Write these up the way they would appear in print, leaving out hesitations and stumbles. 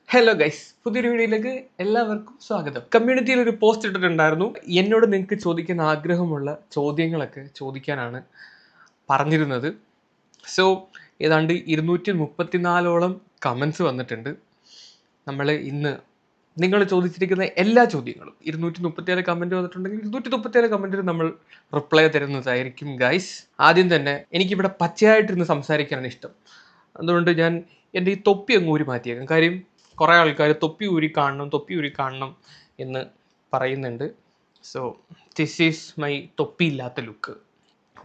Hello guys, പുതിയൊരു വീഡിയോയിലേക്ക് എല്ലാവർക്കും സ്വാഗതം. കമ്മ്യൂണിറ്റിയിൽ ഒരു പോസ്റ്റ് ഇട്ടിട്ടുണ്ടായിരുന്നു. എന്നോട് നിങ്ങൾക്ക് ചോദിക്കാൻ ആഗ്രഹമുള്ള ചോദ്യങ്ങളൊക്കെ ചോദിക്കാനാണ് പറഞ്ഞിരുന്നത്. സോ ഏതാണ്ട് 234ഓളം കമൻസ് വന്നിട്ടുണ്ട്. നമ്മൾ ഇന്ന് നിങ്ങൾ ചോദിച്ചിരിക്കുന്ന എല്ലാ ചോദ്യങ്ങളും 237 കമൻറ്റ് വന്നിട്ടുണ്ടെങ്കിൽ 237 കമൻറ്റിന് നമ്മൾ റിപ്ലൈ തരുന്നതായിരിക്കും ഗൈസ്. ആദ്യം തന്നെ എനിക്കിവിടെ പച്ചയായിട്ടിരുന്ന് സംസാരിക്കാനാണ് ഇഷ്ടം. അതുകൊണ്ട് ഞാൻ എൻ്റെ ഈ തൊപ്പി അങ്ങ് ഊരി മാറ്റിയേക്കാം. കാര്യം കുറേ ആൾക്കാർ തൊപ്പി ഊരി കാണണം എന്ന് പറയുന്നുണ്ട്. സോ ദിസ് ഈസ് മൈ തൊപ്പി ഇല്ലാത്ത ലുക്ക്.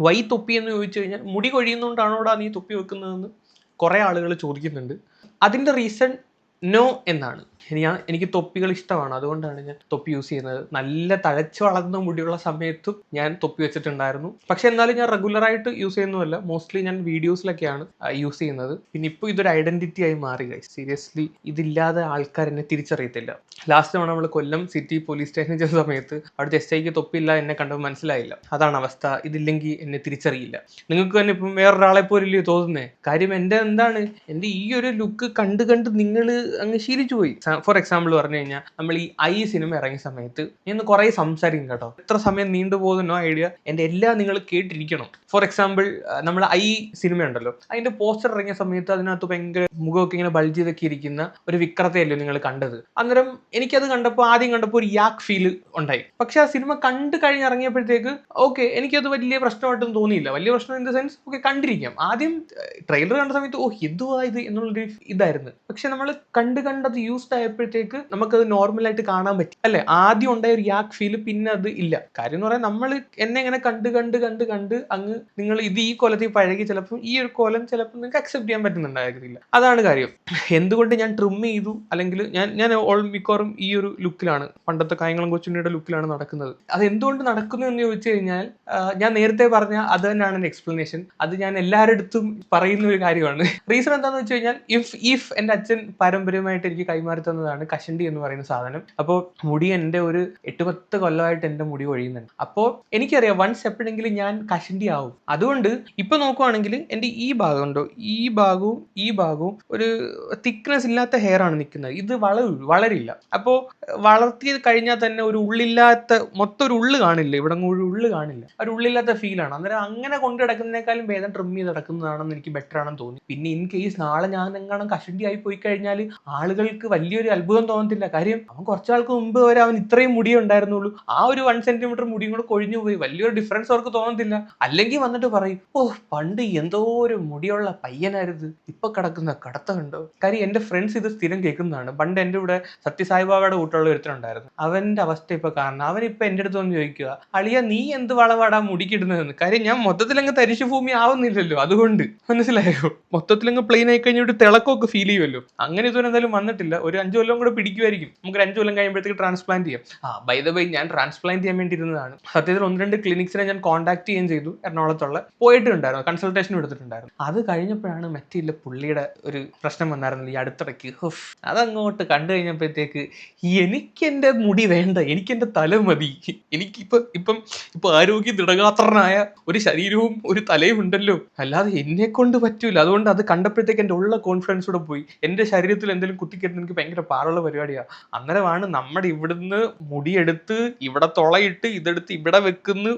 വൈ തൊപ്പി എന്ന് ചോദിച്ചു കഴിഞ്ഞാൽ മുടി കൊഴിയുന്നതുകൊണ്ടാണോടാ നീ തൊപ്പി വെക്കുന്നതെന്ന് കുറേ ആളുകൾ ചോദിക്കുന്നുണ്ട്. അതിൻ്റെ റീസൺ നോ എന്നാണ്. എനിക്ക് തൊപ്പികൾ ഇഷ്ടമാണ്, അതുകൊണ്ടാണ് ഞാൻ തൊപ്പി യൂസ് ചെയ്യുന്നത്. നല്ല തഴച്ചു വളർന്ന മുടിയുള്ള സമയത്തും ഞാൻ തൊപ്പി വെച്ചിട്ടുണ്ടായിരുന്നു. പക്ഷെ എന്നാലും ഞാൻ റെഗുലറായിട്ട് യൂസ് ചെയ്യുന്നതല്ല, മോസ്റ്റ്ലി ഞാൻ വീഡിയോസിലൊക്കെയാണ് യൂസ് ചെയ്യുന്നത്. പിന്നെ ഇപ്പോൾ ഇതൊരു ഐഡന്റിറ്റി ആയി മാറി ഗൈസ്. സീരിയസ്ലി ഇതില്ലാതെ ആൾക്കാർ എന്നെ തിരിച്ചറിയത്തില്ല. ലാസ്റ്റ് തവണ നമ്മൾ കൊല്ലം സിറ്റി പോലീസ് സ്റ്റേഷനിൽ ചെന്ന സമയത്ത് അവിടെ ജസ്റ്റ് ഐക്ക് തൊപ്പിയില്ല, എന്നെ കണ്ടപ്പോൾ മനസ്സിലായില്ല. അതാണ് അവസ്ഥ. ഇതില്ലെങ്കിൽ എന്നെ തിരിച്ചറിയില്ല. നിങ്ങൾക്ക് തന്നെ ഇപ്പം വേറൊരാളെ പോലില്ലയോ തോന്നുന്നേ? കാര്യം എൻ്റെ എൻ്റെ ഈ ഒരു ലുക്ക് കണ്ട് നിങ്ങൾ അങ്ങ് ശീലിച്ചു പോയി. ഫോർ എക്സാമ്പിൾ പറഞ്ഞു കഴിഞ്ഞാൽ നമ്മൾ ഈ സിനിമ ഇറങ്ങിയ സമയത്ത് ഞാൻ കുറേ സംസാരിക്കും കേട്ടോ. എത്ര സമയം നീണ്ടുപോകുന്നോ ഐഡിയ, എൻ്റെ എല്ലാം നിങ്ങൾ കേട്ടിരിക്കണം. ഫോർ എക്സാമ്പിൾ നമ്മൾ സിനിമ ഉണ്ടല്ലോ, അതിന്റെ പോസ്റ്റർ ഇറങ്ങിയ സമയത്ത് അതിനകത്ത് ഭയങ്കര മുഖമൊക്കെ ഇങ്ങനെ ബൾജ് ചെയ്തൊക്കെ ഇരിക്കുന്ന ഒരു വിക്രതയല്ലോ നിങ്ങൾ കണ്ടത്. അന്നേരം എനിക്കത് ആദ്യം കണ്ടപ്പോൾ ഒരു യാക്ക് ഫീൽ ഉണ്ടായി. പക്ഷെ ആ സിനിമ കണ്ടു കഴിഞ്ഞിറങ്ങിയപ്പോഴത്തേക്ക് ഓക്കെ, എനിക്കത് വലിയ പ്രശ്നമായിട്ടൊന്നും തോന്നിയില്ല. വലിയ പ്രശ്നം ഇൻ ദ സെൻസ് ഓക്കെ, കണ്ടിരിക്കാം. ആദ്യം ട്രെയിലർ കണ്ട സമയത്ത് എന്തുവാ ഇത് എന്നുള്ളൊരു ഇതായിരുന്നു. പക്ഷെ നമ്മൾ കണ്ടത് യൂസ്ഡ് ആയപ്പോഴത്തേക്ക് നമുക്കത് നോർമലായിട്ട് കാണാൻ പറ്റി അല്ലെ. ആദ്യം ഉണ്ടായ ഒരു യാക്ക് ഫീൽ പിന്നെ അത് ഇല്ല. കാര്യം എന്ന് പറയാൻ നമ്മൾ എന്നെ ഇങ്ങനെ കണ്ട് അങ്ങ് നിങ്ങൾ ഈ കോലത്തിൽ പഴകി ചിലപ്പോൾ ഈ ഒരു കോലം ചിലപ്പോൾ നിങ്ങൾക്ക് അക്സെപ്റ്റ് ചെയ്യാൻ പറ്റുന്നുണ്ടായിരുന്നില്ല. അതാണ് കാര്യം. എന്തുകൊണ്ട് ഞാൻ ട്രിം ചെയ്തു, അല്ലെങ്കിൽ ഞാൻ മിക്കവാറും ഈ ഒരു ലുക്കിലാണ്, പണ്ടത്തെ കായംകുളം കൊച്ചുണ്ണിയുടെ ലുക്കിലാണ് നടക്കുന്നത്. അത് എന്തുകൊണ്ട് നടക്കുന്നു എന്ന് ചോദിച്ചു കഴിഞ്ഞാൽ ഞാൻ നേരത്തെ പറഞ്ഞ അത് തന്നെയാണ് എൻ്റെ എക്സ്പ്ലനേഷൻ. അത് ഞാൻ എല്ലാവരുടെ അടുത്തും പറയുന്ന ഒരു കാര്യമാണ്. റീസൺ എന്താണെന്ന് വെച്ച് കഴിഞ്ഞാൽ ഇഫ് എൻ്റെ അച്ഛൻ പാരമ്പര്യമായിട്ട് എനിക്ക് കൈമാറി തന്നതാണ് കഷണ്ടി എന്ന് പറയുന്ന സാധനം. അപ്പോൾ മുടി എൻ്റെ ഒരു 8-10 കൊല്ലമായിട്ട് എൻ്റെ മുടി കൊഴിയുന്നുണ്ട്. അപ്പോൾ എനിക്കറിയാം വൺസ് എപ്പോഴെങ്കിലും ഞാൻ കഷണ്ടി ആവും. അതുകൊണ്ട് ഇപ്പൊ നോക്കുവാണെങ്കിൽ എൻ്റെ ഈ ഭാഗം ഉണ്ടോ, ഈ ഭാഗവും ഒരു തിക്നെസ് ഇല്ലാത്ത ഹെയർ ആണ് നിൽക്കുന്നത്. ഇത് വളരില്ല. അപ്പോൾ വളർത്തി കഴിഞ്ഞാൽ തന്നെ ഒരു ഉള്ളില്ലാത്ത മൊത്തം ഒരു ഉള്ളു കാണില്ല, ഇവിടെ ഒരു ഉള്ളു കാണില്ല, ഒരു ഉള്ളില്ലാത്ത ഫീലാണ്. അന്നേരം അങ്ങനെ കൊണ്ടു കിടക്കുന്നതിനേക്കാളും ഭേദം ട്രിം ചെയ്ത് നടക്കുന്നതാണെന്ന് എനിക്ക് ബെറ്റർ ആണെന്ന് തോന്നി. പിന്നെ ഇൻ കേസ് നാളെ ഞാൻ എങ്ങാനും കഷണ്ടി ആയി പോയി കഴിഞ്ഞാൽ ആളുകൾക്ക് വലിയൊരു അത്ഭുതം തോന്നത്തില്ല. കാര്യം അവൻ കുറച്ചാൾക്ക് മുമ്പ് വരെ അവൻ ഇത്രയും മുടിയേ ഉണ്ടായിരുന്നുള്ളൂ. ആ ഒരു 1 സെന്റിമീറ്റർ മുടിയും കൂടെ കൊഴിഞ്ഞു പോയി, വലിയൊരു ഡിഫറൻസ് അവർക്ക് തോന്നത്തില്ല. അല്ലെങ്കിൽ വന്നിട്ട് പറയും പണ്ട് എന്തോ ഒരു മുടിയുള്ള പയ്യനായിരുന്നു, ഇപ്പൊ കിടക്കുന്ന കടത്ത കണ്ടോ. കാര്യം എന്റെ ഫ്രണ്ട്സ് ഇത് സ്ഥിരം കേൾക്കുന്നതാണ്. പണ്ട് എൻ്റെ ഇവിടെ സത്യസായിബാബയുടെ കൂട്ടുള്ള ഒരുത്തനുണ്ടായിരുന്നു. അവന്റെ അവസ്ഥ ഇപ്പൊ കാരണം അവനിപ്പൊ എൻ്റെ അടുത്ത് വന്ന് ചോദിക്കുക, അളിയ നീ എന്ത് വളവാടാ മുടിക്കിടുന്നതെന്ന്. കാര്യം ഞാൻ മൊത്തത്തിലങ്ങ് തരിശു ഭൂമി ആവുന്നില്ലല്ലോ, അതുകൊണ്ട്. മനസ്സിലായോ? മൊത്തത്തിലങ്ങ് പ്ലെയിൻ ആയി കഴിഞ്ഞിട്ട് തിളക്കമൊക്കെ ഫീൽ ചെയ്യുമല്ലോ. അങ്ങനെ ഇതുവരെ എന്തായാലും വന്നിട്ടില്ല. ഒരു 5 കൊല്ലം കൂടെ പിടിക്കുമായിരിക്കും. നമുക്ക് 5 കൊല്ലം കഴിയുമ്പോഴത്തേക്ക് ട്രാൻസ്പ്ലാന്റ് ചെയ്യാം. ബൈ ദ വേ ഞാൻ ട്രാൻസ്പ്ലാന്റ് ചെയ്യാൻ വേണ്ടി ഇരുന്നതാണ്. സത്യത്തിൽ 1-2 ക്ലിനിക്സിനെ ഞാൻ കോൺടാക്ട് ചെയ്യുകയും ചെയ്തു. എറണാകുളത്തുള്ള പോയിട്ടുണ്ടായിരുന്നു, കൺസൾട്ടേഷൻ എടുത്തിട്ടുണ്ടായിരുന്നു. അത് കഴിഞ്ഞപ്പോഴാണ് മറ്റില്ല പുള്ളിയുടെ ഒരു പ്രശ്നം വന്നായിരുന്നില്ല ഈ അടുത്തിടയ്ക്ക്. അതങ്ങോട്ട് കണ്ടു കഴിഞ്ഞപ്പോഴത്തേക്ക് എനിക്ക് എൻ്റെ മുടി വേണ്ട, എനിക്ക് എൻ്റെ തല മതി. ഇപ്പം ആരോഗ്യ ദൃഢഗാത്രനായ ഒരു ശരീരവും ഒരു തലയും ഉണ്ടല്ലോ, അല്ലാതെ എന്നെ കൊണ്ട് പറ്റൂല. അതുകൊണ്ട് അത് കണ്ടപ്പോഴത്തേക്ക് എൻ്റെ ഉള്ള കോൺഫിഡൻസ് കൂടെ പോയി. എൻ്റെ ശരീരത്തിൽ എന്തെങ്കിലും കുത്തിക്കെട്ടുന്ന എനിക്ക് ഭയങ്കര പാടുള്ള പരിപാടിയാണ്. അന്നേരമാണ് നമ്മുടെ ഇവിടുന്ന് മുടിയെടുത്ത് ഇവിടെ തുളയിട്ട് ഇതെടുത്ത് ഇവിടെ വെക്കുന്നു.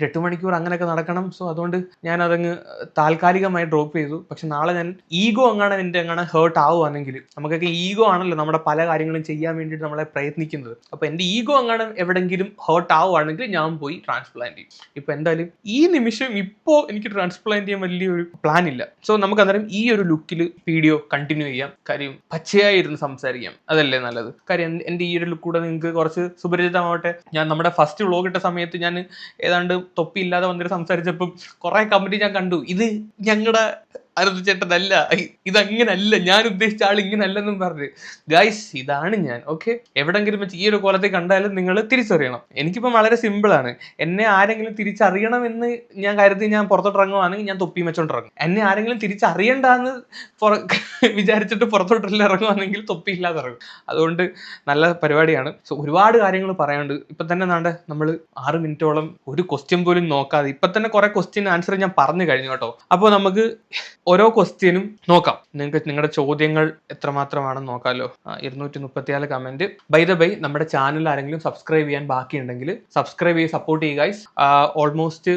8 മണിക്കൂർ അങ്ങനെയൊക്കെ നടക്കണം. സോ അതുകൊണ്ട് ഞാൻ അതങ്ങ് താൽക്കാലികമായി ഡ്രോപ്പ് ചെയ്തു. പക്ഷെ നാളെ ഞാൻ ഈഗോ എൻ്റെ ഹേർട്ട് ആവുകയാണെങ്കിൽ, നമുക്കൊക്കെ ഈഗോ ആണല്ലോ നമ്മുടെ പല കാര്യങ്ങളും ചെയ്യാൻ വേണ്ടിയിട്ട് നമ്മളെ പ്രയത്നിക്കുന്നത്. അപ്പൊ എൻ്റെ ഈഗോ എവിടെങ്കിലും ഹേർട്ട് ആവുകയാണെങ്കിൽ ഞാൻ പോയി ട്രാൻസ്പ്ലാന്റ് ചെയ്യും. ഇപ്പൊ എന്തായാലും ഈ നിമിഷം ഇപ്പോൾ എനിക്ക് ട്രാൻസ്പ്ലാന്റ് ചെയ്യാൻ വലിയൊരു പ്ലാൻ ഇല്ല. സോ നമുക്ക് അന്നേരം ഈ ഒരു ലുക്കിൽ വീഡിയോ കണ്ടിന്യൂ ചെയ്യാം. കാര്യം പച്ചയായിരുന്ന് സംസാരിക്കാം, അതല്ലേ നല്ലത്. കാര്യം എൻ്റെ ഈ ഒരു ലുക്ക് കൂടെ നിങ്ങൾക്ക് കുറച്ച് സുപരിചിതമാവട്ടെ. ഞാൻ നമ്മുടെ ഫസ്റ്റ് വ്ളോഗ് ഇട്ട സമയത്ത് ഞാൻ ഏതാണ്ട് തൊപ്പി ഇല്ലാതെ വന്നിട്ട് സംസാരിച്ചപ്പം കുറെ കമന്റ് ഞാൻ കണ്ടു, ഇത് ഞങ്ങളുടെ അരുത് ചേട്ടനല്ല, ഇതങ്ങനല്ല, ഞാൻ ഉദ്ദേശിച്ച ആൾ ഇങ്ങനല്ലെന്നും പറഞ്ഞ്. ഗൈസ്, ഇതാണ് ഞാൻ. ഓക്കെ, എവിടെങ്കിലും വെച്ച് ഈ ഒരു കോലത്തെ കണ്ടാലും നിങ്ങൾ തിരിച്ചറിയണം. എനിക്കിപ്പം വളരെ സിമ്പിളാണ്. എന്നെ ആരെങ്കിലും തിരിച്ചറിയണമെന്ന് ഞാൻ കരുതി ഞാൻ പുറത്തോട്ട് ഇറങ്ങുവാണെങ്കിൽ ഞാൻ തൊപ്പി വെച്ചോണ്ടിറങ്ങും. എന്നെ ആരെങ്കിലും തിരിച്ചറിയണ്ടെന്ന് വിചാരിച്ചിട്ട് പുറത്തോട്ടെല്ലാം ഇറങ്ങുവാണെങ്കിൽ തൊപ്പി ഇല്ലാതെ ഇറങ്ങും. അതുകൊണ്ട് നല്ല പരിപാടിയാണ്. സോ ഒരുപാട് കാര്യങ്ങൾ പറയാനുണ്ട്. ഇപ്പം തന്നെ നമ്മൾ 6 മിനിറ്റോളം ഒരു ക്വസ്റ്റ്യൻ പോലും നോക്കാതെ ഇപ്പം തന്നെ കുറെ ക്വസ്റ്റ്യൻ ആൻസർ ഞാൻ പറഞ്ഞു കഴിഞ്ഞു കേട്ടോ. അപ്പോൾ നമുക്ക് ഓരോ ക്വസ്റ്റ്യനും നോക്കാം. നിങ്ങൾക്ക് നിങ്ങളുടെ ചോദ്യങ്ങൾ എത്രമാത്രമാണെന്ന് നോക്കാമല്ലോ. 234 കമന്റ്. ബൈ ദ ബൈ, നമ്മുടെ ചാനൽ ആരെങ്കിലും സബ്സ്ക്രൈബ് ചെയ്യാൻ ബാക്കിയുണ്ടെങ്കിൽ സബ്സ്ക്രൈബ് ചെയ്ത് സപ്പോർട്ട് ചെയ്യുക ഗൈസ്. ഓൾമോസ്റ്റ്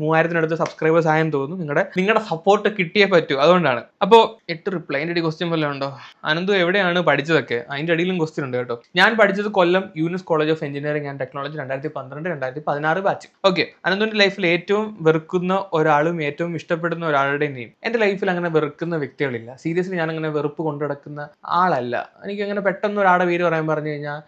3000-അടുത്ത് സബ്സ്ക്രൈബേഴ്സ് ആയെന്ന് തോന്നുന്നു. നിങ്ങളുടെ സപ്പോർട്ട് കിട്ടിയേ പറ്റൂ, അതുകൊണ്ടാണ്. അപ്പോൾ 8 റിപ്ലൈ. അതിൻ്റെ ക്വസ്റ്റ്യൻ വല്ലതും ഉണ്ടോ? അനന്തു എവിടെയാണ് പഠിച്ചതൊക്കെ? അതിൻ്റെ അടിയിലും ക്വസ്റ്റ്യൻ ഉണ്ട് കേട്ടോ. ഞാൻ പഠിച്ചത് Kollam Younus college of engineering and technology 2012-2016 batch. Okay, അനന്തുവിന്റെ ലൈഫിൽ ഏറ്റവും വെറുക്കുന്ന ഒരാളും ഏറ്റവും ഇഷ്ടപ്പെടുന്ന ഒരാളുടെ നെയിം. എന്റെ ലൈഫിൽ അങ്ങനെ വെറുക്കുന്ന വ്യക്തികളില്ല. സീരിയസ്ലി ഞാൻ അങ്ങനെ വെറുപ്പ് കൊണ്ടു നടക്കുന്ന ആളല്ല. എനിക്ക് അങ്ങനെ പെട്ടെന്ന് ഒരാളുടെ പേര് പറയാൻ പറഞ്ഞു കഴിഞ്ഞാൽ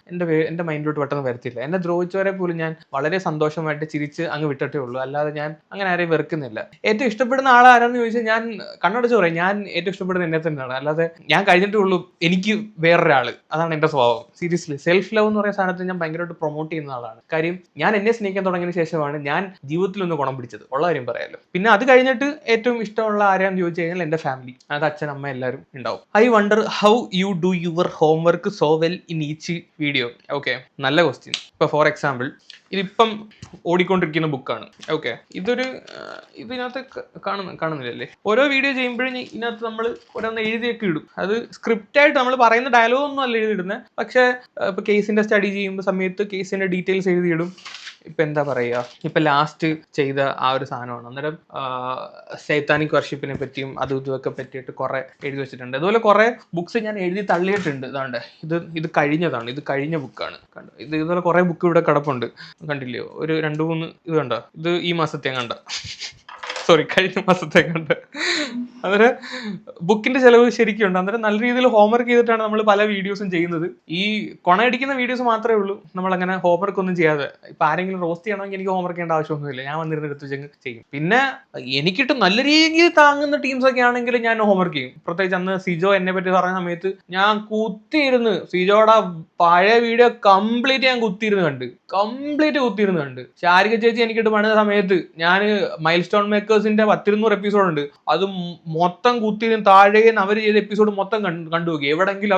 എന്റെ മൈൻഡിലോട്ട് പെട്ടെന്ന് വരത്തില്ല. എന്നെ ദ്രോഹിച്ചവരെ പോലും ഞാൻ വളരെ സന്തോഷമായിട്ട് ചിരിച്ച് അങ്ങ് വിട്ടിട്ടേ ഉള്ളൂ. അല്ലാതെ ഞാൻ അങ്ങനെ ആരെയും വെറുക്കുന്നില്ല. ഏറ്റവും ഇഷ്ടപ്പെടുന്ന ആളാരാന്ന് ചോദിച്ചാൽ ഞാൻ കണ്ണടച്ച് പറയും, ഞാൻ ഏറ്റവും ഇഷ്ടപ്പെടുന്ന എന്നെ തന്നെയാണ്. അല്ലാതെ ഞാൻ കഴിഞ്ഞിട്ടേ ഉള്ളൂ എനിക്ക് വേറൊരാള്. അതാണ് എന്റെ സ്വഭാവം. സീരിയസ്ലി സെൽഫ് ലവ് എന്ന് പറയുന്ന സാധനത്തിൽ ഞാൻ ഭയങ്കരമായിട്ട് പ്രൊമോട്ട് ചെയ്യുന്ന ആളാണ്. കാര്യം ഞാൻ എന്നെ സ്നേഹിക്കാൻ തുടങ്ങിയതിന് ശേഷമാണ് ഞാൻ ജീവിതത്തിൽ ഒന്ന് ഗുണം പിടിച്ചത്. ഉള്ള കാര്യം പറയാമല്ലോ. പിന്നെ അത് കഴിഞ്ഞിട്ട് ഏറ്റവും ഇഷ്ടമുള്ള ആരാന്ന് ചോദിച്ചു കഴിഞ്ഞാൽ എന്റെ ഫാമിലി. അത് അച്ഛൻ, അമ്മ എല്ലാവരും ഉണ്ടാവും. I wonder how you do your homework so well in each video. Okay, നല്ല ക്വസ്റ്റ്യൻ. ഇപ്പൊ ഫോർ എക്സാമ്പിൾ, ഇതിപ്പം ഓടിക്കൊണ്ടിരിക്കുന്ന ബുക്കാണ്. ഓക്കെ, ഇതിനകത്ത് കാണുന്നില്ലല്ലേ? ഓരോ വീഡിയോ ചെയ്യുമ്പോഴും ഇതിനകത്ത് നമ്മൾ ഓരോന്ന് എഴുതിയൊക്കെ ഇടും. അത് സ്ക്രിപ്റ്റ് ആയിട്ട് നമ്മൾ പറയുന്ന ഡയലോഗ് ഒന്നും അല്ല എഴുതിയിടുന്നത്. പക്ഷെ ഇപ്പൊ കേസിന്റെ സ്റ്റഡി ചെയ്യുമ്പോൾ സമയത്ത് കേസിന്റെ ഡീറ്റെയിൽസ് എഴുതിയിടും. ഇപ്പൊ എന്താ പറയുക, ഇപ്പൊ ലാസ്റ്റ് ചെയ്ത ആ ഒരു സാധനമാണ്. അന്നേരം സൈത്താനിക് വർഷിപ്പിനെ പറ്റിയും അതും ഇതുമൊക്കെ പറ്റിയിട്ട് കുറെ എഴുതി വെച്ചിട്ടുണ്ട്. അതുപോലെ കുറെ ബുക്സ് ഞാൻ എഴുതി തള്ളിയിട്ടുണ്ട്. ഇതാണ്ട് ഇത് കഴിഞ്ഞതാണ്, ഇത് കഴിഞ്ഞ ബുക്കാണ്. കണ്ടോ, ഇതുപോലെ കുറെ ബുക്ക് ഇവിടെ കിടപ്പുണ്ട്. കണ്ടില്ലയോ? ഒരു 2-3 ഇത് കണ്ടോ? ഇത് ഈ മാസത്തെ കണ്ട, സോറി കഴിഞ്ഞ മാസത്തെ കണ്ട്. അന്നേരം ബുക്കിന്റെ ചെലവ് ശരിക്കും ഉണ്ട്. അന്നേരം നല്ല രീതിയിൽ ഹോംവർക്ക് ചെയ്തിട്ടാണ് നമ്മൾ പല വീഡിയോസും ചെയ്യുന്നത്. ഈ കൊണയടിക്കുന്ന വീഡിയോസ് മാത്രമേ ഉള്ളൂ നമ്മളങ്ങനെ ഹോംവർക്ക് ഒന്നും ചെയ്യാതെ. ഇപ്പൊ ആരെങ്കിലും റോസ്റ്റ് ചെയ്യണമെങ്കിൽ എനിക്ക് ഹോംവർക്ക് ചെയ്യേണ്ട ആവശ്യമൊന്നുമില്ല. ഞാൻ വന്നിരുന്ന എടുത്ത് ചെയ്യും. പിന്നെ എനിക്കിട്ട് നല്ല രീതിയിൽ താങ്ങുന്ന ടീംസ് ഒക്കെ ആണെങ്കിൽ ഞാൻ ഹോംവർക്ക് ചെയ്യും. പ്രത്യേകിച്ച് അന്ന് സിജോ എന്നെ പറ്റി പറഞ്ഞ സമയത്ത് ഞാൻ കുത്തിയിരുന്ന് സിജോയുടെ പഴയ വീഡിയോ കംപ്ലീറ്റ് ഞാൻ കുത്തിയിരുന്ന് കണ്ട്. ശാരിക ചേച്ചി എനിക്കിട്ട് പണിത സമയത്ത് ഞാൻ മൈൽ സ്റ്റോൺ മേക്കേഴ്സിന്റെ 100-200 എപ്പിസോഡ് ഉണ്ട്. അത് മൊത്തം കുത്തിയിരുന്ന് താഴെ അവർ ചെയ്ത എപ്പിസോഡ് മൊത്തം കണ്ടു നോക്കി. എവിടെങ്കിലും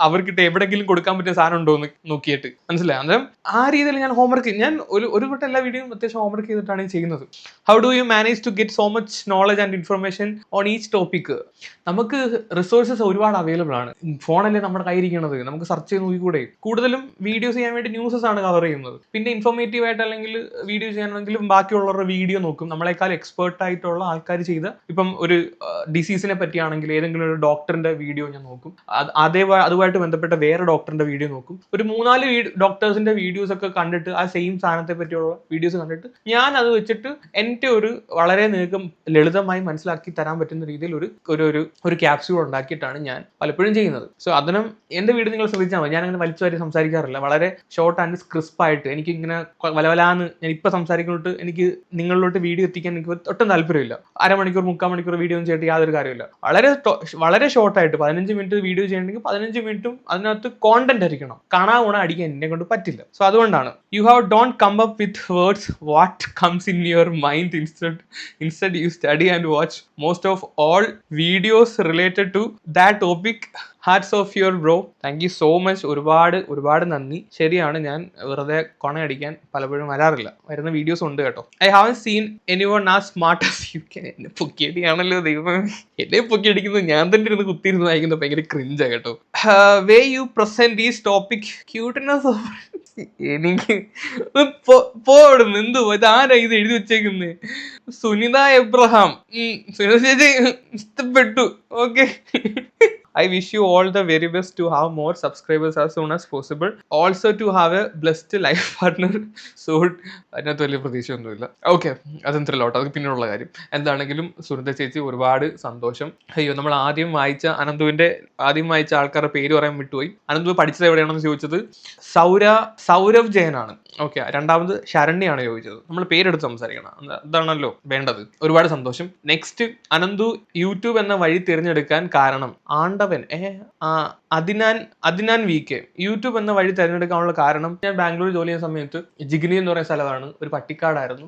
അവർക്കിട്ട് എവിടെങ്കിലും കൊടുക്കാൻ പറ്റിയ സാധനം ഉണ്ടോ എന്ന് നോക്കിയിട്ട്. മനസ്സിലായി? അന്നേരം ആ രീതിയിൽ ഞാൻ ഹോംവർക്ക് ഞാൻ ഒരു വട്ടം എല്ലാ വീഡിയോയും അത്യാവശ്യം ഹോംവർക്ക് ചെയ്തിട്ടാണ് ചെയ്യുന്നത്. How do you manage to get so much knowledge and information on each topic? നമുക്ക് റിസോഴ്സസ് ഒരുപാട് അവൈലബിൾ ആണ്. ഫോണല്ലേ നമ്മുടെ കയ്യിരിക്കണത്, നമുക്ക് സെർച്ച് ചെയ്ത് നോക്കിക്കൂടെ? കൂടുതലും വീഡിയോസ് ചെയ്യാൻ വേണ്ടി ന്യൂസസ് ആണ് കവർ ചെയ്യുന്നത്. പിന്നെ ഇൻഫോർമേറ്റീവ് ആയിട്ട് അല്ലെങ്കിൽ വീഡിയോ ചെയ്യാനാണെങ്കിലും ബാക്കിയുള്ളവരുടെ വീഡിയോ നോക്കും. നമ്മളെക്കാൾ എക്സ്പേർട്ട് ആയിട്ടുള്ള ആൾക്കാർ ചെയ്ത, ഇപ്പം ഒരു ഡിസീസിനെ പറ്റിയാണെങ്കിൽ ഏതെങ്കിലും ഒരു ഡോക്ടറിന്റെ വീഡിയോ ഞാൻ നോക്കും. അതുമായിട്ട് ബന്ധപ്പെട്ട വേറെ ഡോക്ടറിന്റെ വീഡിയോ നോക്കും. ഒരു 3-4 ഡോക്ടേഴ്സിന്റെ വീഡിയോസ് ഒക്കെ കണ്ടിട്ട് ആ സെയിം സാധനത്തെ പറ്റിയുള്ള വീഡിയോസ് കണ്ടിട്ട് ഞാൻ അത് വെച്ചിട്ട് എൻ്റെ ഒരു വളരെ നീക്കം ലളിതമായി മനസ്സിലാക്കി തരാൻ പറ്റുന്ന രീതിയിൽ ഒരു ക്യാപ്സ്യൂൾ ഉണ്ടാക്കിയിട്ടാണ് ഞാൻ പലപ്പോഴും ചെയ്യുന്നത്. സോ അതിനും എൻ്റെ വീഡിയോ നിങ്ങൾ ശ്രദ്ധിച്ചാൽ മതി. ഞാൻ അങ്ങനെ വലിച്ചുവാരി സംസാരിക്കാറില്ല. വളരെ ഷോർട്ട് ആൻഡ് ക്രിസ്പ് ആയിട്ട്. എനിക്ക് ഇങ്ങനെ വലവലാന്ന് ഞാൻ ഇപ്പൊ സംസാരിക്കുന്നോട്ട് എനിക്ക് നിങ്ങളിലോട്ട് വീഡിയോ എത്തിക്കാൻ എനിക്ക് ഒട്ടും താല്പര്യമില്ല. 1/2 മണിക്കൂർ 3/4 മണിക്കൂർ വീഡിയോ ഒന്നും ചെയ്തിട്ട് യാതൊരു കാര്യമില്ല. വളരെ ഷോർട്ടായിട്ട് 15 മിനിറ്റ് വീഡിയോ ചെയ്യണമെങ്കിൽ 15 മിനിറ്റും അതിനകത്ത് കോണ്ടന്റ് ആയിരിക്കണം. കാണാൻ അടിക്കാൻ എന്നെ കൊണ്ട് പറ്റില്ല. സോ അതുകൊണ്ടാണ് you have don't come up with words what comes in your mind. Instead you study and watch most of all videos related to that topic. Hats off your bro. Thank you so much. ഒരുപാട് നന്ദി. ശരിയാണ്, ഞാൻ വെറുതെ കൊണയടിക്കാൻ പലപ്പോഴും വരാറില്ല. വരുന്ന videos ഉണ്ട് കേട്ടോ. I haven't seen anyone as smart as you can. എന്നെ പൊക്കിയടിയാണല്ലോ ദൈവം. എന്നെ പൊക്കിയടിക്കുന്നത് ഞാൻ തന്നെ ഇരുന്ന് കുത്തിയിരുന്ന് വായിക്കുന്നത് ഭയങ്കര ക്രിഞ്ചാ കേട്ടോ. Way you present is topic cuteness. എനിക്ക് പോടുന്നു. എന്തു ഇതാരാ ഇത് എഴുതി വെച്ചേക്കുന്നത്? സുനിത എബ്രഹാം. സുനിത ചേച്ചി ഇഷ്ടപ്പെട്ടു. Okay. I wish you all the very best to have more subscribers as soon as possible. Also to have a blessed life partner soon. അതിനകത്ത് വലിയ പ്രതീക്ഷയൊന്നുമില്ല. ഓക്കെ, അതെന്തരല്ലോട്ടോ, അത് പിന്നെയുള്ള കാര്യം. എന്താണെങ്കിലും സുനിത ചേച്ചി ഒരുപാട് സന്തോഷം. അയ്യോ, നമ്മൾ ആദ്യം വായിച്ച ആൾക്കാരുടെ പേര് പറയാൻ വിട്ടുപോയി. അനന്തു പഠിച്ചത് എവിടെയാണെന്ന് ചോദിച്ചത് സൗരവ് ജയനാണ്. ഓക്കെ, രണ്ടാമത് ശരണ്യാണ് ചോദിച്ചത്. നമ്മൾ പേരെടുത്ത് സംസാരിക്കണം, അതാണല്ലോ വേണ്ടത്. ഒരുപാട് സന്തോഷം. നെക്സ്റ്റ്, അനന്തു യൂട്യൂബ് എന്ന വഴി തിരഞ്ഞെടുക്കാൻ കാരണം? ആണ്ടവൻ അദവൻ അദിനാൻ VK യൂട്യൂബ് എന്ന വഴി തിരഞ്ഞെടുക്കാനുള്ള കാരണം, ഞാൻ ബാംഗ്ലൂർ ജോലി ചെയ്യുന്ന സമയത്ത് ജിഗ്നി എന്ന് പറയുന്ന സ്ഥലമാണ്, ഒരു പട്ടിക്കാടായിരുന്നു,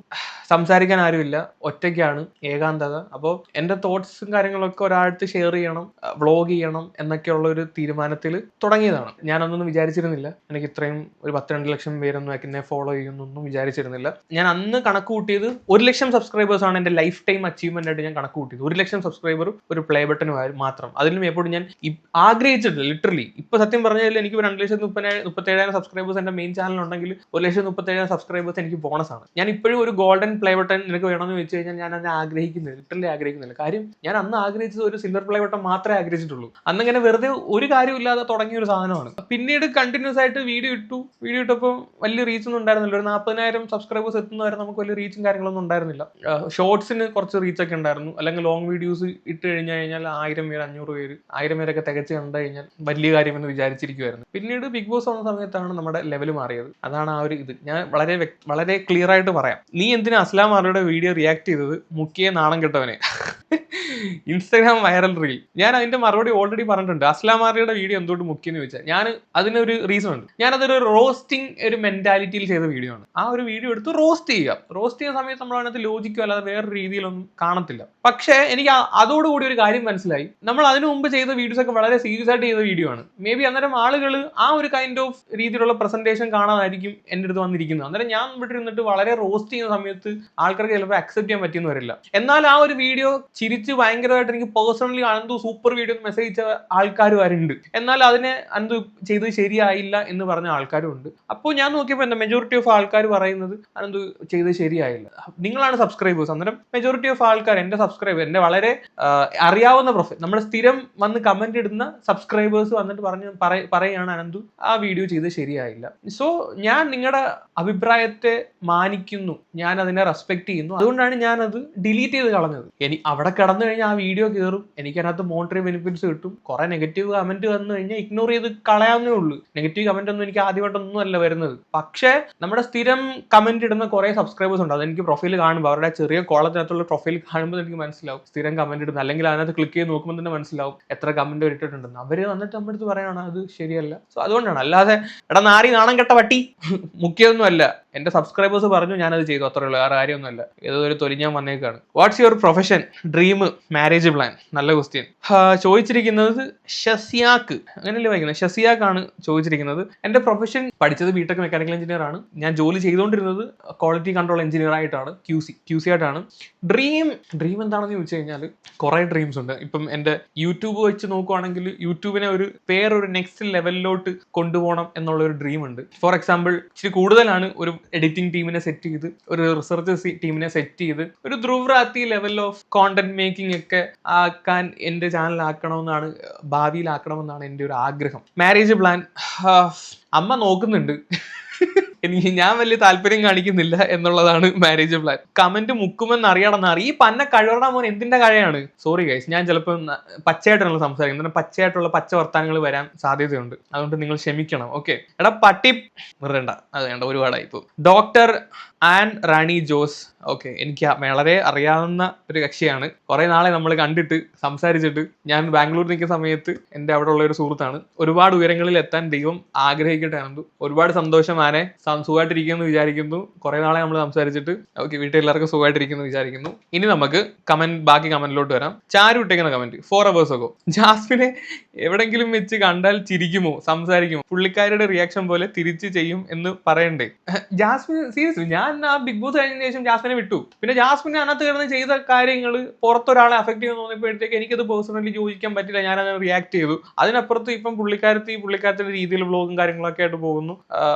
സംസാരിക്കാൻ ആരുമില്ല, ഒറ്റയ്ക്കാണ്, ഏകാന്തത. അപ്പോൾ എൻ്റെ തോട്ട്സും കാര്യങ്ങളൊക്കെ ഒരാൾക്ക് ഷെയർ ചെയ്യണം, വ്ളോഗ് ചെയ്യണം എന്നൊക്കെയുള്ള ഒരു തീരുമാനത്തിൽ തുടങ്ങിയതാണ്. ഞാനൊന്നും വിചാരിച്ചിരുന്നില്ല എനിക്ക് ഇത്രയും ഒരു 10-2 ലക്ഷം പേരൊന്നും എന്നെ ഫോളോ ചെയ്യുന്നൊന്നും വിചാരിച്ചിരുന്നില്ല. ഞാൻ അന്ന് കണക്ക് കൂട്ടിയത് 1 ലക്ഷം സബ്സ്ക്രൈബേഴ്സ് ആണ് എൻ്റെ ലൈഫ് ടൈം അച്ചീവ്മെന്റ് ആയിട്ട് ഞാൻ കണക്ക് കൂട്ടിയത്. 1 ലക്ഷം സബ്സ്ക്രൈബറും ഒരു പ്ലേ ബട്ടനും മാത്രം. അതിലും എപ്പോഴും ഞാൻ ആഗ്രഹിച്ചിട്ടില്ല. ലിറ്ററലി ഇപ്പൊ സത്യം പറഞ്ഞാൽ എനിക്ക് 2,37,000 സബ്സ്ക്രൈബേഴ്സ് എന്റെ മെയിൻ ചാനൽ ഉണ്ടെങ്കിൽ 1,37,000 സബ്സ്ക്രൈബേഴ്സ് എനിക്ക് ബോണസ് ആണ്. ഞാൻ ഇപ്പോഴും ഒരു ഗോൾഡൻ പ്ലേ ബട്ടൺ നിനക്ക് വേണമെന്ന് വെച്ച് കഴിഞ്ഞാൽ ഞാൻ അതിനെ ആഗ്രഹിക്കുന്നില്ല, ലിറ്ററലി ആഗ്രഹിക്കുന്നില്ല. കാര്യം ഞാൻ അന്ന് ആഗ്രഹിച്ചത് ഒരു സിൽവർ പ്ലേ ബട്ടൺ മാത്രമേ ആഗ്രഹിച്ചിട്ടുള്ളൂ. അന്നിങ്ങനെ വെറുതെ ഒരു കാര്യമില്ലാതെ തുടങ്ങിയ ഒരു സാധനമാണ്. പിന്നീട് കണ്ടിന്യൂസ് ആയിട്ട് വീഡിയോ ഇട്ടപ്പോൾ വലിയ റീച്ച് ഒന്നും ഉണ്ടായിരുന്നില്ല. ഒരു 40,000 സബ്സ്ക്രൈബേഴ്സ് എത്തുന്നവരെ നമുക്ക് വലിയ റീച്ചും കാര്യങ്ങളൊന്നും ഉണ്ടായിരുന്നില്ല. ഷോർട്സിന് കുറച്ച് റീച്ച് ഒക്കെ ഉണ്ടായിരുന്നു, അല്ലെങ്കിൽ ലോങ് വീഡിയോസ് ഇട്ട് കഴിഞ്ഞാൽ 1000 പേര് 500 പേര് 1000 പേരൊക്കെ തികച്ച് കണ്ടു കഴിഞ്ഞാൽ വലിയ കാര്യമെന്ന് വിചാരിച്ചിരിക്കുമായിരുന്നു. പിന്നീട് ബിഗ് ബോസ് വന്ന സമയത്താണ് നമ്മുടെ ലെവൽ മാറിയത്. അതാണ് ആ ഒരു ഇത്. ഞാൻ വളരെ ക്ലിയർ ആയിട്ട് പറയാം. നീ എന്തിനാ അസ്ലാം ആറിയുടെ വീഡിയോ റിയാക്ട് ചെയ്തത്? മുക്കിയെ നാണം കെട്ടവനെ. Instagram viral reel. ഞാൻ അതിന്റെ മറുപടി ഓൾറെഡി പറഞ്ഞിട്ടുണ്ട്. അസ്ലാം ആറിയുടെ വീഡിയോ എന്തുകൊണ്ട് മുക്കിയെന്ന് ചോദിച്ചാൽ ഞാൻ അതിനൊരു റീസൺ ഉണ്ട്. ഞാനതൊരു റോസ്റ്റിംഗ് ഒരു മെന്റാലിറ്റിയിൽ ചെയ്ത വീഡിയോ ആണ്. ആ ഒരു വീഡിയോ എടുത്ത് റോസ്റ്റ് ചെയ്യുന്ന സമയത്ത് നമ്മൾ അതിനകത്ത് ലോജിക്കോ അല്ലാതെ വേറെ രീതിയിലൊന്നും കാണത്തില്ല. പക്ഷേ എനിക്ക് അതോടുകൂടി ഒരു കാര്യം മനസ്സിലായി, നമ്മൾ അതിനു മുമ്പ് ചെയ്ത വീഡിയോസ് ഒക്കെ വളരെ സീരിയസ് ആയിട്ട് ചെയ്ത വീഡിയോ ആണ്. മേ ബി അന്നേരം ആളുകൾ ആ ഒരു കൈൻഡ് ഓഫ് രീതിയിലുള്ള പ്രസന്റേഷൻ കാണാനായിരിക്കും എൻ്റെ അടുത്ത് വന്നിരിക്കുന്നത്. അന്നേരം ഞാൻ ഇവിടെ ഇരുന്നിട്ട് വളരെ റോസ്റ്റ് ചെയ്യുന്ന സമയത്ത് ആൾക്കാർക്ക് ചിലപ്പോൾ അക്സെപ്റ്റ് ചെയ്യാൻ പറ്റിയെന്ന് വരില്ല. എന്നാൽ ആ ഒരു വീഡിയോ ചിരിച്ച് ഭയങ്കരമായിട്ട് എനിക്ക് personally Ananthu super video message അയച്ച ആൾക്കാർ വരുന്നുണ്ട്. എന്നാൽ അതിനെ അനന്തു ചെയ്തത് ശരിയായില്ല എന്ന് പറഞ്ഞ ആൾക്കാരും ഉണ്ട്. അപ്പോൾ ഞാൻ നോക്കിയപ്പോൾ എന്താ മെജോറിറ്റി ഓഫ് ആൾക്കാർ പറയുന്നത് അനന്തു ചെയ്തത് ശരിയായില്ല. നിങ്ങളാണ് സബ്സ്ക്രൈബേഴ്സ്. അന്നേരം മെജോറിറ്റി ഓഫ് ആൾക്കാർ എൻ്റെ സബ്സ്ക്രൈബർ, എൻ്റെ വളരെ അറിയാവുന്ന പ്രൊഫൈൽ, നമ്മുടെ സ്ഥിരം വന്ന് കമന്റ് ഇടുന്ന സബ്സ്ക്രൈബേഴ്സ് വന്നിട്ട് പറയുകയാണ് അനന്തു ആ വീഡിയോ ചെയ്തത് ശരിയായില്ല. സോ ഞാൻ നിങ്ങളുടെ അഭിപ്രായത്തെ മാനിക്കുന്നു, ഞാൻ അതിനെ റെസ്പെക്ട് ചെയ്യുന്നു. അതുകൊണ്ടാണ് ഞാൻ അത് ഡിലീറ്റ് ചെയ്ത് കളഞ്ഞത്. അവിടെ കടന്നു കഴിഞ്ഞാൽ ആ വീഡിയോ കയറും, എനിക്ക് അതിനകത്ത് മോണിറ്ററി ബെനിഫിറ്റ്സ് കിട്ടും. കുറെ നെഗറ്റീവ് കമന്റ് വന്നു കഴിഞ്ഞാൽ ഇഗ്നോർ ചെയ്ത് കളയാവുന്നേ ഉള്ളൂ. നെഗറ്റീവ് കമന്റ് ഒന്നും എനിക്ക് ആദ്യമായിട്ടൊന്നും അല്ല വരുന്നത്. പക്ഷേ നമ്മുടെ സ്ഥിരം കമന്റ് ഇടുന്ന കുറെ സബ്സ്ക്രൈബേഴ്സ് ഉണ്ട്. അതെനിക്ക് പ്രൊഫൈൽ കാണുമ്പോൾ, അവരുടെ ചെറിയ കോളത്തിനകത്തുള്ള പ്രൊഫൈൽ കാണുമ്പോൾ എനിക്ക് മനസ്സിലാവും സ്ഥിരം കമന്റ് ഇടുന്നത്. അല്ലെങ്കിൽ അതിനകത്ത് ക്ലിക്ക് ചെയ്ത് നോക്കുമ്പോൾ തന്നെ മനസ്സിലാവും എത്ര കമന്റ് ഇട്ടിട്ടുണ്ടെന്ന്. അവര് വന്നിട്ട് നമ്മുടെ അടുത്ത് പറയാണ് അത് ശരിയല്ല. സോ അതുകൊണ്ടാണ്. അല്ലാതെ എടാ നാരി നാണം കെട്ട പട്ടി മുഖ്യമൊന്നും അല്ല. എന്റെ സബ്സ്ക്രൈബേഴ്സ് പറഞ്ഞു, ഞാനത് ചെയ്തു, അത്രേ ഉള്ളൂ. വേറെ കാര്യമൊന്നുമല്ല. ഏതോ ഒരു തൊലിഞ്ഞാൻ വന്നേക്കാണ്. What's your profession, dream, marriage plan? നല്ല ക്വസ്റ്റ്യൻ. ചോദിച്ചിരിക്കുന്നത് ഷസിയാക്ക്, അങ്ങനെയല്ലേ വായിക്കുന്നത്? ഷസിയാക്ക് ആണ് ചോദിച്ചിരിക്കുന്നത്. എന്റെ പ്രൊഫഷൻ പഠിച്ചത് ബിടെക് മെക്കാനിക്കൽ എഞ്ചിനീയർ ആണ്. ഞാൻ ജോലി ചെയ്തുകൊണ്ടിരുന്നത് ക്വാളിറ്റി കൺട്രോൾ എഞ്ചിനീയർ ആയിട്ടാണ്, QC ആയിട്ടാണ്. ഡ്രീം എന്താണെന്ന് ചോദിച്ചു കഴിഞ്ഞാൽ കുറെ ഡ്രീംസ് ഉണ്ട്. ഇപ്പം എന്റെ യൂട്യൂബ് വെച്ച് നോക്കുവാണെങ്കിൽ യൂട്യൂബിനെ വേറൊരു നെക്സ്റ്റ് ലെവലിലോട്ട് കൊണ്ടുപോകണം എന്നുള്ള ഒരു ഡ്രീം ഉണ്ട്. ഫോർ എക്സാമ്പിൾ ഇച്ചിരി കൂടുതലാണ് ഒരു എഡിറ്റിംഗ് ടീമിനെ സെറ്റ് ചെയ്ത്, ഒരു റിസർച്ച് ടീമിനെ സെറ്റ് ചെയ്ത്, ഒരു Dhruv Rathee level of content making ഒക്കെ ആക്കാൻ എന്റെ ചാനൽ ആക്കണമെന്നാണ്, ഭാവിയിലാക്കണമെന്നാണ് എൻ്റെ ഒരു ആഗ്രഹം. മാരേജ് പ്ലാൻ അമ്മ നോക്കുന്നുണ്ട്. എനിക്ക് ഞാൻ വലിയ താല്പര്യം കാണിക്കുന്നില്ല എന്നുള്ളതാണ് മാരേജ് പ്ലാൻ. കമന്റ് മുക്കുമെന്ന് അറിയണമെന്ന് ഈ പന്ന കഴിവറ മോൻ എന്തിന്റെ കഴിയാണ്? സോറി ഗൈസ്, ഞാൻ ചിലപ്പോൾ പച്ചയായിട്ടാണ് സംസാരിക്കുന്നത്. പച്ചയായിട്ടുള്ള പച്ച വർത്താനങ്ങൾ വരാൻ സാധ്യതയുണ്ട്. അതുകൊണ്ട് നിങ്ങൾ ക്ഷമിക്കണം. ഓക്കെ. എടാ പട്ടി വേണ്ട, അത് വേണ്ട, ഒരുപാടായി ഇപ്പോൾ. Doctor and Rani Jose. Okay, എനിക്ക് വളരെ അറിയാവുന്ന ഒരു കക്ഷിയാണ്. കുറെ നാളെ നമ്മൾ കണ്ടിട്ട് സംസാരിച്ചിട്ട്. ഞാൻ ബാംഗ്ലൂർ നിൽക്കുന്ന സമയത്ത് എൻ്റെ അവിടെ ഉള്ള ഒരു സുഹൃത്താണ്. ഒരുപാട് ഉയരങ്ങളിൽ എത്താൻ ദൈവം ആഗ്രഹിക്കട്ടെ അനന്തു. ഒരുപാട് സന്തോഷം ആനെ, സുഖമായിട്ടിരിക്കുമെന്ന് വിചാരിക്കുന്നു. കുറെ നാളെ നമ്മൾ സംസാരിച്ചിട്ട്. ഓക്കെ, വീട്ടിൽ എല്ലാവർക്കും സുഖമായിട്ടിരിക്കുന്നു വിചാരിക്കുന്നു. ഇനി നമുക്ക് ബാക്കി കമന്റിലോട്ട് വരാം. ചാരു ഇട്ടേക്കുന്ന കമന്റ് 4 hours ago. ജാസ്മിനെ എവിടെങ്കിലും വെച്ച് കണ്ടാൽ ചിരിക്കുമോ, സംസാരിക്കുമോ? പുള്ളിക്കാരുടെ റിയാക്ഷൻ പോലെ തിരിച്ചു ചെയ്യും എന്ന് പറയണ്ടേ? ജാസ്മിൻ സീരിയസ്ലി, ഞാൻ ആ ബിഗ് ബോസ് കഴിഞ്ഞതിന് ശേഷം ജാസ്മിനെ വിട്ടു. പിന്നെ ജാസ്മിനെ അതിനകത്ത് കിടന്ന് ചെയ്ത കാര്യങ്ങൾ പുറത്തൊരാളെ അഫക്ട് ചെയ്യുന്ന തോന്നിയപ്പോഴത്തേക്ക് എനിക്കത് പേഴ്സണലി യോജിക്കാൻ പറ്റില്ല. ഞാൻ അതിനെ റിയാക്ട് ചെയ്തു. അതിനപ്പുറത്ത് ഇപ്പം പുള്ളിക്കാരത്തിന്റെ രീതിയിൽ വ്ലോഗും കാര്യങ്ങളൊക്കെ ആയിട്ട് പോകുന്നു.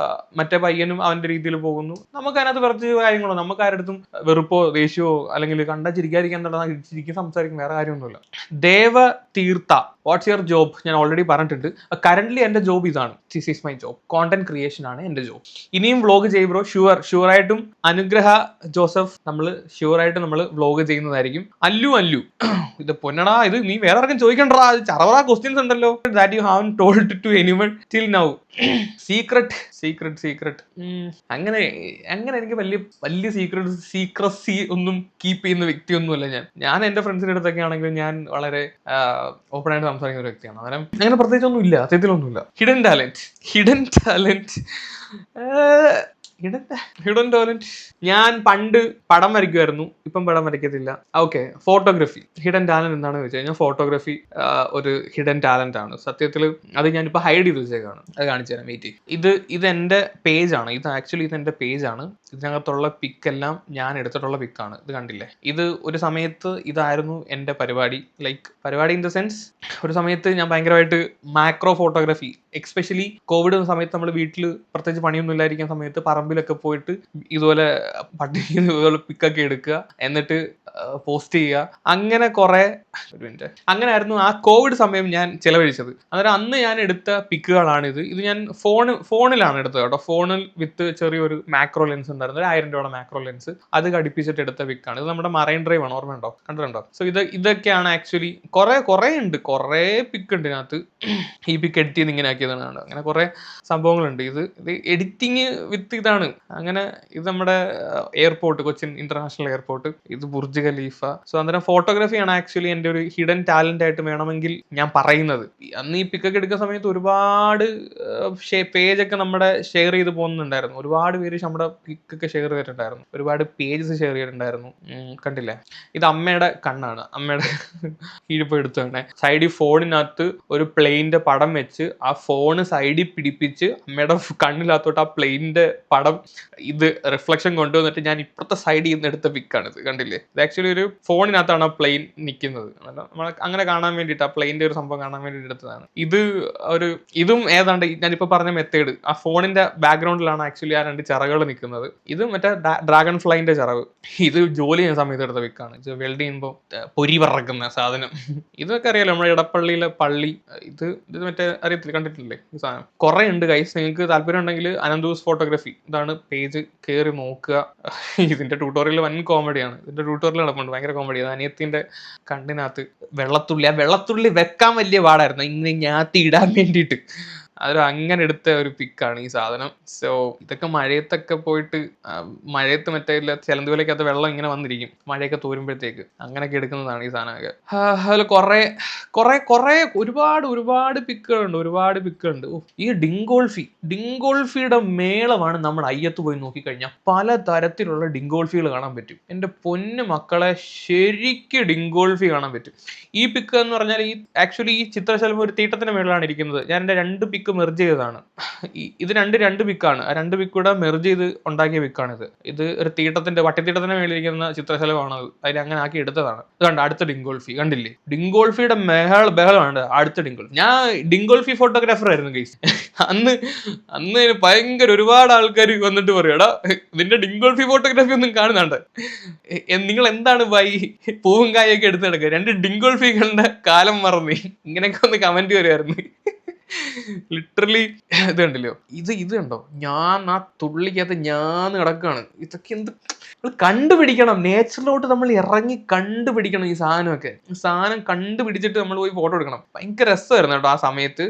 മറ്റേ പയ്യനും അവന്റെ രീതിയിൽ പോകുന്നു. നമുക്ക് അതിനകത്ത് കുറച്ച് കാര്യങ്ങളോ, നമുക്ക് ആരുടെടുത്തും വെറുപ്പോ ദേഷ്യമോ അല്ലെങ്കിൽ കണ്ടാ ചിരിക്കാതിരിക്കാൻ ചിരിക്കും, സംസാരിക്കും, വേറെ കാര്യമൊന്നുമില്ല. ദേവ തീർത്ഥ, വാട്ട്സ് യുവർ ജോബ്? ഞാൻ ഓൾറെഡി പറഞ്ഞിട്ടുണ്ട്. കറന്റ് എന്റെ ജോബ് ഇതാണ്. This is my job. Content creation ആണ് എന്റെ ജോബ്. ഇനിയും വ്ലോഗ് ചെയ്യും ബ്രോ. ഷുവറായിട്ടും അനുഗ്രഹ ജോസഫ് ഷുവറായിട്ട് നമ്മൾ വ്ലോഗ് ചെയ്യുന്നതായിരിക്കും. അല്ലു ഇത് പൊന്നടാ, ഇത് നീ വേറെ ആർക്കും ചോദിക്കണ്ടാ, ചറവറ ക്വസ്റ്റ്യൻസ് ഉണ്ടല്ലോ. That you have told to anyone till now. Secret അങ്ങനെ എനിക്ക് വലിയ സീക്രസി ഒന്നും കീപ്പ് ചെയ്യുന്ന വ്യക്തിയൊന്നുമല്ല ഞാൻ എന്റെ ഫ്രണ്ട്സിന്റെ അടുത്തൊക്കെ ആണെങ്കിലും ഞാൻ വളരെ ഓപ്പൺ ആയിട്ട് സംസാരിക്കുന്ന ഒരു വ്യക്തിയാണ്. അന്നേരം അങ്ങനെ പ്രത്യേകിച്ചൊന്നും ഇല്ല, സത്യത്തിലൊന്നുമില്ല. ഹിഡൻ ടാലന്റ് ഹിഡൻ ടാലന്റ് ഞാൻ പണ്ട് പടം വരയ്ക്കുമായിരുന്നു, ഇപ്പം പടം വരയ്ക്കത്തില്ല. ഓക്കെ, ഫോട്ടോഗ്രാഫി ഹിഡൻ ടാലന്റ് എന്താണെന്ന് വെച്ച് കഴിഞ്ഞാൽ ഫോട്ടോഗ്രാഫി ഒരു ഹിഡൻ ടാലന്റ് ആണ് സത്യത്തിൽ. അത് ഞാനിപ്പോൾ ഹൈഡ് ചെയ്ത് വെച്ചേക്കാണ്, അത് കാണിച്ചു തരാം, വെയിറ്റ്. ഇത് എൻ്റെ പേജാണ്, ഇത് ആക്ച്വലി ഇത് എൻ്റെ പേജാണ്. ഇതിനകത്തുള്ള പിക്കെല്ലാം ഞാൻ എടുത്തിട്ടുള്ള പിക്കാണ്. ഇത് കണ്ടില്ലേ, ഇത് ഒരു സമയത്ത് ഇതായിരുന്നു എൻ്റെ പരിപാടി. ലൈക്ക് പരിപാടി ഇൻ ദ സെൻസ്, ഒരു സമയത്ത് ഞാൻ ഭയങ്കരമായിട്ട് മാക്രോ ഫോട്ടോഗ്രാഫി, എക്സ്പെഷ്യലി കോവിഡ് സമയത്ത് നമ്മൾ വീട്ടിൽ പ്രത്യേകിച്ച് പണിയൊന്നും ഇല്ലായിരിക്കുന്ന സമയത്ത് പറമ്പിലൊക്കെ പോയിട്ട് ഇതുപോലെ ഇതുപോലെ പിക്കൊക്കെ എടുക്കുക, എന്നിട്ട് പോസ്റ്റ് ചെയ്യുക. അങ്ങനെ കുറെ, ഒരു മിനിറ്റ്, അങ്ങനെ ആയിരുന്നു ആ കോവിഡ് സമയം ഞാൻ ചെലവഴിച്ചത്. അന്നേരം അന്ന് ഞാൻ എടുത്ത പിക്കുകളാണിത്. ഇത് ഞാൻ ഫോണിലാണ് എടുത്തത് കേട്ടോ. ഫോണിൽ വിത്ത് ചെറിയൊരു മാക്രോ ലെൻസ് ഉണ്ടായിരുന്നു, ഒരു 1000 രൂപയുടെ മാക്രോ ലെൻസ്, അത് ഘടിപ്പിച്ചിട്ട് എടുത്ത പിക്കാണ്. ഇത് നമ്മുടെ മറൈൻ ഡ്രൈവ് ആണ്, ഓർമ്മയുണ്ടോ, കണ്ടിട്ടുണ്ടോ? സോ ഇതൊക്കെയാണ് ആക്ച്വലി. കുറെ ഉണ്ട്, കുറെ പിക്ക് ഉണ്ട് ഇതിനകത്ത്. ഈ പിക്ക് എഡിറ്റ് ചെയ്ത് ഇങ്ങനെ ആക്കിയതാണ്. അങ്ങനെ കുറെ സംഭവങ്ങളുണ്ട്. ഇത് എഡിറ്റിങ് വിത്ത് ഇതാണ്. അങ്ങനെ ഇത് നമ്മുടെ എയർപോർട്ട്, കൊച്ചിൻ ഇന്റർനാഷണൽ എയർപോർട്ട്, ഇത് ബുർജ് ഖലീഫ. സോ അന്നേരം ഫോട്ടോഗ്രാഫിയാണ് ആക്ച്വലി എൻ്റെ ഒരു ഹിഡൻ ടാലന്റ് ആയിട്ട് വേണമെങ്കിൽ ഞാൻ പറയുന്നത്. അന്ന് ഈ പിക്കൊക്കെ എടുക്കുന്ന സമയത്ത് ഒരുപാട് പേജൊക്കെ നമ്മുടെ ഷെയർ ചെയ്ത് പോകുന്നുണ്ടായിരുന്നു. ഒരുപാട് പേര് നമ്മുടെ പിക്കൊക്കെ ഷെയർ ചെയ്തിട്ടുണ്ടായിരുന്നു, ഒരുപാട് പേജസ് ഷെയർ ചെയ്തിട്ടുണ്ടായിരുന്നു. കണ്ടില്ലേ, ഇത് അമ്മയുടെ കണ്ണാണ്, അമ്മയുടെ കീഴിപ്പോൾ എടുത്താണ്. സൈഡിൽ ഫോണിനകത്ത് ഒരു പ്ലെയിനിന്റെ പടം വെച്ച് ആ ഫോണ് സൈഡിൽ പിടിപ്പിച്ച് അമ്മയുടെ കണ്ണിനകത്തോട്ട് ആ പ്ലെയിനിന്റെ പടം ഇത് റിഫ്ലക്ഷൻ കൊണ്ടുവന്നിട്ട് ഞാൻ ഇപ്പുറത്തെ സൈഡിൽ നിന്ന് എടുത്ത പിക്കാണ്. ഇത് കണ്ടില്ലേ, ഇത് ആക്ച്വലി ഒരു ഫോണിനകത്താണ് ആ പ്ലെയിൻ നിൽക്കുന്നത്. നമ്മൾ അങ്ങനെ കാണാൻ വേണ്ടിയിട്ട്, ആ പ്ലെയിൻ്റെ ഒരു സംഭവം കാണാൻ വേണ്ടിയിട്ട് എടുത്തതാണ്. ഇതും ഏതാണ്ട് ഞാനിപ്പോൾ പറഞ്ഞ മെത്തേഡ്, ആ ഫോണിന്റെ ബാക്ക്ഗ്രൗണ്ടിലാണ് ആക്ച്വലി ആ 2 ചിറകുകൾ നിൽക്കുന്നത്. ഇത് മറ്റേ ഡ്രാഗൺ ഫ്ലൈന്റെ ചിറക്. ഇത് ജോലി ചെയ്യുന്ന സമയത്ത് എടുത്ത പിക്കാണ്. ഇത് വെൽഡ് ചെയ്യുമ്പോൾ പൊരി പറക്കുന്ന സാധനം. ഇതൊക്കെ അറിയാലോ, നമ്മുടെ ഇടപ്പള്ളിയിലെ പള്ളി. ഇത് മറ്റേ അറിയത്തില്ല, കണ്ടിട്ടില്ലേ ഈ സാധനം? കുറെ ഉണ്ട് ഗൈസ്. നിങ്ങൾക്ക് താല്പര്യം ഉണ്ടെങ്കിൽ അനന്തൂസ് ഫോട്ടോഗ്രാഫി, ഇതാണ് പേജ്, കയറി നോക്കുക. ഇതിന്റെ ട്യൂട്ടോറിയൽ വൻ കോമഡിയാണ്. ഇതിന്റെ ട്യൂട്ടോറിയൽ നടക്കുന്നുണ്ട്, ഭയങ്കര കോമഡി. അത് അനിയത്തിന്റെ കണ്ണിനകത്ത് വെള്ളത്തുള്ളി വെക്കാൻ വലിയ പാടായിരുന്നു, ഇങ്ങനെ ഞാത്തി ഇടാൻ വേണ്ടിയിട്ട്. അങ്ങനെ എടുത്ത ഒരു പിക്കാണ് ഈ സാധനം. സോ ഇതൊക്കെ മഴയത്തൊക്കെ പോയിട്ട്, മഴയത്ത് മറ്റേ ചിലന്തുവിലേക്കകത്ത് വെള്ളം ഇങ്ങനെ വന്നിരിക്കും മഴയൊക്കെ തോരുമ്പോഴത്തേക്ക്, അങ്ങനെയൊക്കെ എടുക്കുന്നതാണ് ഈ സാധനമൊക്കെ. അതിൽ കുറെ ഒരുപാട് പിക്കുകളുണ്ട്. ഈ ഡിങ്കോൾഫിയുടെ മേളമാണ് നമ്മൾ അയ്യത്ത് പോയി നോക്കിക്കഴിഞ്ഞാൽ പല തരത്തിലുള്ള ഡിങ്കോൾഫികൾ കാണാൻ പറ്റും. എൻ്റെ പൊന്നു മക്കളെ, ശരിക്ക് ഡിങ്കോൾഫി കാണാൻ പറ്റും. ഈ പിക്ക് എന്ന് പറഞ്ഞാൽ ആക്ച്വലി ഈ ചിത്രശലഭം ഒരു തീട്ടത്തിന്റെ മേളിലാണ് ഇരിക്കുന്നത്. ഞാൻ എൻ്റെ 2 പിക്ക് മെർജ് ചെയ്തതാണ്. ഇത് രണ്ട് പിക്കാണ്. ആ 2 പിക്കൂടെ മെർജ് ചെയ്ത് ഉണ്ടാക്കിയ പിക്കാണിത്. ഇത് ഒരു വട്ടിത്തീട്ടത്തിന്റെ മേളിരിക്കുന്ന ചിത്രശലഭമാണ്. അതിൽ അങ്ങനെ ആക്കി എടുത്തതാണ്. ഇത് കണ്ട, അടുത്ത ഡിങ്കോൾഫി കണ്ടില്ലേ? ഡിങ്കോൾഫിയുടെ ബഹളമാണ് അടുത്ത ഡിങ്കോൾഫി. ഞാൻ ഡിങ്കോൾഫി ഫോട്ടോഗ്രാഫർ ആയിരുന്നു ഗൈസ്. അന്ന് ഭയങ്കര ഒരുപാട് ആൾക്കാർ വന്നിട്ട് പറയടാ, നിന്റെ ഡിങ്കോൾഫി ഫോട്ടോഗ്രാഫി ഒന്നും കാണുന്നുണ്ട്, നിങ്ങൾ എന്താണ് ബൈ പൂവും കായൊക്കെ എടുത്ത് നടക്കുക, 2 ഡിങ്കോൾഫികളുടെ കാലം മറന്നേ, ഇങ്ങനെയൊക്കെ ഒന്ന് കമന്റ് വരുമായിരുന്നു. ലിറ്ററലി ഇത് കണ്ടില്ലോ, ഇത് കണ്ടോ, ഞാൻ ആ തുള്ളിക്കകത്ത് ഞാൻ കിടക്കുകയാണ്. ഇതൊക്കെ എന്ത് കണ്ടുപിടിക്കണം, നേച്ചറിലോട്ട് നമ്മൾ ഇറങ്ങി കണ്ടുപിടിക്കണം ഈ സാധനമൊക്കെ. സാധനം കണ്ടുപിടിച്ചിട്ട് നമ്മൾ പോയി ഫോട്ടോ എടുക്കണം. ഭയങ്കര രസമായിരുന്നു കേട്ടോ ആ സമയത്ത്.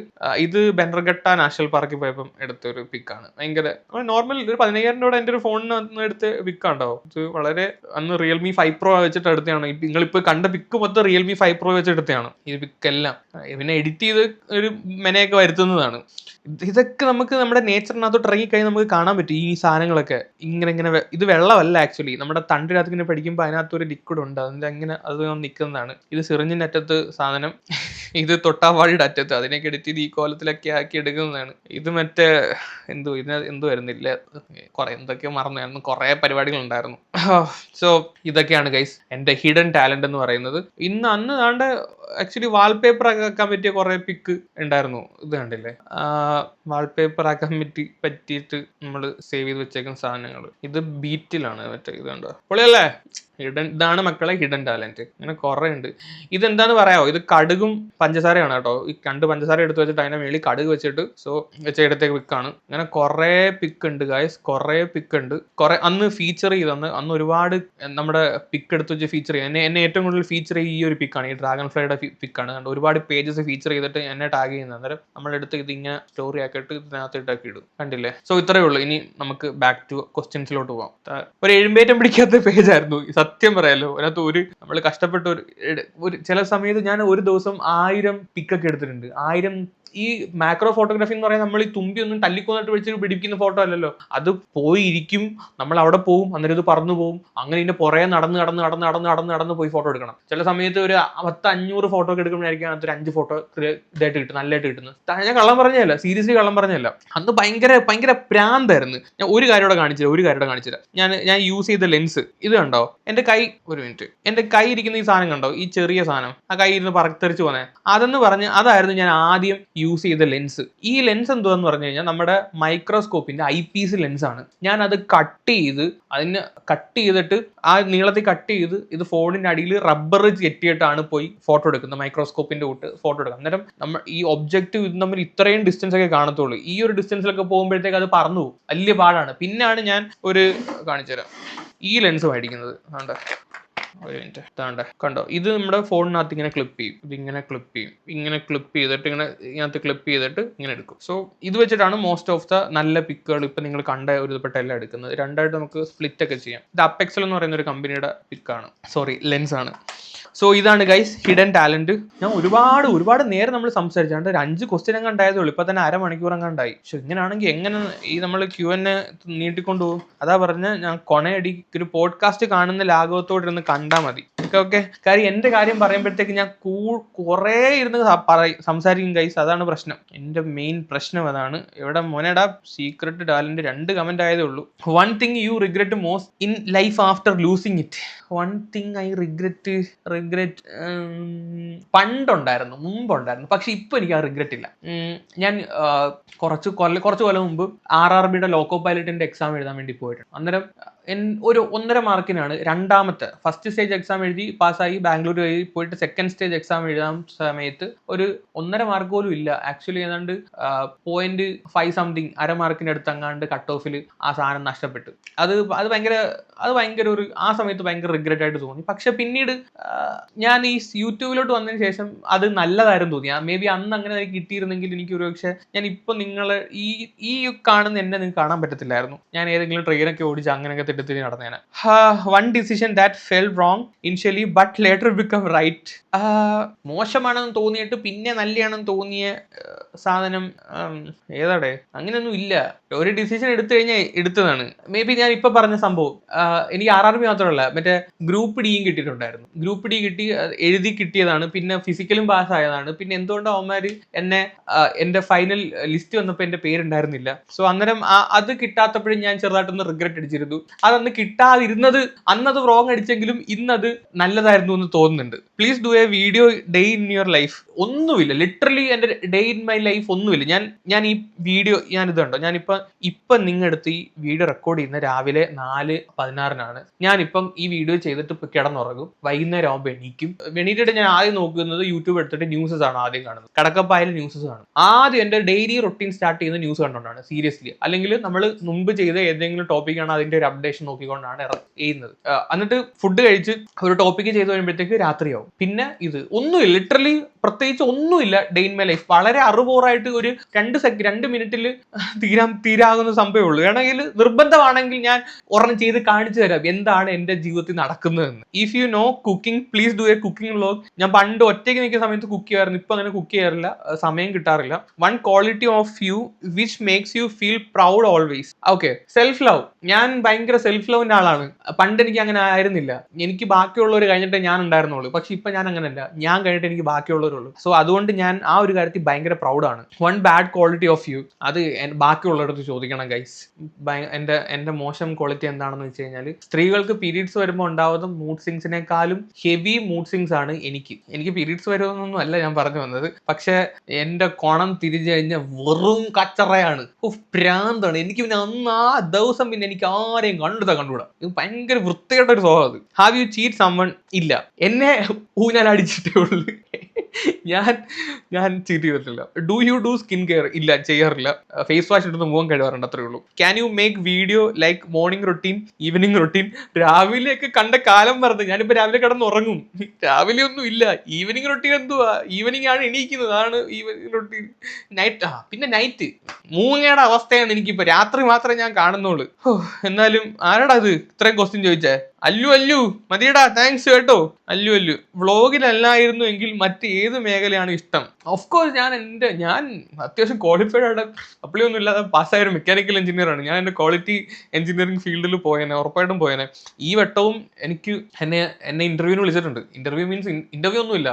ഇത് ബെൻറഗട്ട നാഷണൽ പാർക്കിൽ പോയപ്പം എടുത്തൊരു പിക്കാണ്. ഭയങ്കര നോർമൽ ഒരു 15,000 രൂപയുടെ എൻ്റെ ഒരു ഫോണിന് എടുത്ത് പിക്കാണ്ടാവും. ഇത് വളരെ അന്ന് റിയൽമി 5 Pro വെച്ചിട്ട് എടുത്തതാണ്. നിങ്ങളിപ്പോൾ കണ്ട പിക്ക് മൊത്തം റിയൽമി 5 Pro വെച്ച് എടുത്തതാണ് ഈ പിക്കെല്ലാം. പിന്നെ എഡിറ്റ് ചെയ്ത് ഒരു മെനയൊക്കെ വരുത്തുന്നതാണ്. ഇതൊക്കെ നമുക്ക് നമ്മുടെ നേച്ചറിനകത്തോട്ട് ഇറങ്ങിക്കഴിഞ്ഞാൽ നമുക്ക് കാണാൻ പറ്റും ഈ സാധനങ്ങളൊക്കെ. ഇങ്ങനെ ഇത് വെള്ളമല്ല ആക്ച്വലി, നമ്മുടെ തണ്ടിനകത്ത് ഇങ്ങനെ പഠിക്കുമ്പോൾ അതിനകത്ത് ഒരു ലിക്വിഡ് ഉണ്ട്, അതിൻ്റെ അങ്ങനെ അത് നിൽക്കുന്നതാണ്. ഇത് സിറിഞ്ചിൻ്റെ അറ്റത്ത് സാധനം, ഇത് തൊട്ടാവാഴിയുടെ അറ്റത്ത്, അതിനൊക്കെ എഡിറ്റ് ചെയ്ത് ഈ കോലത്തിലൊക്കെ ആക്കി എടുക്കുന്നതാണ്. ഇത് മറ്റേ എന്തോ വരുന്നില്ല, എന്തൊക്കെയോ മറന്നായിരുന്നു, കുറെ പരിപാടികളുണ്ടായിരുന്നു. സോ ഇതൊക്കെയാണ് ഗൈസ് എൻ്റെ ഹിഡൻ ടാലന്റ് എന്ന് പറയുന്നത്. അന്ന് താണ്ട് ആക്ച്വലി വാൾപേപ്പർ ആക്കാൻ പറ്റിയ കുറെ പിക്ക് ഉണ്ടായിരുന്നു. ഇത് കണ്ടില്ലേ, വാൾപേപ്പർ ആക്കാൻ പറ്റിയിട്ട് നമ്മൾ സേവ് ചെയ്ത് വെച്ചേക്കുന്ന സാധനങ്ങൾ. ഇത് ബീറ്റിലാണ് മറ്റേ, ഇത് കണ്ടോ, പൊളിയല്ലേ? ഇതാണ് മക്കളെ ഹിഡൻ ടാലന്റ്. അങ്ങനെ കുറെ ഉണ്ട്. ഇതെന്താന്ന് പറയാമോ? ഇത് കടുകും പഞ്ചസാരയാണ് കേട്ടോ. ഈ 2 പഞ്ചസാര എടുത്ത് വെച്ചിട്ട് അതിന്റെ മേളിൽ കടുക് വെച്ചിട്ട് എടുത്തേക്ക് പിക്കാണ്. അങ്ങനെ കുറെ പിക്ക് ഉണ്ട് ഗായ്സ്, കുറെ പിക്ക് ഉണ്ട്. അന്ന് ഫീച്ചർ ചെയ്ത് അന്ന് ഒരുപാട് നമ്മുടെ പിക്ക് എടുത്ത് വെച്ച് ഫീച്ചർ ചെയ്യും. എന്നെ ഏറ്റവും കൂടുതൽ ഫീച്ചർ ഈ ഒരു പിക്കാണ്, ഈ ഡ്രാഗൺ ഫ്ലൈയുടെ പിക്കാണ്. കണ്ട് ഒരുപാട് പേജസ് ഫീച്ചർ ചെയ്തിട്ട് എന്നെ ടാഗ് ചെയ്യുന്നത്. അന്നേരം നമ്മളെടുത്ത് ഇതിങ്ങനെ സ്റ്റോറി ആക്കിയിട്ട് ഇതിനകത്ത് ഇട്ടാക്കി ഇടും. കണ്ടില്ലേ? സോ ഇത്രയേ ഉള്ളൂ. ഇനി നമുക്ക് ബാക്ക് ടു ക്വസ്റ്റ്യൻസിലോട്ട് പോകാം. ഒരു എഴുമ്പേറ്റം പിടിക്കാത്ത പേജായിരുന്നു സത്യം പറയാലോ. അതിനകത്ത് നമ്മൾ കഷ്ടപ്പെട്ട ഒരു ചില സമയത്ത് ഞാൻ ഒരു ദിവസം 1000 പിക്കൊക്കെ എടുത്തിട്ടുണ്ട്. 1000 ഈ മാക്രോ ഫോട്ടോഗ്രാഫി എന്ന് പറയുന്നത് നമ്മൾ ഈ തുമ്പി ഒന്നും തല്ലിക്കൊന്നിട്ട് വെച്ച് പിടിപ്പിക്കുന്ന ഫോട്ടോ അല്ലല്ലോ. അത് പോയിരിക്കും, നമ്മൾ അവിടെ പോകും, അന്നേരം ഇത് പറന്നു പോകും, അങ്ങനെ ഇതിന്റെ പുറകെ നടന്ന് പോയി ഫോട്ടോ എടുക്കണം. ചില സമയത്ത് ഒരു 500 ഫോട്ടോ ഒക്കെ എടുക്കുമ്പോഴായിരിക്കും അതിനകത്ത് ഒരു 5 ഫോട്ടോ ഇതായിട്ട് കിട്ടും, നല്ലതായിട്ട് കിട്ടുന്നത്. ഞാൻ കള്ളം പറഞ്ഞതല്ല, സീരിയസ്ലി കള്ളം പറഞ്ഞതല്ല. അന്ന് ഭയങ്കര പ്രാന്തായിരുന്നു. ഞാൻ ഒരു കാര്യം കാണിച്ചില്ല. ഞാൻ യൂസ് ചെയ്ത ലെൻസ് ഇത് കണ്ടോ, എന്റെ കൈ, ഒരു മിനിറ്റ്, എന്റെ കൈ ഇരിക്കുന്ന ഈ സാധനം കണ്ടോ, ഈ ചെറിയ സാധനം, ആ കൈ ഇരുന്ന് പറത്തെറിച്ച് പോന്നെ, അതെന്ന് പറഞ്ഞ് അതായിരുന്നു ഞാൻ ആദ്യം യൂസ് ചെയ്ത ലെൻസ്. ഈ ലെൻസ് എന്തുവാന്ന് പറഞ്ഞു കഴിഞ്ഞാൽ നമ്മുടെ മൈക്രോസ്കോപ്പിന്റെ IPS ലെൻസ് ആണ്. ഞാൻ അത് കട്ട് ചെയ്തിട്ട് ആ നീളത്തിൽ കട്ട് ചെയ്ത് ഇത് ഫോണിന്റെ അടിയിൽ റബ്ബർ കെട്ടിയിട്ടാണ് പോയി ഫോട്ടോ എടുക്കുന്നത്, മൈക്രോസ്കോപ്പിന്റെ കൂട്ട് ഫോട്ടോ എടുക്കുക. അന്നേരം നമ്മൾ ഈ ഒബ്ജക്റ്റീവ് ഇത് തമ്മിൽ ഇത്രയും ഡിസ്റ്റൻസ് ഒക്കെ കാണത്തുള്ളൂ. ഈ ഒരു ഡിസ്റ്റൻസിലൊക്കെ പോകുമ്പോഴത്തേക്ക് അത് പറന്നു പോകും, വലിയ പാടാണ്. പിന്നെയാണ് ഞാൻ കാണിച്ചു തരാം, ഈ ലെൻസ് മേടിക്കുന്നത്. ഒരു മിനിറ്റ്, താണ്ട കണ്ടോ, ഇത് നമ്മുടെ ഫോണിനകത്ത് ഇങ്ങനെ ക്ലിപ്പ് ചെയ്യും, ഇതിങ്ങനെ ക്ലിപ്പ് ചെയ്യും, ഇങ്ങനെ ക്ലിപ്പ് ചെയ്തിട്ട് ഇതിനകത്ത് ക്ലിപ്പ് ചെയ്തിട്ട് ഇങ്ങനെ എടുക്കും. സോ ഇത് വെച്ചിട്ടാണ് മോസ്റ്റ് ഓഫ് ദ നല്ല പിക്കുകൾ ഇപ്പൊ നിങ്ങൾ കണ്ട ഒരുപ്പെട്ട എല്ലാം എടുക്കുന്നത്. രണ്ടായിട്ട് നമുക്ക് സ്പ്ലിറ്റ് ഒക്കെ ചെയ്യാം. ഇത് അപ്പെക്സൽ എന്ന് പറയുന്ന ഒരു കമ്പനിയുടെ ലെൻസ് ആണ്. സോ ഇതാണ് ഗൈസ് ഹിഡൻ ടാലന്റ്. ഞാൻ ഒരുപാട് നേരം നമ്മൾ സംസാരിച്ചാണ്ട് ഒരു 5 ക്വസ്റ്റ്യൻ അങ്ങ് ഉണ്ടായതേ ഉള്ളൂ, ഇപ്പൊ തന്നെ അരമണിക്കൂർ അങ്ങാണ്ടായി. പക്ഷെ ഇങ്ങനെയാണെങ്കിൽ എങ്ങനെ ഈ നമ്മൾ Q&A നീട്ടിക്കൊണ്ടു പോകും? അതാ പറഞ്ഞ ഞാൻ കൊണയടി ഒരു പോഡ്കാസ്റ്റ് കാണുന്ന ലാഘവത്തോടെ ഇരുന്ന് കണ്ടാൽ മതി. ഓക്കെ, കാര്യം എന്റെ കാര്യം പറയുമ്പോഴത്തേക്ക് ഞാൻ കുറേ ഇരുന്ന് സംസാരിക്കും ഗൈസ്, അതാണ് പ്രശ്നം. എന്റെ മെയിൻ പ്രശ്നം അതാണ്. ഇവിടെ മോനേടാ സീക്രട്ട് ടാലന്റ് 2 കമന്റ് ആയതേ ഉള്ളൂ. One thing you regret most in life after losing it. One thing I regret മുമ്പുണ്ടായിരുന്നു, പക്ഷെ ഇപ്പൊ എനിക്ക് ആ റിഗ്രറ്റ് ഇല്ല. ഞാൻ കുറച്ച് കൊല്ലം മുമ്പ് RRBയുടെ ലോക്കോ പൈലറ്റിന്റെ എക്സാം എഴുതാൻ വേണ്ടി പോയിട്ടുണ്ട്. അന്നേരം ഒരു 1.5 മാർക്കിനാണ് രണ്ടാമത്തെ, ഫസ്റ്റ് സ്റ്റേജ് എക്സാം എഴുതി പാസ്സായി ബാംഗ്ലൂർ പോയിട്ട് സെക്കൻഡ് സ്റ്റേജ് എക്സാം എഴുതാൻ സമയത്ത് ഒരു 1.5 മാർക്ക് പോലും ഇല്ല. ആക്ച്വലി ഏതാണ്ട് 0.5 സംതിങ്, അര മാർക്കിന് അടുത്ത് അങ്ങാണ്ട് കട്ട് ഓഫിൽ ആ സാധനം നഷ്ടപ്പെട്ടു. അത് ഭയങ്കര ഒരു ആ സമയത്ത് ഭയങ്കര റിഗ്രറ്റ് ആയിട്ട് തോന്നി. പക്ഷെ പിന്നീട് ഞാൻ ഈ യൂട്യൂബിലോട്ട് വന്നതിന് ശേഷം അത് നല്ലതായിരുന്നു തോന്നി. മേ ബി അന്ന് അങ്ങനെ എനിക്ക് കിട്ടിയിരുന്നെങ്കിൽ എനിക്ക് ഒരു പക്ഷേ ഞാൻ ഇപ്പൊ നിങ്ങളെ ഈ കാണുന്ന എന്നെ നിങ്ങൾക്ക് കാണാൻ പറ്റത്തില്ലായിരുന്നു. ഞാൻ ഏതെങ്കിലും ട്രെയിനൊക്കെ ഓടിച്ച് അങ്ങനെയൊക്കെ തെറ്റിദ്ധരി നടന്നേനെ. One decision that felt wrong initially but later become right. മോശമാണെന്ന് തോന്നിയിട്ട് പിന്നെ നല്ലതാണെന്ന് തോന്നിയ സാധനം ഏതാടെ? അങ്ങനെയൊന്നും ഇല്ല. ഒരു ഡിസിഷൻ എടുത്തു കഴിഞ്ഞാൽ എടുത്തതാണ്. മേ ബി ഞാൻ ഇപ്പൊ പറഞ്ഞ സംഭവം എനിക്ക് RRB മാത്രമല്ല, മറ്റേ ഗ്രൂപ്പ് ഡിയും കിട്ടിയിട്ടുണ്ടായിരുന്നു. ഗ്രൂപ്പ് ഡി എഴുതി കിട്ടിയതാണ്, പിന്നെ ഫിസിക്കലും പാസ്സായതാണ്. പിന്നെ എന്തുകൊണ്ടോ അവന്മാര് എന്റെ ഫൈനൽ ലിസ്റ്റ് വന്നപ്പോൾ എന്റെ പേരുണ്ടായിരുന്നില്ല. സോ അന്നേരം അത് കിട്ടാത്തപ്പോഴും ഞാൻ ചെറുതായിട്ടൊന്ന് റിഗ്രറ്റ് അടിച്ചിരുന്നു. അതന്ന് കിട്ടാതിരുന്നത്, അന്നത് റോങ് അടിച്ചെങ്കിലും ഇന്നത് നല്ലതായിരുന്നു എന്ന് തോന്നുന്നുണ്ട്. Please do A video day in your life. ഒന്നുമില്ല, ലിറ്ററലി എന്റെ ഡേ ഇൻ മൈ ലൈഫ് ഒന്നുമില്ല. ഞാൻ ഈ വീഡിയോ ഞാനിതുണ്ടോ, ഇപ്പം നിങ്ങളടുത്ത് ഈ വീഡിയോ റെക്കോർഡ് ചെയ്യുന്ന രാവിലെ 4:16 ഞാനിപ്പം ഈ വീഡിയോ ചെയ്തിട്ട് ഇപ്പൊ കിടന്നുറങ്ങും. വൈകുന്നേരം ആകുമ്പോൾ എണീറ്റിട്ട് ഞാൻ ആദ്യം നോക്കുന്നത് യൂട്യൂബ് എടുത്തിട്ട് ന്യൂസസ് ആണ് ആദ്യം കാണുന്നത്. കടക്കപ്പായാലും ന്യൂസസ് കാണും. ആദ്യം എന്റെ ഡെയിലി റൊട്ടീൻ സ്റ്റാർട്ട് ചെയ്യുന്ന ന്യൂസ് കണ്ടുകൊണ്ടാണ്, സീരിയസ്ലി. അല്ലെങ്കിൽ നമ്മൾ മുമ്പ് ചെയ്ത ഏതെങ്കിലും ടോപ്പിക്കാണ് അതിന്റെ ഒരു അപ്ഡേഷൻ നോക്കിക്കൊണ്ടാണ് ചെയ്യുന്നത്. എന്നിട്ട് ഫുഡ് കഴിച്ച് ഒരു ടോപ്പിക്ക് ചെയ്ത് വരുമ്പോഴത്തേക്ക് രാത്രിയാവും. പിന്നെ ഇത് ഒന്നുമില്ല, ലിറ്ററലി പ്രത്യേകിച്ച് ഒന്നുമില്ല ഡേ ഇൻ മൈ ലൈഫ്. വളരെ അറുപോറായിട്ട് ഒരു 2 മിനിറ്റിൽ തീരാകുന്ന സംഭവമേ ഉള്ളൂ. വേണമെങ്കിൽ നിർബന്ധമാണെങ്കിൽ ഞാൻ ഒരെണ്ണം ചെയ്ത് കാണിച്ചു തരാം എന്താണ് എന്റെ ജീവിതത്തിൽ നടക്കുന്നതെന്ന്. If you know cooking please do A cooking vlog. ഞാൻ പണ്ട് ഒറ്റയ്ക്ക് നിൽക്കുന്ന സമയത്ത് കുക്ക് ചെയ്യാറുണ്ട്, ഇപ്പൊ അങ്ങനെ കുക്ക് ചെയ്യാറില്ല, സമയം കിട്ടാറില്ല. One quality of you which makes you feel proud always. Okay, self love. ഞാൻ ഭയങ്കര സെൽഫ് ലവിന്റെ ആളാണ്. പണ്ട് എനിക്ക് അങ്ങനെ ആയിരുന്നില്ല. എനിക്ക് ബാക്കിയുള്ളവർ കഴിഞ്ഞിട്ടേ ഞാൻ ഉണ്ടായിരുന്നുള്ളൂ. പക്ഷെ ഇപ്പൊ ഞാൻ അങ്ങനെയല്ല, ഞാൻ കഴിഞ്ഞിട്ട് എനിക്ക് ബാക്കിയുള്ളവരുള്ളൂ. സോ അതുകൊണ്ട് ഞാൻ ആ ഒരു കാര്യത്തിൽ ഭയങ്കര പ്രൗഡാണ്. One bad quality of you, അത് ബാക്കിയുള്ളവരടുത്ത് ചോദിക്കണം ഗൈസ്. എന്റെ മോശം ക്വാളിറ്റി എന്താണെന്ന് വെച്ച് കഴിഞ്ഞാൽ, സ്ത്രീകൾക്ക് പീരീഡ്സ് വരുമ്പോൾ ഉണ്ടാവുന്ന മൂഡ് സ്വിങ്സിനേക്കാളും ഹെവി മൂഡ് സ്വിങ്സ് ആണ് എനിക്ക് പീരീഡ്സ് വരുമെന്നൊന്നും അല്ല ഞാൻ പറഞ്ഞു വന്നത്. പക്ഷെ എന്റെ കോണം തിരിച്ചു കഴിഞ്ഞാൽ വെറും കച്ചറയാണ്, ഭ്രാന്താണ് എനിക്ക്. പിന്നെ അന്ന് ആ ദിവസം പിന്നെ എനിക്ക് ആരെയും കണ്ടുകൂടാ. ഇത് ഭയങ്കര വൃത്തികെട്ട ഒരു സ്വഭാവം അത്. Have you cheat someone? ഇല്ല, എന്നെ ഊഞ്ഞാൽ അടിച്ചിട്ടേ ഉള്ളൂ. ഞാൻ ചീറ്റ് ചെയ്തിട്ടില്ല. Do you do skin care? ഇല്ല, ചെയ്യാറില്ല. ഫേസ് വാഷ് ഇട്ടൊന്ന് മുഖം കഴിവാറുണ്ട്, അത്രേ ഉള്ളൂ. Can you make video like morning routine, evening routine? രാവിലെയൊക്കെ കണ്ട കാലം പറഞ്ഞു. ഞാനിപ്പോ രാവിലെ കിടന്ന് ഉറങ്ങും, രാവിലെ ഒന്നും ഇല്ല. ഈവനിങ് റൊട്ടീൻ എന്തുവാ? ഈവനിങ് ആണ് എണീക്കുന്നത്, അതാണ് ഈവനിങ് റൊട്ടീൻ. പിന്നെ നൈറ്റ് മൂങ്ങയുടെ അവസ്ഥയാണ് എനിക്കിപ്പോ. രാത്രി മാത്രമേ ഞാൻ കാണുന്നുള്ളൂ. എന്നാലും ആരാടാ ഇത് ഇത്രയും ക്വസ്റ്റ്യൻ ചോദിച്ചേ? അല്ലു മതിയടാ, താങ്ക്സ് കേട്ടോ. അല്ലു വ്ളോഗിലല്ലായിരുന്നു എങ്കിൽ മറ്റ് ഏത് മേഖലയാണ് ഇഷ്ടം? ഓഫ് കോഴ്സ് ഞാൻ അത്യാവശ്യം ക്വാളിഫൈഡ് ആണ്, അപ്പളിയൊന്നും ഇല്ലാതെ പാസ്സായ ഒരു മെക്കാനിക്കൽ എഞ്ചിനീയർ ആണ്. ഞാൻ എൻ്റെ ക്വാളിറ്റി എഞ്ചിനീയറിംഗ് ഫീൽഡിൽ പോയേനെ, ഉറപ്പായിട്ടും പോയേനെ. ഈ വട്ടവും എനിക്ക് എന്നെ ഇന്റർവ്യൂവിന് വിളിച്ചിട്ടുണ്ട്. ഇന്റർവ്യൂ മീൻസ് ഇന്റർവ്യൂ ഒന്നുമില്ല,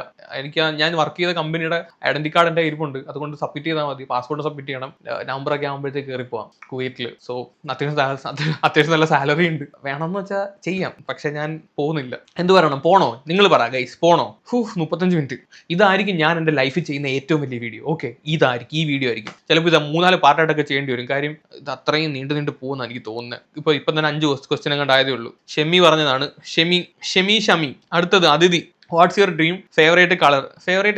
ഞാൻ വർക്ക് ചെയ്ത കമ്പനിയുടെ ഐഡന്റി കാർഡ് എൻ്റെ ഇരിപ്പുണ്ട്, അതുകൊണ്ട് സബ്മിറ്റ് ചെയ്താൽ മതി. പാസ്പോർട്ട് സബ്മിറ്റ് ചെയ്യണം, നവംബറൊക്കെ ആകുമ്പോഴത്തേക്ക് കയറി പോവാം കുവൈറ്റിൽ. സോ അത്യാവശ്യം നല്ല സാലറി ഉണ്ട്. വേണമെന്ന് വെച്ചാൽ ചെയ്യാം, പക്ഷെ ഞാൻ പോകുന്നില്ല. എന്ത് പറയണം, പോണോ? നിങ്ങൾ പറ ഗൈസ്, പോണോ? 35 മിനിറ്റ്. ഇതായിരിക്കും ഞാൻ എൻ്റെ ലൈഫിൽ ചെയ്യുന്ന ഏറ്റവും വലിയ വീഡിയോ. ഓക്കെ, ഈ വീഡിയോ ആയിരിക്കും. ചിലപ്പോൾ ഇത് 3-4 പാർട്ടായിട്ടൊക്കെ ചെയ്യേണ്ടി വരും, കാര്യം ഇത് അത്രയും നീണ്ടു പോകുന്ന എനിക്ക് തോന്നുന്നത്. ഇപ്പം തന്നെ 5 ക്വസ്റ്റ്യൻ അങ്ങോട്ട് ആയതേ ഉള്ളൂ. ഷെമി പറഞ്ഞതാണ്. ഷമി. അടുത്തത് അതിഥി. What's your dream favourite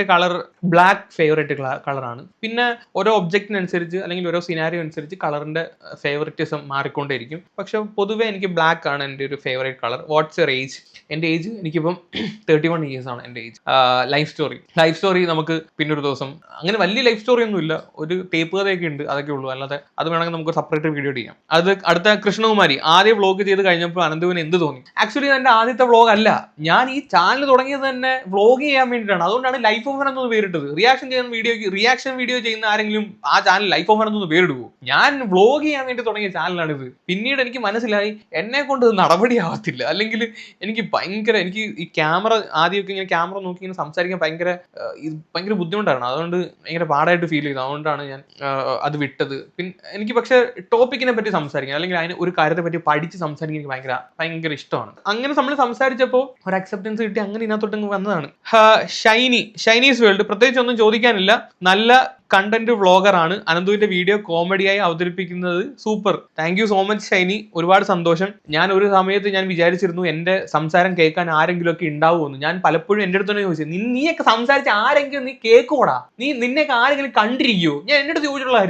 colour? Black favourite കളറാണ്. പിന്നെ ഓരോ ഒബ്ജക്റ്റിനനുസരിച്ച് അല്ലെങ്കിൽ ഓരോ സിനാരിയോ അനുസരിച്ച് കളറിന്റെ ഫേവറേറ്റിസം മാറിക്കൊണ്ടേയിരിക്കും. പക്ഷെ പൊതുവെ എനിക്ക് ബ്ലാക്ക് ആണ് എൻ്റെ ഒരു favourite colour. What's your age? എൻ്റെ ഏജ് എനിക്കിപ്പം 31 ഇയേഴ്സ് ആണ് എൻ്റെ ഏജ്. ലൈഫ് സ്റ്റോറി നമുക്ക് പിന്നൊരു ദിവസം, അങ്ങനെ വലിയ ലൈഫ് സ്റ്റോറി ഒന്നും ഇല്ല, ഒരു ടേപ്പ് കഥയൊക്കെ ഉണ്ട്, അതൊക്കെ ഉള്ളൂ. അല്ലാതെ അത് വേണമെങ്കിൽ നമുക്ക് സെപ്പറേറ്റ് വീഡിയോ ചെയ്യാം. അത് അടുത്ത കൃഷ്ണകുമാരി. ആദ്യം വ്ളോഗ് ചെയ്ത് കഴിഞ്ഞപ്പോൾ അനന്തുവിന് എന്ത് തോന്നി? ആക്ച്വലി എൻ്റെ ആദ്യത്തെ വ്ളോഗ് അല്ല, ഞാൻ ഈ ചാനൽ തുടങ്ങിയത് തന്നെ വ്ളോഗ് ചെയ്യാൻ വേണ്ടിയിട്ടാണ്. അതുകൊണ്ടാണ് ലൈഫ് ഓഫ് എന്നൊന്ന് പേരിട്ടത്. റിയാക്ഷൻ വീഡിയോ ചെയ്യുന്ന ആരെങ്കിലും ആ ചാനൽ ലൈഫ് ഓഫ് എന്നൊന്ന് പേരിടുവോ? ഞാൻ വ്ളോഗ് ചെയ്യാൻ വേണ്ടി തുടങ്ങിയ ചാനലാണിത്. പിന്നീട് എനിക്ക് മനസ്സിലായി എന്നെ കൊണ്ട് നടപടിയാവത്തില്ല, അല്ലെങ്കിൽ എനിക്ക് ഈ ക്യാമറ ആദ്യമൊക്കെ ഇങ്ങനെ ക്യാമറ നോക്കി ഇങ്ങനെ സംസാരിക്കാൻ ഭയങ്കര ബുദ്ധിമുട്ടായിരുന്നു. അതുകൊണ്ട് ഭയങ്കര പാടായിട്ട് ഫീൽ ചെയ്തു. അതുകൊണ്ടാണ് ഞാൻ അത് വിട്ടത്. പിന്നെ എനിക്ക് പക്ഷെ ടോപ്പിക്കിനെ പറ്റി സംസാരിക്കാൻ അല്ലെങ്കിൽ അതിന് ഒരു കാര്യത്തെ പറ്റി പഠിച്ച് സംസാരിക്കാൻ എനിക്ക് ഭയങ്കര ഇഷ്ടമാണ്. അങ്ങനെ നമ്മൾ സംസാരിച്ചപ്പോൾ ഒരു അക്സെപ്റ്റൻസ് കിട്ടി, അങ്ങനെ ഇതിനകത്തോട്ട് വന്നതാണ്. ഷൈനീസ് വേൾഡ്. പ്രത്യേകിച്ച് ഒന്നും ചോദിക്കാനില്ല, നല്ല കണ്ടന്റ് വ്ളോഗർ ആണ്. അനന്തുവിന്റെ വീഡിയോ കോമഡിയായി അവതരിപ്പിക്കുന്നത് super. Thank you so much Shiny, ഒരുപാട് സന്തോഷം. ഞാൻ ഒരു സമയത്ത് വിചാരിച്ചിരുന്നു എന്റെ സംസാരം കേൾക്കാൻ ആരെങ്കിലും ഒക്കെ ഉണ്ടാവുമെന്ന്. ഞാൻ പലപ്പോഴും എൻ്റെ അടുത്ത് തന്നെ ചോദിച്ചു, നീയൊക്കെ സംസാരിച്ച ആരെങ്കിലും നീ കേൾക്കോടാ, നിന്നെയൊക്കെ ആരെങ്കിലും കണ്ടിരിക്കുവോ? ഞാൻ എൻ്റെ അടുത്ത് ചോദിച്ചിട്ടുള്ള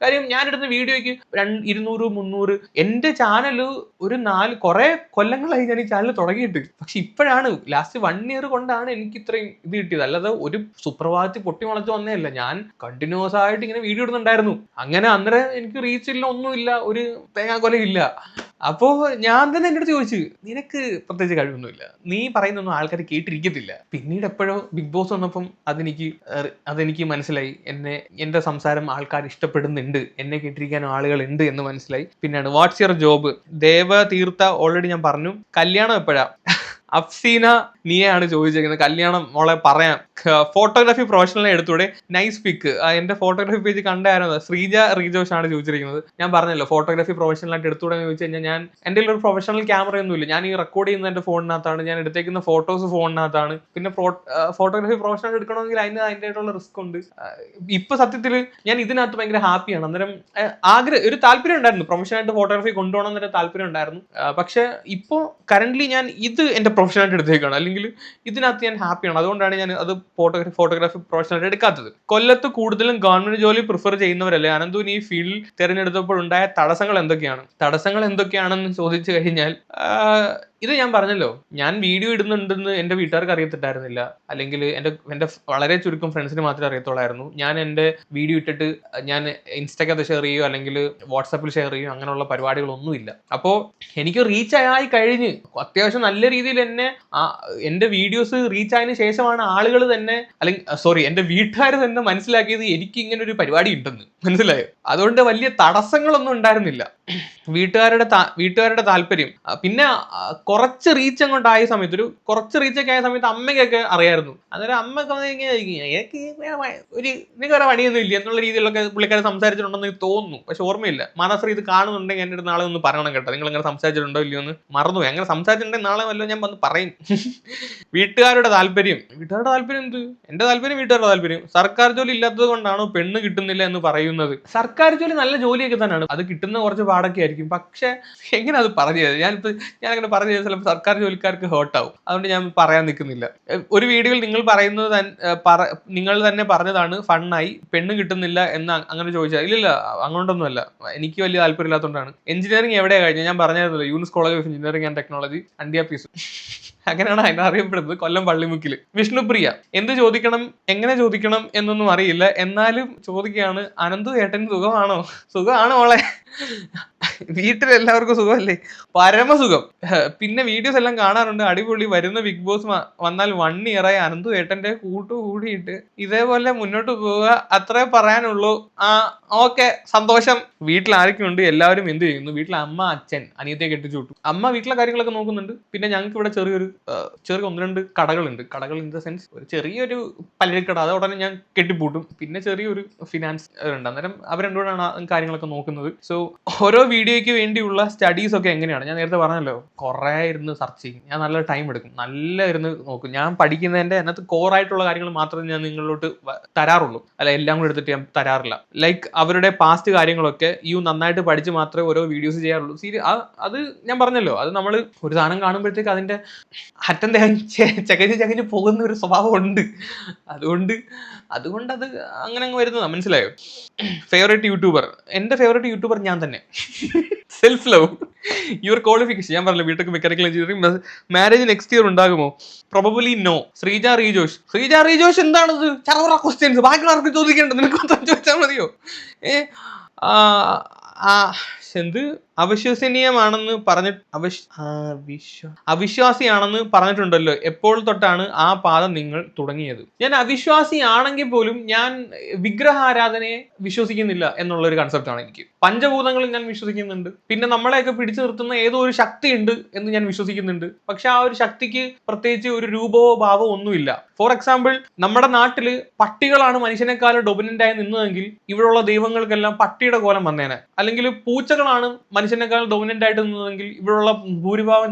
കാര്യം ഞാൻ എടുത്ത വീഡിയോയ്ക്ക് 200-300. എൻ്റെ ചാനൽ ഒരു കുറെ കൊല്ലങ്ങളായി ഞാൻ ഈ ചാനൽ തുടങ്ങിയിട്ട്. പക്ഷെ ഇപ്പോഴാണ് ലാസ്റ്റ് 1 ഇയർ കൊണ്ടാണ് എനിക്ക് ഇത്രയും ഇത് കിട്ടിയത്. അല്ലാതെ ഒരു സുപ്രഭാതത്തിൽ പൊട്ടി മുളച്ച് വന്നതല്ല. ഞാൻ കണ്ടിന്യൂസ് ആയിട്ട് ഇങ്ങനെ വീഡിയോ ഇടുന്നുണ്ടായിരുന്നു. അങ്ങനെ അന്നേരം എനിക്ക് റീച്ചില്ല, ഒന്നുമില്ല, ഒരു തേങ്ങാക്കൊലയില്ല. അപ്പോ ഞാൻ തന്നെ എൻ്റെ അടുത്ത് ചോദിച്ചു, നിനക്ക് പ്രത്യേകിച്ച് കഴിവൊന്നുമില്ല, നീ പറയുന്നൊന്നും ആൾക്കാർ കേട്ടിരിക്കത്തില്ല. പിന്നീട് എപ്പോഴോ ബിഗ് ബോസ് വന്നപ്പം അതെനിക്ക് മനസ്സിലായി, എൻ്റെ സംസാരം ആൾക്കാർ ഇഷ്ടപ്പെടുന്നുണ്ട്, എന്നെ കേട്ടിരിക്കാൻ ആളുകളുണ്ട് എന്ന് മനസ്സിലായി. പിന്നെയാണ് what's your job? Devatheertha already ഞാൻ പറഞ്ഞു. കല്യാണം എപ്പോഴാ? അഫ്സീന നീയാണ് ചോദിച്ചിരിക്കുന്നത്. കല്യാണം മോളെ പറയാം. ഫോട്ടോഗ്രാഫി പ്രൊഫഷണൽ എടുത്തൂടെ? Nice pic. എൻ്റെ ഫോട്ടോഗ്രാഫി പേജ് കണ്ടായിരുന്നു. ശ്രീജ റീജോഷ് ആണ് ചോദിച്ചിരിക്കുന്നത്. ഞാൻ പറഞ്ഞല്ലോ ഫോട്ടോഗ്രാഫി പ്രൊഫഷണൽ ആയിട്ട് എടുത്തൂടെ എന്ന് ചോദിച്ചു കഴിഞ്ഞാൽ എൻ്റെ ഒരു പ്രൊഫഷണൽ ക്യാമറ ഒന്നുമില്ല. ഞാൻ ഈ റെക്കോർഡ് ചെയ്യുന്ന എൻ്റെ ഫോണിനകത്താണ്, ഞാൻ എടുത്തേക്കുന്ന ഫോട്ടോസ് ഫോണിനകത്താണ്. പിന്നെ ഫോട്ടോഗ്രാഫി പ്രൊഫഷണൽ എടുക്കണമെങ്കിൽ അതിൻ്റെതായിട്ടുള്ള റിസ്ക് ഉണ്ട്. ഇപ്പൊ സത്യത്തിൽ ഞാൻ ഇതിനകത്ത് ഭയങ്കര ഹാപ്പിയാണ്. അന്നേരം ഒരു താല്പര്യം ഉണ്ടായിരുന്നു, പ്രൊഫഷണലായിട്ട് ഫോട്ടോഗ്രാഫി കൊണ്ടുപോകണം എന്നൊരു താല്പര്യം ഉണ്ടായിരുന്നു. പക്ഷെ ഇപ്പോൾ കറന്റ്ലി ഞാൻ ഇത് എൻ്റെ പ്രൊഫഷണലായിട്ട് എടുത്തേക്കാണ്, അല്ലെങ്കിൽ ഇതിനകത്ത് ഞാൻ ഹാപ്പിയാണ്. അതുകൊണ്ടാണ് ഞാൻ അത് ഫോട്ടോഗ്രാഫി പ്രൊഫഷണലായിട്ട് എടുക്കാത്തത്. കൊല്ലത്ത് കൂടുതലും ഗവൺമെന്റ് ജോലി പ്രിഫർ ചെയ്യുന്നവരല്ലേ? അനന്തുവിന് ഈ ഫീൽഡിൽ തിരഞ്ഞെടുത്തപ്പോൾ ഉണ്ടായ തടസ്സങ്ങൾ എന്തൊക്കെയാണെന്ന് ചോദിച്ചു കഴിഞ്ഞാൽ, ഇത് ഞാൻ പറഞ്ഞല്ലോ, ഞാൻ വീഡിയോ ഇടുന്നുണ്ടെന്ന് എൻ്റെ വീട്ടുകാർക്ക് അറിയത്തിട്ടായിരുന്നില്ല, അല്ലെങ്കിൽ എൻ്റെ വളരെ ചുരുക്കം ഫ്രണ്ട്സിന് മാത്രമേ അറിയത്തുള്ളായിരുന്നു. ഞാൻ എൻ്റെ വീഡിയോ ഇട്ടിട്ട് ഞാൻ ഇൻസ്റ്റയ്ക്കകത്ത് ഷെയർ ചെയ്യുകയോ അല്ലെങ്കിൽ വാട്സാപ്പിൽ ഷെയർ ചെയ്യുകയോ അങ്ങനെയുള്ള പരിപാടികളൊന്നുമില്ല. അപ്പോൾ എനിക്ക് റീച്ച് ആയി കഴിഞ്ഞ് അത്യാവശ്യം നല്ല രീതിയിൽ എൻ്റെ വീഡിയോസ് റീച്ച് ആയതിനു ശേഷമാണ് ആളുകൾ തന്നെ, അല്ലെങ്കിൽ എൻ്റെ വീട്ടുകാർ തന്നെ മനസ്സിലാക്കിയത് എനിക്ക് ഇങ്ങനെ ഒരു പരിപാടി ഉണ്ടെന്ന്. മനസ്സിലായോ? അതുകൊണ്ട് വലിയ തടസ്സങ്ങളൊന്നും ഉണ്ടായിരുന്നില്ല. വീട്ടുകാരുടെ താല്പര്യം, പിന്നെ കുറച്ച് റീച്ച് അങ്ങോട്ട് ആയ സമയത്ത്, കുറച്ച് റീച്ചൊക്കെ ആയ സമയത്ത് അമ്മയ്ക്കൊക്കെ അറിയായിരുന്നു. അന്നേരം അമ്മക്ക് നിങ്ങൾക്ക് വേറെ പണിയൊന്നും ഇല്ല എന്നുള്ള രീതിയിലൊക്കെ പുള്ളിക്കാരെ സംസാരിച്ചിട്ടുണ്ടെന്ന് എനിക്ക് തോന്നുന്നു. പക്ഷെ ഓർമ്മയില്ല. മനസ്സറി ഇത് കാണുന്നുണ്ടെങ്കിൽ എൻ്റെ അടുത്ത് നാളെ ഒന്ന് പറയണം കേട്ടോ, നിങ്ങൾ അങ്ങനെ സംസാരിച്ചിട്ടുണ്ടോ ഇല്ലയോ എന്ന്. മറന്നുപോയി. അങ്ങനെ സംസാരിച്ചിട്ടുണ്ടെങ്കിൽ നാളെ വല്ലതും ഞാൻ വന്ന് പറയും. വീട്ടുകാരുടെ താല്പര്യം എന്ത്? എൻ്റെ താല്പര്യം വീട്ടുകാരുടെ താല്പര്യം. സർക്കാർ ജോലി ഇല്ലാത്തത് കൊണ്ടാണോ പെണ്ണ് കിട്ടുന്നില്ല എന്ന് പറയുന്നത്? സർക്കാർ ജോലി നല്ല ജോലിയൊക്കെ തന്നെയാണ്, അത് കിട്ടുന്ന കുറച്ച് പാടൊക്കെ ആയിരിക്കും. പക്ഷെ എങ്ങനെ അത് പറഞ്ഞത്? ഞാനങ്ങനെ പറഞ്ഞു ചിലപ്പോൾ സർക്കാർ ജോലിക്കാർക്ക് ഹേർട്ടാവും. അതുകൊണ്ട് ഞാൻ പറയാൻ നിൽക്കുന്നില്ല. ഒരു വീഡിയോയിൽ നിങ്ങൾ തന്നെ പറഞ്ഞതാണ് ഫണ്ണായി, പെണ്ണ് കിട്ടുന്നില്ല എന്ന് അങ്ങനെ ചോദിച്ചാൽ ഇല്ല, അങ്ങോട്ടൊന്നുമല്ല. എനിക്ക് വലിയ താല്പര്യം ഇല്ലാത്തതുകൊണ്ടാണ്. എഞ്ചിനീയറിംഗ് എവിടെയാണ് കഴിഞ്ഞത്? ഞാൻ പറഞ്ഞായിരുന്നല്ലോ, Younus college of engineering and technology, അണ്ടിയാപ്പീസ്. അങ്ങനെയാണ് അതിനെ അറിയപ്പെടുന്നത്, കൊല്ലം പള്ളിമുക്കിൽ. വിഷ്ണുപ്രിയ, എങ്ങനെ ചോദിക്കണം എന്നൊന്നും അറിയില്ല, എന്നാലും ചോദിക്കുകയാണ്, അനന്തു ഏട്ടൻ സുഖമാണോ മോളെ? വീട്ടിലെല്ലാവർക്കും സുഖമല്ലേ? പരമസുഖം. പിന്നെ വീഡിയോസ് എല്ലാം കാണാറുണ്ട്, അടിപൊളി. വരുന്ന ബിഗ് ബോസ് വന്നാൽ 1 ഇയറായി അനന്തു ഏട്ടന്റെ കൂടിയിട്ട് ഇതേപോലെ മുന്നോട്ട് പോവുക, അത്രേ പറയാനുള്ളൂ. ആ ഓക്കെ, സന്തോഷം. വീട്ടിൽ ആരൊക്കെയുണ്ട്? എല്ലാവരും എന്ത് ചെയ്യുന്നു? വീട്ടിൽ അമ്മ, അച്ഛൻ, അനിയത്തെ കെട്ടിച്ചു വിട്ടു. അമ്മ വീട്ടിലെ കാര്യങ്ങളൊക്കെ നോക്കുന്നുണ്ട്. പിന്നെ ഞങ്ങൾക്ക് ഇവിടെ ചെറിയ 1-2 കടകളുണ്ട്. കടകൾ ഇൻ ദ സെൻസ് ഒരു ചെറിയൊരു പലചരക്കട, അത് ഉടനെ ഞാൻ കെട്ടിപ്പൂട്ടും. പിന്നെ ചെറിയൊരു ഫിനാൻസ് ഉണ്ട്. അന്നേരം അവർ രണ്ടുകൂടാണ് കാര്യങ്ങളൊക്കെ നോക്കുന്നത്. സോ ഓരോ വീഡിയോയ്ക്ക് വേണ്ടിയുള്ള സ്റ്റഡീസ് ഒക്കെ എങ്ങനെയാണ്, ഞാൻ നേരത്തെ പറഞ്ഞല്ലോ, കുറെ ഇരുന്ന് സെർച്ച് ചെയ്യും. ഞാൻ നല്ല ടൈം എടുക്കും, നല്ല ഇരുന്ന് നോക്കും. ഞാൻ പഠിക്കുന്നതിന്റെ അതിനകത്ത് കോറായിട്ടുള്ള കാര്യങ്ങൾ മാത്രമേ ഞാൻ നിങ്ങളിലോട്ട് തരാറുള്ളൂ, അല്ല എല്ലാം കൂടെ എടുത്തിട്ട് ഞാൻ തരാറില്ല. ലൈക്ക് അവരുടെ പാസ്റ്റ് കാര്യങ്ങളൊക്കെ നന്നായിട്ട് പഠിച്ച് മാത്രമേ ഓരോ വീഡിയോസ് ചെയ്യാറുള്ളൂ. അത് ഞാൻ പറഞ്ഞല്ലോ, അത് നമ്മൾ ഒരു സാധനം കാണുമ്പോഴത്തേക്ക് അതിന്റെ അറ്റം ചകഞ്ഞ് പോകുന്ന ഒരു സ്വഭാവം ഉണ്ട്. അതുകൊണ്ട് അത് അങ്ങനെ അങ്ങ് വരുന്നതാ, മനസ്സിലായോ? ഫേവറേറ്റ് യൂട്യൂബർ, എന്റെ ഫേവറേറ്റ് യൂട്യൂബർ ഞാൻ തന്നെ. Self love. യുവർ ക്വാളിഫിക്കേഷൻ, ഞാൻ പറഞ്ഞില്ല BTech mechanical engineering. Marriage next year ഉണ്ടാകുമോ? Probably no. ശ്രീജ റീജോഷ് എന്താണത്? ചറവറ ക്വസ്റ്റ്യൻസ്, ബാക്കിയുള്ളവർക്ക് ചോദിക്കേണ്ടത്, നിനക്ക് ചോദിച്ചാൽ മതിയോ? എന്ത് അവിശ്വസനീയമാണെന്ന് അവിശ്വാസിയാണെന്ന് പറഞ്ഞിട്ടുണ്ടല്ലോ, എപ്പോൾ തൊട്ടാണ് ആ പാദം നിങ്ങൾ തുടങ്ങിയത്? ഞാൻ അവിശ്വാസിയാണെങ്കിൽ പോലും ഞാൻ വിഗ്രഹാരാധനയെ വിശ്വസിക്കുന്നില്ല എന്നുള്ള ഒരു കൺസെപ്റ്റ് ആണ് എനിക്ക്. പഞ്ചഭൂതങ്ങളിൽ ഞാൻ വിശ്വസിക്കുന്നുണ്ട്. പിന്നെ നമ്മളെയൊക്കെ പിടിച്ചു നിർത്തുന്ന ഏതോ ഒരു ശക്തി ഉണ്ട് എന്ന് ഞാൻ വിശ്വസിക്കുന്നുണ്ട്. പക്ഷെ ആ ഒരു ശക്തിക്ക് പ്രത്യേകിച്ച് ഒരു രൂപമോ ഭാവമോ ഒന്നുമില്ല. ഫോർ എക്സാമ്പിൾ, നമ്മുടെ നാട്ടില് പട്ടികളാണ് മനുഷ്യനെക്കാളും ഡൊമിനന്റ് ആയി നിന്നതെങ്കിൽ ഇവിടെയുള്ള ദൈവങ്ങൾക്കെല്ലാം പട്ടിയുടെ കോലം വന്നേനെ. അല്ലെങ്കിൽ പൂച്ചകളാണ് മനുഷ്യനെക്കാളും ഡൊമിനന്റ് ആയിട്ട് നിന്നതെങ്കിൽ ഇവിടെയുള്ള ഭൂരിഭാഗം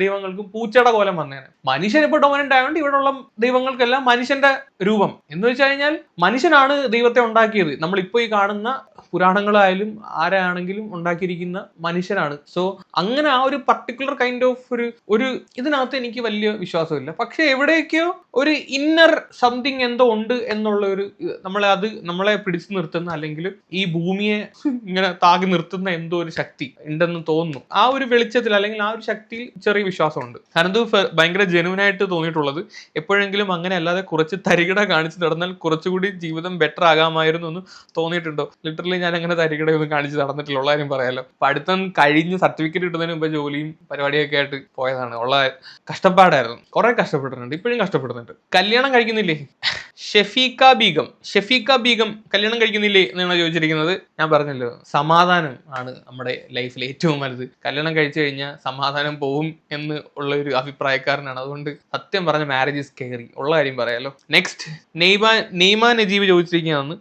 ദൈവങ്ങൾക്കും പൂച്ചയുടെ കോലം വന്നേനെ. മനുഷ്യൻ ഇപ്പോൾ ഡൊമിനന്റ് ആയതുകൊണ്ട് ഇവിടെയുള്ള ദൈവങ്ങൾക്കെല്ലാം മനുഷ്യന്റെ രൂപം. എന്ന് വെച്ച് കഴിഞ്ഞാൽ മനുഷ്യനാണ് ദൈവത്തെ ഉണ്ടാക്കിയത്. നമ്മളിപ്പോ ഈ കാണുന്ന പുരാണങ്ങളായാലും ആരാണെങ്കിലും ഉണ്ടാക്കിയിരിക്കുന്ന മനുഷ്യനാണ്. സോ അങ്ങനെ ആ ഒരു പർട്ടിക്കുലർ കൈൻഡ് ഓഫ് ഒരു ഇതിനകത്ത് എനിക്ക് വലിയ വിശ്വാസമില്ല. പക്ഷെ എവിടെയൊക്കെയോ ഒരു ഇന്നർ സംതിങ് എന്തോ ഉണ്ട് എന്നുള്ള ഒരു നമ്മളെ പിടിച്ചു നിർത്തുന്ന, അല്ലെങ്കിൽ ഈ ഭൂമിയെ ഇങ്ങനെ താകി നിർത്തുന്ന എന്തോ ഒരു ശക്തി ഉണ്ടെന്ന് തോന്നുന്നു. ആ ഒരു വെളിച്ചത്തിൽ അല്ലെങ്കിൽ ആ ഒരു ശക്തിയിൽ ചെറിയ വിശ്വാസമുണ്ട്. അനന്തു ഭയങ്കര ജെനുവിനായിട്ട് തോന്നിയിട്ടുള്ളത് എപ്പോഴെങ്കിലും അങ്ങനെ അല്ലാതെ കുറച്ച് തരികിട കാണിച്ചു നടന്നാൽ കുറച്ചുകൂടി ജീവിതം ബെറ്റർ ആകാമായിരുന്നു എന്ന് തോന്നിയിട്ടുണ്ടോ? ലിറ്ററലി ഞാൻ അങ്ങനെ തരികിടയൊന്നും കാണിച്ച് നടന്നിട്ടില്ല, ഉള്ള കാര്യം പറയാലോ. പഠിത്തം കഴിഞ്ഞ് സർട്ടിഫിക്കറ്റ് കിട്ടുന്നതിന് മുമ്പ് ജോലിയും പരിപാടിയൊക്കെ ആയിട്ട് പോയതാണ്. ഉള്ള കഷ്ടപ്പാടായിരുന്നു, കുറെ കഷ്ടപ്പെട്ടിട്ടുണ്ട്, ഇപ്പോഴും കഷ്ടപ്പെടുന്നുണ്ട്. കല്യാണം കഴിക്കുന്നില്ലേ? ഷെഫീക്ക ബീഗം കല്യാണം കഴിക്കുന്നില്ലേ എന്നാണ് ചോദിച്ചിരിക്കുന്നത്. ഞാൻ പറഞ്ഞല്ലോ, സമാധാനം ആണ് നമ്മുടെ ലൈഫിൽ ഏറ്റവും വലുത്. കല്യാണം കഴിച്ചു കഴിഞ്ഞാൽ സമാധാനം പോവും എന്ന് ഉള്ള ഒരു അഭിപ്രായക്കാരനാണ്. അതുകൊണ്ട് സത്യം പറഞ്ഞ മാരേജ് ഇസ് സ്കെയറി, ഉള്ള കാര്യം പറയാലോ. നെക്സ്റ്റ്, നെയ്മ നജീബ് ചോദിച്ചിരിക്കുന്നതാണ്,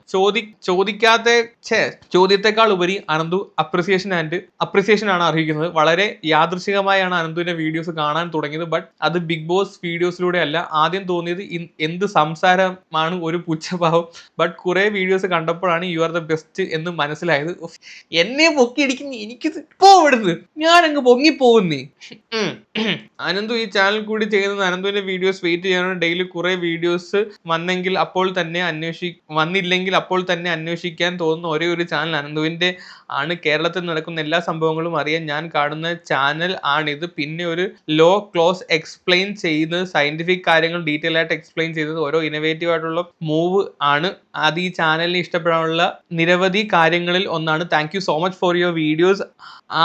ചോദ്യത്തെക്കാൾ ഉപരി അനന്തു അപ്രിസിയേഷൻ ആണ് അർഹിക്കുന്നത്. വളരെ യാദൃശികമായാണ് അനന്തുവിന്റെ വീഡിയോസ് കാണാൻ തുടങ്ങിയത്. ബട്ട് അത് ബിഗ് ബോസ് വീഡിയോസിലൂടെ അല്ല. ആദ്യം തോന്നിയത് എന്ത് സംസാരമാണ്, ഒരു പുച്ഛഭാവം. ബട്ട് കുറെ വീഡിയോസ് കണ്ടപ്പോഴാണ് യു ആർ ദ ബെസ്റ്റ് എന്ന് മനസ്സിലായത്. എന്നെ പൊക്കിയിടിക്കുന്ന എനിക്കിത് പോവിടുന്നു, ഞാൻ അങ്ങ് പൊങ്ങിപ്പോകുന്നേ. അനന്തു ഈ ചാനൽ കൂടി ചെയ്യുന്നത് അനന്തുവിന്റെ വീഡിയോസ് വെയിറ്റ് ചെയ്യാനാണ്. ഡെയിലി കുറെ വീഡിയോസ് വന്നില്ലെങ്കിൽ അപ്പോൾ തന്നെ അന്വേഷിക്കാൻ തോന്നുന്ന ഒരേ ഒരു ചാനൽ അനന്തുവിന്റെ ആണ്. കേരളത്തിൽ നടക്കുന്ന എല്ലാ സംഭവങ്ങളും അറിയാൻ ഞാൻ കാണുന്ന ചാനൽ ആണിത്. പിന്നെ ഒരു ലോ ക്ലോസ് എക്സ്പ്ലെയിൻ ചെയ്യുന്നത്, സയന്റിഫിക് കാര്യങ്ങൾ ഡീറ്റെയിൽ ആയിട്ട് എക്സ്പ്ലെയിൻ ചെയ്തത്, ഓരോ ഇന്നോവേറ്റീവ് ആയിട്ടുള്ള മൂവ് ആണ്. അത് ഈ ചാനലിനെ ഇഷ്ടപ്പെടാനുള്ള നിരവധി കാര്യങ്ങളിൽ ഒന്നാണ്. Thank you so much for your videos.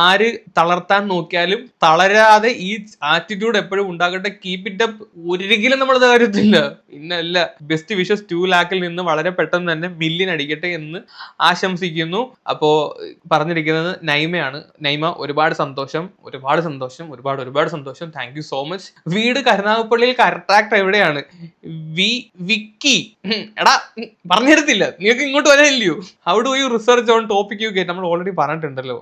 ആര് തളർത്താൻ നോക്കിയാലും തളരാതെ ഈ ആറ്റിറ്റ്യൂഡ് എപ്പോഴും ഉണ്ടാകട്ടെ. Keep it up. ഒരിക്കലും നമ്മളത് കാര്യത്തില്ല. പിന്നല്ല, ബെസ്റ്റ് വിഷസ് 2 ലാഖിൽ നിന്ന് വളരെ പെട്ടെന്ന് തന്നെ മില്യൺ അടിക്കട്ടെ എന്ന് ആശംസിക്കുന്നു. അപ്പോ പറഞ്ഞിരിക്കുന്നത് നൈമയാണ്. നൈമ, ഒരുപാട് സന്തോഷം. Thank you so much. വീട് കരുനാഗപ്പള്ളിയിൽ കറക്റ്റ് എവിടെയാണ്? വിക്കി, എടാ പറഞ്ഞെടുത്തില്ല, നിങ്ങൾക്ക് ഇങ്ങോട്ട് വരാനില്ലയോ? How do you research on topic you get? നമ്മൾ ഓൾറെഡി പറഞ്ഞിട്ടുണ്ടല്ലോ.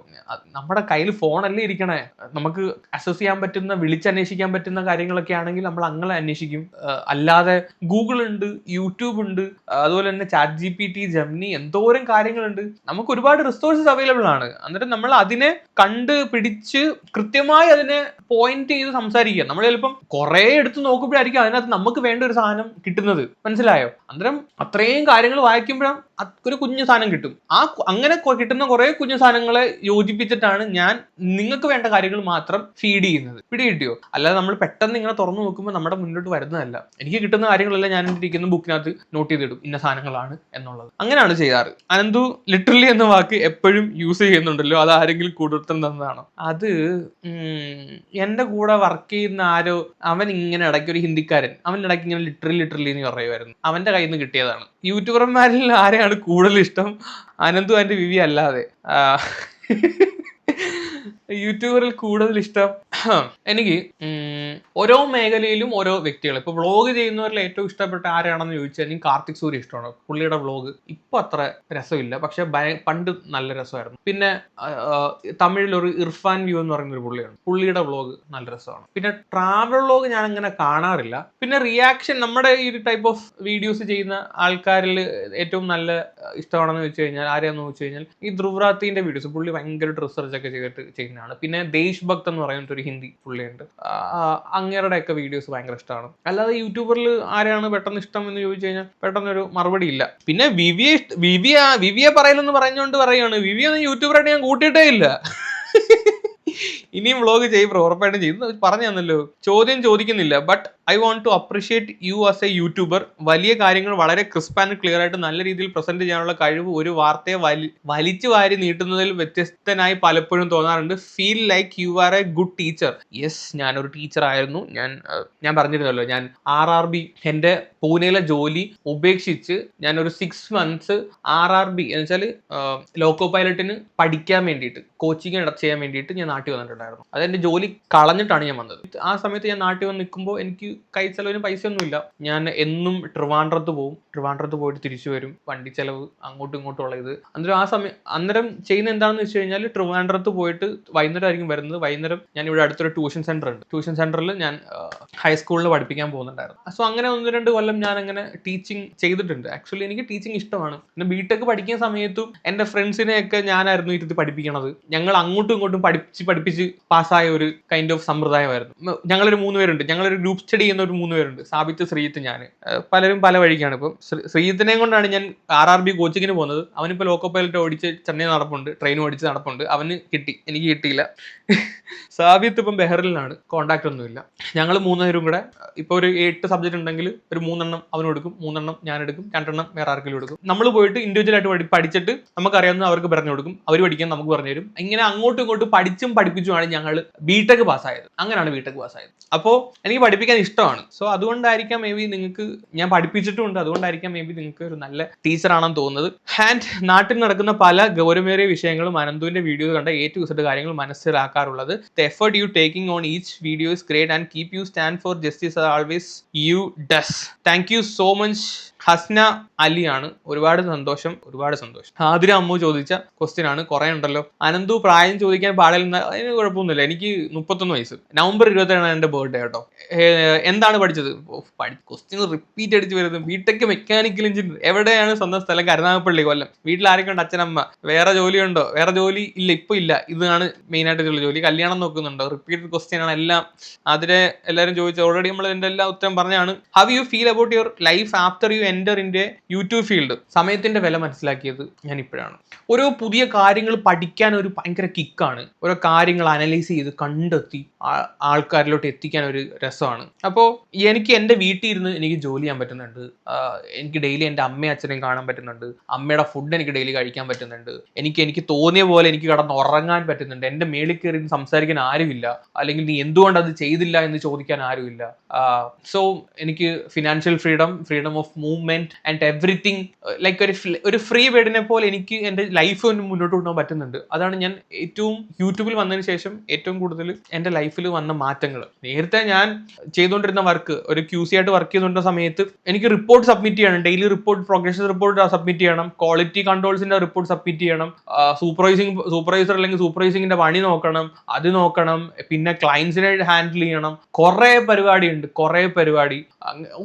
നമ്മുടെ കയ്യിൽ ഫോണല്ലേ ഇരിക്കണേ. നമുക്ക് അക്സസ് ചെയ്യാൻ പറ്റുന്ന, വിളിച്ചന്വേഷിക്കാൻ പറ്റുന്ന കാര്യങ്ങളൊക്കെ ആണെങ്കിൽ നമ്മൾ അങ്ങനെ അന്വേഷിക്കും. അല്ലാതെ ഗൂഗിൾ ഉണ്ട്, യൂട്യൂബ് ഉണ്ട്, അതുപോലെ തന്നെ ചാറ്റ് GPT, ജെമിനി, എന്തോരം കാര്യങ്ങളുണ്ട്. നമുക്ക് ഒരുപാട് റിസോഴ്സസ് അവൈലബിൾ ആണ്. എന്നിട്ട് നമ്മൾ അതിനെ കണ്ടുപിടിച്ച് കൃത്യമായി അതിനെ പോയിന്റ് ചെയ്ത് സംസാരിക്കുക. നമ്മൾ ചിലപ്പം കുറെ എടുത്ത് നോക്കുമ്പോഴായിരിക്കും അതിനകത്ത് നമുക്ക് വേണ്ട ഒരു സാധനം കിട്ടുന്നത്. മനസ്സിലായോ? അന്നേരം അത്രയും കാര്യങ്ങൾ വായിക്കുമ്പോഴും ഒരു കുഞ്ഞു സാധനം കിട്ടും. അങ്ങനെ കിട്ടുന്ന കുറെ കുഞ്ഞു സാധനങ്ങളെ യോജിപ്പിച്ചിട്ടാണ് ഞാൻ നിങ്ങൾക്ക് വേണ്ട കാര്യങ്ങൾ മാത്രം ഫീഡ് ചെയ്യുന്നത്. പിടികിട്ടിയോ? അല്ലാതെ നമ്മൾ പെട്ടെന്ന് ഇങ്ങനെ തുറന്നു നോക്കുമ്പോൾ നമ്മുടെ മുന്നോട്ട് വരുന്നതല്ല. എനിക്ക് കിട്ടുന്ന കാര്യങ്ങളെല്ലാം ഞാൻ ഇരിക്കുന്ന ബുക്കിനകത്ത് നോട്ട് ചെയ്തിടും, ഇന്ന സാധനങ്ങളാണ് എന്നുള്ളത്. അങ്ങനെയാണ് ചെയ്യാറ്. അനന്തു ലിറ്ററലി എന്ന വാക്ക് എപ്പോഴും യൂസ് ചെയ്യുന്നുണ്ടല്ലോ, അത് ആരെങ്കിലും കൂടുതൽ തന്നതാണോ? അത് എന്റെ കൂടെ വർക്ക് ചെയ്യുന്ന ആരോ, അവൻ ഇങ്ങനെ ഇടയ്ക്ക് ഒരു ഹിന്ദിക്കാരൻ, അവൻ ഇടയ്ക്ക് ഇങ്ങനെ ലിറ്ററലി എന്ന് പറയുമായിരുന്നു. അവന്റെ കയ്യിൽ നിന്ന് കിട്ടിയതാണ്. യൂട്യൂബർമാരിൽ ആരെയാണ് കൂടുതൽ ഇഷ്ടം? അനന്തു ആൻഡ് വിവി അല്ലാതെ യൂട്യൂബറിൽ കൂടുതൽ ഇഷ്ടം എനിക്ക് ഓരോ മേഖലയിലും ഓരോ വ്യക്തികൾ. ഇപ്പൊ വ്ളോഗ് ചെയ്യുന്നവരിൽ ഏറ്റവും ഇഷ്ടപ്പെട്ട ആരാണെന്ന് ചോദിച്ചാൽ എനിക്ക് കാർത്തിക് സൂര്യ ഇഷ്ടമാണ്. പുള്ളിയുടെ വ്ളോഗ് ഇപ്പൊ അത്ര രസമില്ല, പക്ഷെ പണ്ട് നല്ല രസമായിരുന്നു. പിന്നെ തമിഴിൽ ഒരു ഇർഫാൻ വ്യൂ എന്ന് പറയുന്ന ഒരു പുള്ളിയാണ്, പുള്ളിയുടെ വ്ളോഗ് നല്ല രസമാണ്. പിന്നെ ട്രാവൽ വ്ളോഗ് ഞാൻ അങ്ങനെ കാണാറില്ല. പിന്നെ റിയാക്ഷൻ, നമ്മുടെ ഈ ഒരു ടൈപ്പ് ഓഫ് വീഡിയോസ് ചെയ്യുന്ന ആൾക്കാരിൽ ഏറ്റവും നല്ല ഇഷ്ടമാണെന്ന് വെച്ച് കഴിഞ്ഞാൽ ആരെയാന്ന് വെച്ച് കഴിഞ്ഞാൽ ഈ ധ്രുവ്രാത്തിന്റെ വീഡിയോസ്. പുള്ളി ഭയങ്കര റിസർച്ച് ഒക്കെ ചെയ്തിട്ട് ചെയ്യുന്നതാണ്. പിന്നെ ദേശ് ഭക്ത് എന്ന് പറയുന്ന ഒരു ഹിന്ദി പുള്ളിയുണ്ട്, അങ്ങേരുടെ ഒക്കെ വീഡിയോസ് ഭയങ്കര ഇഷ്ടമാണ്. അല്ലാതെ യൂട്യൂബറിൽ ആരെയാണ് പെട്ടെന്ന് ഇഷ്ടം എന്ന് ചോദിച്ചു കഴിഞ്ഞാൽ പെട്ടെന്നൊരു മറുപടി ഇല്ല. പിന്നെ വിവിയെ പറയലെന്ന് പറഞ്ഞുകൊണ്ട് പറയാണ്, വിവിയൊന്നും യൂട്യൂബറായിട്ട് ഞാൻ കൂട്ടിയിട്ടേ ഇല്ല. ഇനിയും വ്ളോഗ് ചെയ്യും, ഉറപ്പായിട്ടും ചെയ്യും, പറഞ്ഞു തന്നല്ലോ. ചോദ്യം ചോദിക്കുന്നില്ല, but I want to appreciate you as a YouTuber. വലിയ കാര്യങ്ങൾ വളരെ ക്രിസ്പ് ആൻഡ് ക്ലിയർ ആയിട്ട് നല്ല രീതിയിൽ പ്രസന്റ് ചെയ്യാനുള്ള കഴിവ് ഒരു വാർത്തയെ വലിച്ചു വാരി നീട്ടുന്നതിൽ വ്യത്യസ്തനായി പലപ്പോഴും തോന്നാറുണ്ട്. Feel like you are A good teacher. Yes, ഞാനൊരു ടീച്ചർ ആയിരുന്നു. ഞാൻ പറഞ്ഞിരുന്നല്ലോ, ഞാൻ RRB എൻ്റെ പൂനെയിലെ ജോലി ഉപേക്ഷിച്ച് ഞാനൊരു 6 months RRB എന്ന് വെച്ചാൽ ലോക്കോ പൈലറ്റിന് പഠിക്കാൻ വേണ്ടിയിട്ട്, കോച്ചിങ് ചെയ്യാൻ വേണ്ടിയിട്ട് ഞാൻ നാട്ടിൽ വന്നിട്ടുണ്ടായിരുന്നു. അതെന്റെ ജോലി കളഞ്ഞിട്ടാണ് ഞാൻ വന്നത്. ആ സമയത്ത് ഞാൻ നാട്ടിൽ വന്ന് നിൽക്കുമ്പോൾ എനിക്ക് കൈ ചെലവിന് പൈസ ഒന്നുമില്ല. ഞാൻ എന്നും ട്രിവാൻഡ്രത്ത് പോകും, ട്രിവാൻഡ്രത്ത് പോയിട്ട് തിരിച്ചു വരും, വണ്ടി ചെലവ് അങ്ങോട്ടും ഇങ്ങോട്ടും ഉള്ള ഇത്. അന്നേരം ചെയ്യുന്ന എന്താണെന്ന് വെച്ച് കഴിഞ്ഞാൽ ട്രിവാൻഡ്രത്ത് പോയിട്ട് വൈകുന്നേരം ആയിരിക്കും വരുന്നത്. വൈകുന്നേരം ഞാൻ ഇവിടെ അടുത്തൊരു ട്യൂഷൻ സെന്റർ ഉണ്ട്, ട്യൂഷൻ സെന്ററിൽ ഞാൻ ഹൈസ്കൂളിൽ പഠിപ്പിക്കാൻ പോകുന്നുണ്ടായിരുന്നു. സോ അങ്ങനെ 1-2 കൊല്ലം ഞാൻ അങ്ങനെ ടീച്ചിങ് ചെയ്തിട്ടുണ്ട്. ആക്ച്വലി എനിക്ക് ടീച്ചിങ് ഇഷ്ടമാണ്. പിന്നെ ബിടെക് പഠിക്കുന്ന സമയത്തും എൻ്റെ ഫ്രണ്ട്സിനെയൊക്കെ ഞാനായിരുന്നു ഇരുത്തി പഠിപ്പിക്കണത്. ഞങ്ങൾ അങ്ങോട്ടും ഇങ്ങോട്ടും പഠിപ്പിച്ച് പാസ്സായ ഒരു കൈൻഡ് ഓഫ് സമ്പ്രദായമായിരുന്നു. ഞങ്ങളൊരു 3 പേരുണ്ട്, ഞങ്ങളൊരു ഗ്രൂപ്പ് സ്റ്റഡി ചെയ്യുന്ന ഒരു 3 പേരുണ്ട്, സാബിത്ത്, ശ്രീജിത്ത്, ഞാൻ. പലരും പല വഴിക്കാണ്. ഇപ്പം ശ്രീജിത്തിനെയും കൊണ്ടാണ് ഞാൻ RRB കോച്ചിങ്ങിന് പോകുന്നത്. അവനിപ്പോൾ ലോക്കോ പൈലറ്റ് ഓടിച്ച് ചെന്നൈ നടപ്പുണ്ട്, ട്രെയിൻ ഓടിച്ച് നടപ്പുണ്ട്. അവന് കിട്ടി, എനിക്ക് കിട്ടിയില്ല. സാബിത്ത് ഇപ്പം ബെഹറിലാണ്, കോണ്ടാക്ട് ഒന്നുമില്ല. ഞങ്ങൾ 3 പേരും കൂടെ ഇപ്പൊ ഒരു 8 സബ്ജക്ട് ഉണ്ടെങ്കിൽ ഒരു 3 എണ്ണം അവനും എടുക്കും, 3 എണ്ണം ഞാൻ എടുക്കും, 2 എണ്ണം വേറെ ആർക്കെങ്കിലും എടുക്കും. നമ്മൾ പോയിട്ട് ഇൻഡിവിജ്വൽ ആയിട്ട് പഠിച്ചിട്ട് നമുക്കറിയാവുന്ന അവർക്ക് പറഞ്ഞു കൊടുക്കും, അവർ പഠിക്കാൻ നമുക്ക് പറഞ്ഞു തരും. ഇങ്ങനെ അങ്ങോട്ടും ഇങ്ങോട്ടും പഠിച്ചും പഠിപ്പിച്ചുമാണ് ഞങ്ങൾ ബിടെക് പാസ്സായത്. അങ്ങനെയാണ് ബിടെക് പാസ്സായത്. അപ്പോൾ എനിക്ക് പഠിപ്പിക്കാൻ ഇഷ്ടമാണ്. സോ അതുകൊണ്ടായിരിക്കാം മേ ബി നിങ്ങൾക്ക്, ഞാൻ പഠിപ്പിച്ചിട്ടുമുണ്ട്, അതുകൊണ്ടായിരിക്കാം മേ ബി നിങ്ങൾക്ക് ഒരു നല്ല ടീച്ചറാണെന്ന് തോന്നുന്നത്. ആൻഡ് നാട്ടിൽ നടക്കുന്ന പല ഗൗരവമേറിയ വിഷയങ്ങളും അനന്തുവിന്റെ വീഡിയോ കണ്ട A to Z കാര്യങ്ങൾ മനസ്സിലാക്കാറുള്ളത്. The effort you taking on each video is great and keep you stand for justice as always you does. Thank you so much. Hasna അലിയാണ്. ഒരുപാട് സന്തോഷം. ആതിര അമ്മു ചോദിച്ച ക്വസ്റ്റ്യൻ ആണ്, കുറെ ഉണ്ടല്ലോ. അനന്തു പ്രായം ചോദിക്കാൻ പാടില്ല, അതിന് കുഴപ്പമൊന്നുമില്ല. എനിക്ക് 31 വയസ്സ്. നവംബർ 27 എൻ്റെ ബർത്ത്ഡേ കേട്ടോ. എന്താണ് പഠിച്ചത്? ക്വസ്റ്റ്യൻ റിപ്പീറ്റ് അടിച്ച് വരുന്നത്. BTech mechanical engineer. എവിടെയാണ് സ്വന്തം സ്ഥലം? കരുനാഗപ്പള്ളി, കൊല്ലം. വീട്ടിൽ ആരൊക്കെ ഉണ്ട്? അച്ഛനമ്മ. വേറെ ജോലിയുണ്ടോ? വേറെ ജോലി ഇല്ല, ഇപ്പൊ ഇല്ല. ഇതാണ് മെയിൻ ആയിട്ടുള്ള ജോലി. കല്യാണം നോക്കുന്നുണ്ടോ? റിപ്പീറ്റഡ് ക്വസ്റ്റ്യൻ ആണ് എല്ലാം. അതിനെ എല്ലാവരും ചോദിച്ചത് ഓൾറെഡി നമ്മൾ ഇതിന്റെ എല്ലാ ഉത്തരം പറഞ്ഞാണ്. How you feel about your life after you enter in YouTube field? സമയത്തിന്റെ വില മനസ്സിലാക്കിയത് ഞാൻ ഇപ്പോഴാണ്. ഓരോ പുതിയ കാര്യങ്ങൾ പഠിക്കാൻ ഒരു ഭയങ്കര കിക്കാണ്. ഓരോ കാര്യങ്ങൾ അനലൈസ് ചെയ്ത് കണ്ടെത്തി ആൾക്കാരിലോട്ട് എത്തിക്കാൻ ഒരു രസമാണ്. അപ്പോൾ എനിക്ക് എൻ്റെ വീട്ടിൽ ഇരുന്ന് എനിക്ക് ജോലി ചെയ്യാൻ പറ്റുന്നുണ്ട്. എനിക്ക് ഡെയിലി എൻ്റെ അമ്മയും അച്ഛനെയും കാണാൻ പറ്റുന്നുണ്ട്. അമ്മയുടെ ഫുഡ് എനിക്ക് ഡെയിലി കഴിക്കാൻ പറ്റുന്നുണ്ട്. എനിക്ക് തോന്നിയ പോലെ എനിക്ക് കിടന്ന് ഉറങ്ങാൻ പറ്റുന്നുണ്ട്. എൻ്റെ മേളിൽ കയറി സംസാരിക്കാൻ ആരുമില്ല, അല്ലെങ്കിൽ നീ എന്തുകൊണ്ട് അത് ചെയ്തില്ല എന്ന് ചോദിക്കാൻ ആരുമില്ല. സോ എനിക്ക് financial freedom of movement and everything, like ഒരു ഫ്രീ ബേഡിനെ പോലെ എനിക്ക് എൻ്റെ ലൈഫ് മുന്നോട്ട് കൊണ്ടുപോകാൻ പറ്റുന്നുണ്ട്. അതാണ് ഞാൻ ഏറ്റവും യൂട്യൂബിൽ വന്നതിന് ശേഷം ഏറ്റവും കൂടുതൽ എൻ്റെ ലൈഫിൽ വന്ന മാറ്റങ്ങൾ. നേരത്തെ ഞാൻ ചെയ്തുകൊണ്ടിരുന്ന വർക്ക്, ഒരു QC ആയിട്ട് വർക്ക് ചെയ്തുകൊണ്ടിരുന്ന സമയത്ത് എനിക്ക് റിപ്പോർട്ട് സബ്മിറ്റ് ചെയ്യണം, daily report, progress report submit ചെയ്യണം, ക്വാളിറ്റി കൺട്രോൾസിന്റെ റിപ്പോർട്ട് സബ്മിറ്റ് ചെയ്യണം, സൂപ്പർവൈസർ അല്ലെങ്കിൽ സൂപ്പർവൈസിങ്ങിന്റെ പണി നോക്കണം, അത് നോക്കണം, പിന്നെ ക്ലയൻസിനെ ഹാൻഡിൽ ചെയ്യണം. കുറെ പരിപാടി,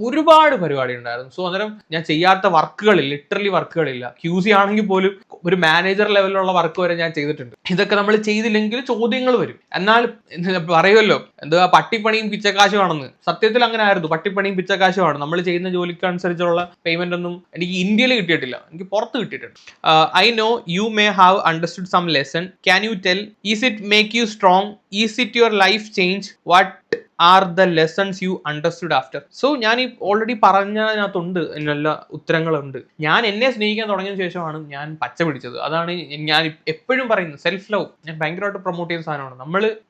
ഒരുപാട് പരിപാടി ഉണ്ടായിരുന്നു. സോ അന്നേരം അന്നേരം ഞാൻ ചെയ്യാത്ത വർക്കുകളില്ല, ലിറ്ററലി വർക്കുകളില്ല. QC ആണെങ്കിൽ പോലും ഒരു മാനേജർ ലെവലിലുള്ള വർക്ക് വരെ ഞാൻ ചെയ്തിട്ടുണ്ട്. ഇതൊക്കെ നമ്മൾ ചെയ്തില്ലെങ്കിൽ ചോദ്യങ്ങൾ വരും. എന്നാൽ പറയുമല്ലോ എന്താ പട്ടിപ്പണിയും പിച്ചക്കാശുമാണെന്ന്. സത്യത്തിൽ അങ്ങനെ ആയിരുന്നു. പട്ടിപ്പണിയും പിച്ചക്കാശുമാണ്. നമ്മൾ ചെയ്യുന്ന ജോലിക്ക് അനുസരിച്ചുള്ള പേയ്മെന്റ് ഒന്നും എനിക്ക് ഇന്ത്യയിൽ കിട്ടിയിട്ടില്ല, എനിക്ക് പുറത്ത് കിട്ടിയിട്ടുണ്ട്. I know you may have understood some lesson. Can you tell, is it make you strong, is it your life change, what are the lessons you understood after? So ഞാൻ ഈ ഓൾറെഡി പറഞ്ഞതിനകത്തുണ്ട്, എല്ലാ ഉത്തരങ്ങളുണ്ട്. ഞാൻ എന്നെ സ്നേഹിക്കാൻ തുടങ്ങിയ ശേഷമാണ് ഞാൻ പച്ച പിടിച്ചത്. അതാണ് ഞാൻ എപ്പോഴും പറയുന്നത്. സെൽഫ് ലവ് ഞാൻ ഭയങ്കരമായിട്ട് പ്രൊമോട്ട് ചെയ്യുന്ന സാധനമാണ്.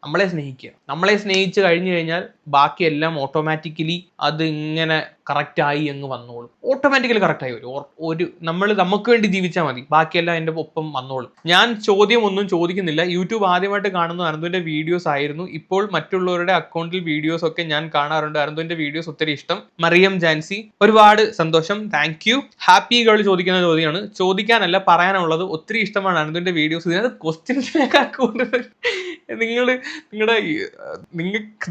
നമ്മളെ സ്നേഹിക്കുക. നമ്മളെ സ്നേഹിച്ച് കഴിഞ്ഞു കഴിഞ്ഞാൽ ബാക്കിയെല്ലാം ഓട്ടോമാറ്റിക്കലി അത് ഇങ്ങനെ കറക്റ്റായി അങ്ങ് വന്നോളും. ഓട്ടോമാറ്റിക്കലി കറക്റ്റായി വരും. നമുക്ക് വേണ്ടി ജീവിച്ചാൽ മതി, ബാക്കിയെല്ലാം എൻ്റെ ഒപ്പം വന്നോളും. ഞാൻ ഒന്നും ചോദിക്കുന്നില്ല. യൂട്യൂബ് ആദ്യമായിട്ട് കാണുന്ന അനന്തുവിന്റെ വീഡിയോസ് ആയിരുന്നു. ഇപ്പോൾ മറ്റുള്ളവരുടെ അക്കൗണ്ടിൽ വീഡിയോസ് ഒക്കെ ഞാൻ കാണാറുണ്ട്. അനന്തുവിന്റെ വീഡിയോസ് ഒത്തിരി ഇഷ്ടം. മറിയം ജാൻസി, ഒരുപാട് സന്തോഷം, താങ്ക് യു. ഹാപ്പി ഗേൾ ചോദിക്കുന്ന ചോദ്യമാണ്, ചോദിക്കാനല്ല പറയാനുള്ളത്. ഒത്തിരി ഇഷ്ടമാണ് അനന്തുവിന്റെ വീഡിയോസ്. ഇതിനകത്ത് ക്വസ്റ്റ്യൻസിനേക്കാൾ കൂടുതൽ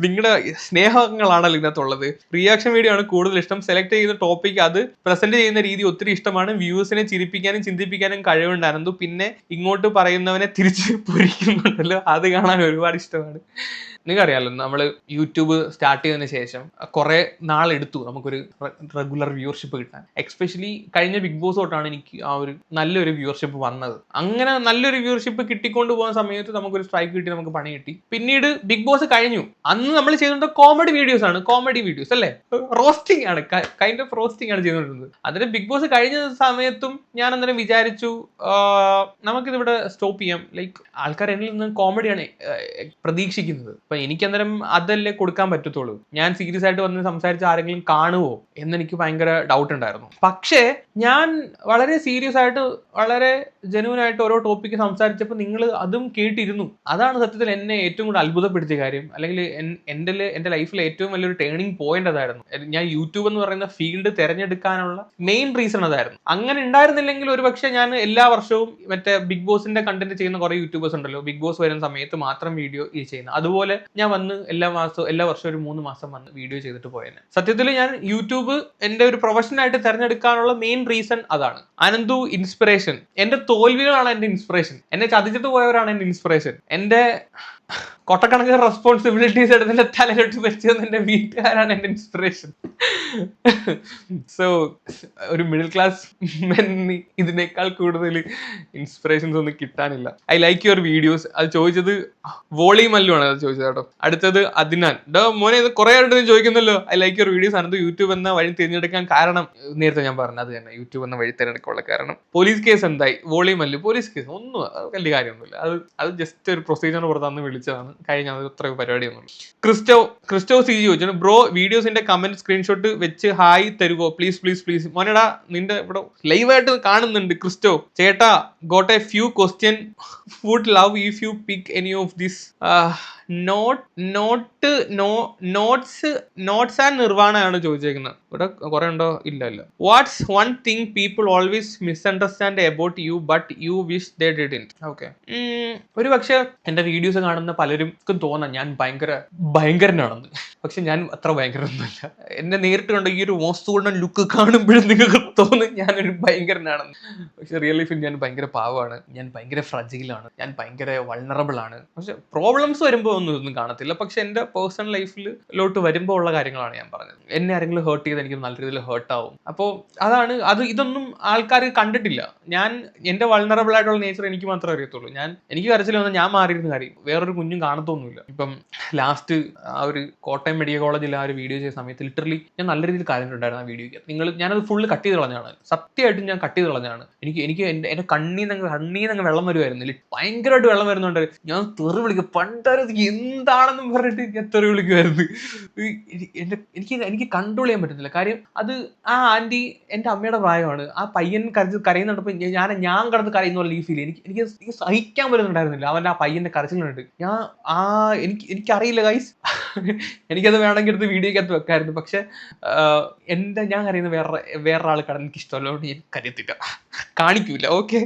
നിങ്ങളുടെ സ്നേഹങ്ങളാണല്ലോ ഇതിനകത്തുള്ളത്. റിയാക്ഷൻ വീഡിയോ ആണ് കൂടുതൽ ഇഷ്ടം. സെലക്ട് ചെയ്യുന്ന ടോപ്പിക്, അത് പ്രസന്റ് ചെയ്യുന്ന രീതി ഒത്തിരി ഇഷ്ടമാണ്. വ്യൂസിനെ ചിരിപ്പിക്കാനും ചിന്തിപ്പിക്കാനും കഴിവുണ്ടായിരുന്നു. പിന്നെ ഇങ്ങോട്ട് പറയുന്നവനെ തിരിച്ച് പൊരിക്കുന്നുണ്ടല്ലോ, അത് കാണാൻ ഒരുപാട് ഇഷ്ടമാണ്. നിങ്ങൾക്കറിയാമല്ലോ, നമ്മൾ യൂട്യൂബ് സ്റ്റാർട്ട് ചെയ്തതിന് ശേഷം കുറെ നാളെടുത്തു നമുക്കൊരു റെഗുലർ വ്യൂവർഷിപ്പ് കിട്ടാൻ. എക്സ്പെഷ്യലി കഴിഞ്ഞ ബിഗ് ബോസ് തൊട്ടാണ് എനിക്ക് ആ ഒരു നല്ലൊരു വ്യൂവർഷിപ്പ് വന്നത്. അങ്ങനെ നല്ലൊരു വ്യൂവർഷിപ്പ് കിട്ടിക്കൊണ്ട് പോകുന്ന സമയത്ത് നമുക്കൊരു സ്ട്രൈക്ക് കിട്ടി, നമുക്ക് പണി കിട്ടി. പിന്നീട് ബിഗ് ബോസ് കഴിഞ്ഞു. അന്ന് നമ്മൾ ചെയ്തുകൊണ്ട് കോമഡി വീഡിയോസ് ആണ്, കോമഡി വീഡിയോസ് അല്ലേ, റോസ്റ്റിംഗ് ആണ്, കൈൻഡ് ഓഫ് റോസ്റ്റിംഗ് ആണ് ചെയ്തുകൊണ്ടിരുന്നത്. അതിന് ബിഗ് ബോസ് കഴിഞ്ഞ സമയത്തും ഞാൻ അന്നേരം വിചാരിച്ചു നമുക്കിതിവിടെ സ്റ്റോപ്പ് ചെയ്യാം. ലൈക്ക് ആൾക്കാർ എന്നിൽ നിന്ന് കോമഡിയാണ് പ്രതീക്ഷിക്കുന്നത്. അപ്പൊ എനിക്ക് അന്നേരം അതല്ലേ കൊടുക്കാൻ പറ്റത്തുള്ളൂ. ഞാൻ സീരിയസ് ആയിട്ട് വന്ന് സംസാരിച്ച് ആരെങ്കിലും കാണുമോ എന്നെനിക്ക് ഭയങ്കര ഡൗട്ട് ഉണ്ടായിരുന്നു. പക്ഷേ ഞാൻ വളരെ സീരിയസ് ആയിട്ട്, വളരെ ജെന്യൂൻ ആയിട്ട് ഓരോ ടോപ്പിക്ക് സംസാരിച്ചപ്പോൾ നിങ്ങൾ അതും കേട്ടിരുന്നു. അതാണ് സത്യത്തിൽ എന്നെ ഏറ്റവും കൂടുതൽ അത്ഭുതപ്പെടുത്തിയ കാര്യം. അല്ലെങ്കിൽ എൻ്റെ ലൈഫിൽ ഏറ്റവും വലിയൊരു ടേണിംഗ് പോയിന്റ് അതായിരുന്നു. ഞാൻ യൂട്യൂബ് എന്ന് പറയുന്ന ഫീൽഡ് തിരഞ്ഞെടുക്കാനുള്ള മെയിൻ റീസൺ അതായിരുന്നു. അങ്ങനെ ഉണ്ടായിരുന്നില്ലെങ്കിൽ ഒരുപക്ഷെ ഞാൻ എല്ലാ വർഷവും മറ്റേ ബിഗ് ബോസിന്റെ കണ്ടന്റ് ചെയ്യുന്ന കുറെ യൂട്യൂബേഴ്സ് ഉണ്ടല്ലോ, ബിഗ് ബോസ് വരുന്ന സമയത്ത് മാത്രം വീഡിയോ ചെയ്യുന്നത്, അതുപോലെ ഞാൻ വന്ന് എല്ലാ വർഷവും ഒരു 3 മാസം വന്ന് വീഡിയോ ചെയ്തിട്ട് പോയേനെ. സത്യത്തിൽ ഞാൻ യൂട്യൂബ് എന്റെ ഒരു പ്രൊഫഷനായിട്ട് തിരഞ്ഞെടുക്കാനുള്ള മെയിൻ റീസൺ അതാണ്. അനന്തു ഇൻസ്പിറേഷൻ. എന്റെ തോൽവികളാണ് എന്റെ ഇൻസ്പിറേഷൻ. എന്നെ ചതിച്ചിട്ട് പോയവരാണ് എന്റെ ഇൻസ്പിറേഷൻ. എന്റെ കൊട്ടക്കണക്കിന് റെസ്പോൺസിബിലിറ്റീസ് എടുത്തിന്റെ തലയിലോട്ട് വെച്ചതെന്ന് എന്റെ വീട്ടുകാരാണ് എന്റെ ഇൻസ്പിറേഷൻ. സോ ഒരു മിഡിൽ ക്ലാസ് മെന്നി ഇതിനേക്കാൾ കൂടുതൽ ഇൻസ്പിറേഷൻസ് ഒന്നും കിട്ടാനില്ല. I like your videos. അത് ചോദിച്ചത് വോളി മല്ലുവാണ് അത് ചോദിച്ചത് കേട്ടോ. അടുത്തത് അദ്നാൻ. മോനെ ഇത് കുറെ ആയിട്ട് നീ ചോദിക്കുന്നല്ലോ. I like your videos. Anant YouTube എന്ന വഴി തിരഞ്ഞെടുക്കാൻ കാരണം നേരത്തെ ഞാൻ പറഞ്ഞത് അത് തന്നെ, യൂട്യൂബ് എന്ന വഴി തിരഞ്ഞെടുക്കാനുള്ള കാരണം. പോലീസ് കേസ് എന്തായി? വോളി മല്ലു പോലീസ് കേസ് ഒന്നും വലിയ കാര്യമൊന്നുമില്ല. അത് ജസ്റ്റ് ഒരു പ്രൊസീജിയർ പുറത്താന്ന് വിളിച്ചതാണ്, കഴിഞ്ഞ അത്ര പരിപാടിയൊന്നുമില്ല. ക്രിസ്റ്റോ സി ചോദിച്ചു, ബ്രോ വീഡിയോസിന്റെ കമന്റ് സ്ക്രീൻഷോട്ട് വെച്ച് ഹായ് തരുവോ പ്ലീസ് പ്ലീസ് പ്ലീസ്. മോനടാ നിന്റെ ഇവിടെ ലൈവായിട്ട് കാണുന്നുണ്ട് ക്രിസ്റ്റോ ചേട്ടാ. Got a few question, would love if you pick any of this. Notes and Nirvana ആണ് ചോദിച്ചേക്കുന്നത്. ഇവിടെ കുറെ ഉണ്ടോ? ഇല്ല. What's one thing people always misunderstand about you but you wish they didn't? Okay, ഒരു പക്ഷെ എന്റെ വീഡിയോസ് കാണുന്ന പലർക്കും തോന്നാം ഞാൻ ഭയങ്കരനാണെന്ന്. പക്ഷെ ഞാൻ അത്ര ഭയങ്കരമൊന്നുമല്ല. എന്നെ നേരിട്ട് കണ്ട ഈ ഒരു മോസ്തൂടൻ ലുക്ക് കാണുമ്പോഴും നിങ്ങൾക്ക് തോന്നും ഞാനൊരു ഭയങ്കരനാണെന്ന്. പക്ഷെ റിയൽ ലൈഫിൽ ഞാൻ ഭയങ്കര പാവമാണ്, ഞാൻ ഭയങ്കര ഫ്രജൈലാണ്, ഞാൻ ഭയങ്കര വൾണറബിൾ ആണ്. പക്ഷെ പ്രോബ്ലംസ് വരുമ്പോൾ ഒന്നും കാണത്തില്ല. പക്ഷെ എൻ്റെ പേഴ്സണൽ ലൈഫിലോട്ട് വരുമ്പോൾ ഉള്ള കാര്യങ്ങളാണ് ഞാൻ പറഞ്ഞത്. എന്നെ ആരെങ്കിലും ഹേർട്ട് ചെയ്ത് എനിക്ക് നല്ല രീതിയിൽ ഹേർട്ട് ആവും. അപ്പോൾ അതാണ് അത്. ഇതൊന്നും ആൾക്കാർ കണ്ടിട്ടില്ല. എൻ്റെ വൾണറബിൾ ആയിട്ടുള്ള നേച്ചർ എനിക്ക് മാത്രമേ അറിയത്തുള്ളൂ. എനിക്ക് കരച്ചിൽ വന്നാൽ ഞാൻ മാറിയിരുന്ന കാര്യം വേറൊരു കുഞ്ഞും കാണത്തൊന്നുമില്ല. ഇപ്പം ലാസ്റ്റ് ആ ഒരു കോട്ടയം മെഡിക്കൽ കോളേജിൽ ആ ഒരു വീഡിയോ ചെയ്ത സമയത്ത് ലിറ്ററലി ഞാൻ നല്ല രീതിയിൽ കാര്യങ്ങളുണ്ടായിരുന്നു ആ വീഡിയോയ്ക്ക്. ഞാനത് ഫുള്ള് കട്ട് ചെയ്ത് കളഞ്ഞാണ്. സത്യമായിട്ടും ഞാൻ കട്ട് ചെയ്ത് കളഞ്ഞാണ്. എനിക്ക് എൻ്റെ കണ്ണീന്നങ്ങ് വെള്ളം വരുമായിരുന്നു. ഭയങ്കരമായിട്ട് വെള്ളം വരുന്നുണ്ട്. ഞാൻ തെറി വിളിക്കും. പണ്ടത് എന്താണെന്നും പറഞ്ഞിട്ട് ഞാൻ തെറി വിളിക്കുമായിരുന്നു. എനിക്ക് കൺട്രോൾ ചെയ്യാൻ പറ്റുന്നില്ല. കാര്യം അത് ആ ആന്റി എൻ്റെ അമ്മയുടെ പ്രായമാണ്. ആ പയ്യൻ കരയുന്നുണ്ടപ്പോൾ ഞാൻ കിടന്ന് കരയുന്ന പോലെ ഈ ഫീൽ എനിക്ക് സഹിക്കാൻ പറ്റുന്നുണ്ടായിരുന്നില്ല. അവൻ്റെ ആ പയ്യന്റെ കരച്ചിൽ കണ്ടിട്ട് എനിക്കറിയില്ല ഗൈസ്. എനിക്കത് വേണമെങ്കിൽ എടുത്ത് വീഡിയോക്കകത്ത് വെക്കായിരുന്നു. പക്ഷെ ഞാൻ അറിയുന്ന വേറൊരാൾ കടന്ന് എനിക്ക് ഇഷ്ടമല്ലോണ്ട് ഞാൻ കരുത്തില്ല, കാണിക്കൂല. Okay,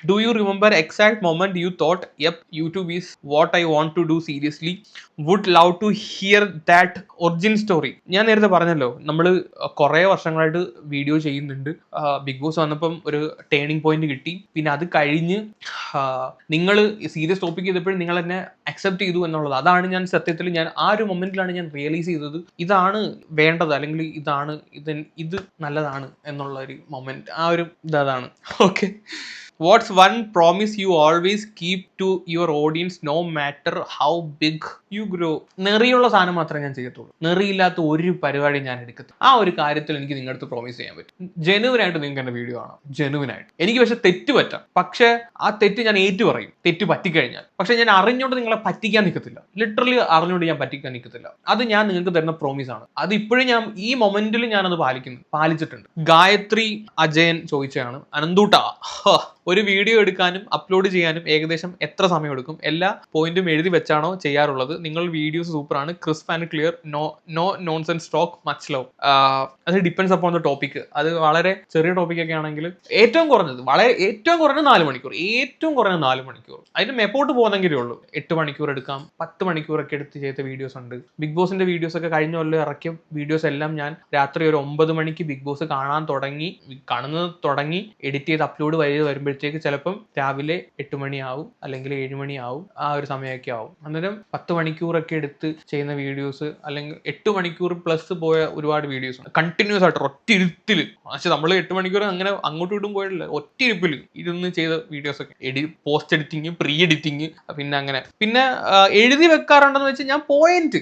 do you remember exact moment you thought yep YouTube is what I want to do seriously, would love to hear that origin story? ഞാൻ നേരത്തെ പറഞ്ഞല്ലോ, നമ്മൾ കുറേ വർഷങ്ങളായിട്ട് വീഡിയോ ചെയ്യുന്നുണ്ട്. ബിഗ് ബോസ് വന്നപ്പം ഒരു ടേണിംഗ് പോയിന്റ് കിട്ടി. പിന്നെ അത് കഴിഞ്ഞ് നിങ്ങൾ സീരിയസ് ടോപ്പിക് ചെയ്തപ്പോഴും നിങ്ങൾ എന്നെ അക്സെപ്റ്റ് ചെയ്തു എന്നുള്ളത്, അതാണ് ഞാൻ സത്യത്തിൽ ആ ഒരു മൊമെന്റിലാണ് ഞാൻ റിയലൈസ് ചെയ്തത് ഇതാണ് വേണ്ടത്, അല്ലെങ്കിൽ ഇത് നല്ലതാണ് എന്നുള്ള ഒരു മൊമെന്റ്. ആ ഒരു ഇതാണ്. Okay, what's one promise you always keep to your audience no matter how big you grow? നെറിയുള്ള സാധനം മാത്രമേ ഞാൻ ചെയ്യത്തുള്ളൂ, നെറിയില്ലാത്ത ഒരു പരിപാടി ഞാൻ എടുക്കത്തില്ല. ആ ഒരു കാര്യത്തിൽ എനിക്ക് നിങ്ങളുടെ അടുത്ത് പ്രോമിസ് ചെയ്യാൻ പറ്റും. ജെനുവിനായിട്ട് നിങ്ങൾക്ക് എൻ്റെ വീഡിയോ കാണാം, ജെനുവിനായിട്ട്. എനിക്ക് പക്ഷെ തെറ്റ് പറ്റാം, പക്ഷെ ആ തെറ്റ് ഞാൻ ഏറ്റു പറയും, തെറ്റ് പറ്റിക്കഴിഞ്ഞാൽ. പക്ഷെ ഞാൻ അറിഞ്ഞുകൊണ്ട് നിങ്ങളെ പറ്റിക്കാൻ നിൽക്കത്തില്ല, ലിറ്ററലി അറിഞ്ഞുകൊണ്ട് ഞാൻ പറ്റിക്കാൻ നിൽക്കത്തില്ല. അത് ഞാൻ നിങ്ങൾക്ക് തരുന്ന പ്രോമിസ് ആണ്. അത് ഇപ്പോഴും ഞാൻ ഈ മൊമെന്റിൽ ഞാനത് പാലിച്ചിട്ടുണ്ട്. ഗായത്രി അജയൻ ചോദിച്ചതാണ്, അനന്തൂട്ട ഒരു വീഡിയോ എടുക്കാനും അപ്ലോഡ് ചെയ്യാനും ഏകദേശം എത്ര സമയം എടുക്കും? എല്ലാ പോയിന്റും എഴുതി വെച്ചാണോ ചെയ്യാറുള്ളത്? നിങ്ങൾ വീഡിയോസ് സൂപ്പറാണ്, crisp and clear, no nonsense talk, much love. അത് ഡിപ്പെൻഡ്സ് അപ്പോൺ ദ ടോപ്പിക്. അത് വളരെ ചെറിയ ടോപ്പിക് ഒക്കെ ആണെങ്കിൽ ഏറ്റവും കുറഞ്ഞത് 4 മണിക്കൂർ, ഏറ്റവും കുറഞ്ഞത് 4 മണിക്കൂർ. അതിന് മെപ്പോട്ട് പോകുന്നെങ്കിലേ ഉള്ളൂ 8 മണിക്കൂർ എടുക്കാം, 10 മണിക്കൂറൊക്കെ എടുത്ത് ചെയ്ത വീഡിയോസ് ഉണ്ട്. ബിഗ് ബോസിന്റെ വീഡിയോസ് ഒക്കെ കഴിഞ്ഞ കൊല്ലം ഇറക്കിയ വീഡിയോസ് എല്ലാം ഞാൻ രാത്രി ഒരു 9 മണിക്ക് ബിഗ് ബോസ് കാണുന്നത് തുടങ്ങി എഡിറ്റ് ചെയ്ത് അപ്ലോഡ് വരുമ്പോഴത്തേക്ക് ചിലപ്പം രാവിലെ 8 മണിയാവും, അല്ലെങ്കിൽ 7 മണിയാവും. ആ ഒരു സമയമൊക്കെ ആവും. അന്നേരം 10 മണിക്കൂറൊക്കെ എടുത്ത് ചെയ്യുന്ന വീഡിയോസ്, അല്ലെങ്കിൽ 8 മണിക്കൂർ പ്ലസ് പോയ ഒരുപാട് വീഡിയോസ് ഉണ്ട് കണ്ടിന്യൂസ് ആയിട്ട് ഒറ്റ ഇരുത്തിൽ. പക്ഷെ നമ്മൾ 8 മണിക്കൂർ അങ്ങനെ അങ്ങോട്ടും ഇട്ടും പോയിട്ടില്ല, ഒറ്റ ഇരിപ്പിൽ ഇരുന്ന് ചെയ്ത വീഡിയോസ് ഒക്കെ, പോസ്റ്റ് എഡിറ്റിങ്, പ്രീ എഡിറ്റിങ്, പിന്നെ അങ്ങനെ. പിന്നെ എഴുതി വെക്കാറുണ്ടെന്ന് വെച്ചാൽ ഞാൻ പോയിന്റ്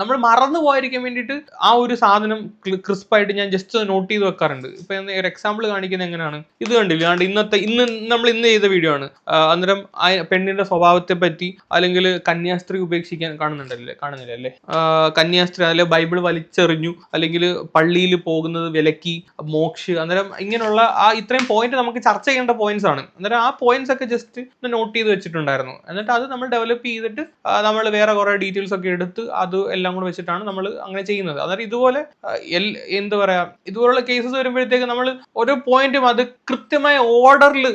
നമ്മൾ മറന്നു പോയിരിക്കാൻ വേണ്ടിയിട്ട് ആ ഒരു സാധനം ക്രിസ്പായിട്ട് ഞാൻ ജസ്റ്റ് നോട്ട് ചെയ്ത് വെക്കാറുണ്ട്. ഇപ്പൊ ഒരു എക്സാമ്പിൾ കാണിക്കുന്നത് എങ്ങനെയാണ്, ഇത് കണ്ടില്ല, നമ്മൾ ഇന്ന് ചെയ്ത വീഡിയോ ആണ്. അന്നേരം പെണ്ണിന്റെ സ്വഭാവത്തെ പറ്റി, അല്ലെങ്കിൽ കന്യാസ്ത്രീ ഉപേക്ഷിക്കാൻ കാണുന്നില്ല അല്ലേ, കന്യാസ്ത്രീ, അല്ലെ ബൈബിൾ വലിച്ചെറിഞ്ഞു, അല്ലെങ്കിൽ പള്ളിയിൽ പോകുന്നത് വിലക്കി, മോക്ഷ്. അന്നേരം ഇങ്ങനെയുള്ള ഇത്രയും പോയിന്റ് നമുക്ക് ചർച്ച ചെയ്യേണ്ട പോയിന്റ്സ് ആണ്. അന്നേരം ആ പോയിന്റ്സ് ഒക്കെ ജസ്റ്റ് നോട്ട് ചെയ്ത് വെച്ചിട്ടുണ്ടായിരുന്നു. എന്നിട്ട് അത് നമ്മൾ ഡെവലപ്പ് ചെയ്തിട്ട് നമ്മൾ വേറെ കുറെ ഡീറ്റെയിൽസ് ഒക്കെ എടുത്ത് അത് എല്ലാം കൂടെ വെച്ചിട്ടാണ് നമ്മൾ അങ്ങനെ ചെയ്യുന്നത്. അന്നേരം ഇതുപോലെ എന്താ പറയാ, ഇതുപോലുള്ള കേസസ് വരുമ്പോഴത്തേക്ക് നമ്മൾ ഓരോ പോയിന്റും അത് കൃത്യമായ ഓർഡറിൽ,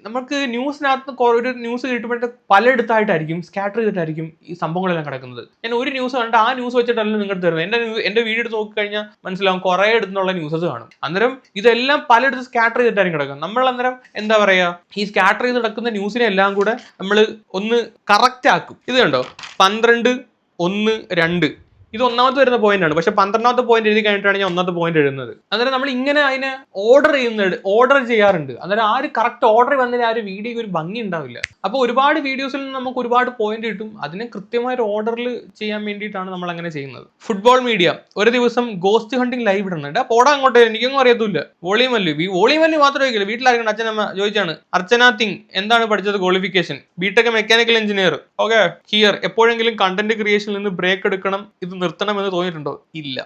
നമുക്ക് ന്യൂസിനകത്ത് ഒരു ന്യൂസ് കിട്ടുമ്പോഴത്തെ പലയിടത്തായിട്ടായിരിക്കും, സ്കാറ്റർ ചെയ്തിട്ടായിരിക്കും ഈ സംഭവങ്ങളെല്ലാം കിടക്കുന്നത്. ഞാൻ ഒരു ന്യൂസ് കണ്ടിട്ട് ആ ന്യൂസ് വെച്ചിട്ടല്ല നിങ്ങൾക്ക് തരുന്നത്. എന്റെ വീഡിയോ എടുത്ത് നോക്കിക്കഴിഞ്ഞാൽ മനസ്സിലാവും കുറേ ഇടത്തുനിന്നുള്ള ന്യൂസസ് കാണും. അന്നേരം ഇതെല്ലാം പലയിടത്ത് സ്കാറ്റർ ചെയ്തിട്ടായിരിക്കും കിടക്കുന്നത്. നമ്മൾ അന്നേരം എന്താ പറയാ, ഈ സ്കാറ്റർ ചെയ്ത് കിടക്കുന്ന ന്യൂസിനെ എല്ലാം കൂടെ നമ്മൾ ഒന്ന് കറക്റ്റ് ആക്കും. ഇത് കണ്ടോ, 12-1-2 ഇത് ഒന്നാമത്തെ വരുന്ന പോയിന്റ് ആണ്. പക്ഷെ 12ാമത്തെ പോയിന്റ് എഴുതി കഴിഞ്ഞിട്ടാണ് ഞാൻ ഒന്നാമത്തെ പോയിന്റ് എഴുതുന്നത്. അന്നേരം നമ്മൾ ഇങ്ങനെ അതിനെ ഓർഡർ ചെയ്യാറുണ്ട്. അന്നേരം ആ ഒരു കറക്റ്റ് ഓർഡർ വന്നതിന് ആ ഒരു വീഡിയോക്ക് ഒരു ഭംഗി ഉണ്ടാവില്ല. അപ്പോൾ ഒരുപാട് വീഡിയോസിൽ നിന്ന് നമുക്ക് ഒരുപാട് പോയിന്റ് കിട്ടും. അതിനെ കൃത്യമായ ഒരു ഓർഡറിൽ ചെയ്യാൻ വേണ്ടിയിട്ടാണ് നമ്മൾ അങ്ങനെ ചെയ്യുന്നത്. ഫുട്ബോൾ മീഡിയ ഒരു ദിവസം ഗോസ്റ്റ് ഹണ്ടിങ് ലൈവ് ഇടുന്നുണ്ട്. പോടാ അങ്ങോട്ട്, എനിക്കൊന്നും അറിയത്തില്ല. വോളിയം വല്യൂ മാത്രമേ വയ്ക്കില്ല. വീട്ടിലായിരിക്കണം അച്ഛനമ്മ ചോദിച്ചാണ്. അർച്ചന തിങ് എന്താണ് പഠിച്ചത്? Qualification BTech mechanical engineer. Okay, here എപ്പോഴെങ്കിലും കണ്ടന്റ് ക്രിയേഷനിൽ നിന്ന് ബ്രേക്ക് എടുക്കണം, ഇത് നിർത്തണമെന്ന് തോന്നിയിട്ടുണ്ടോ? ഇല്ല.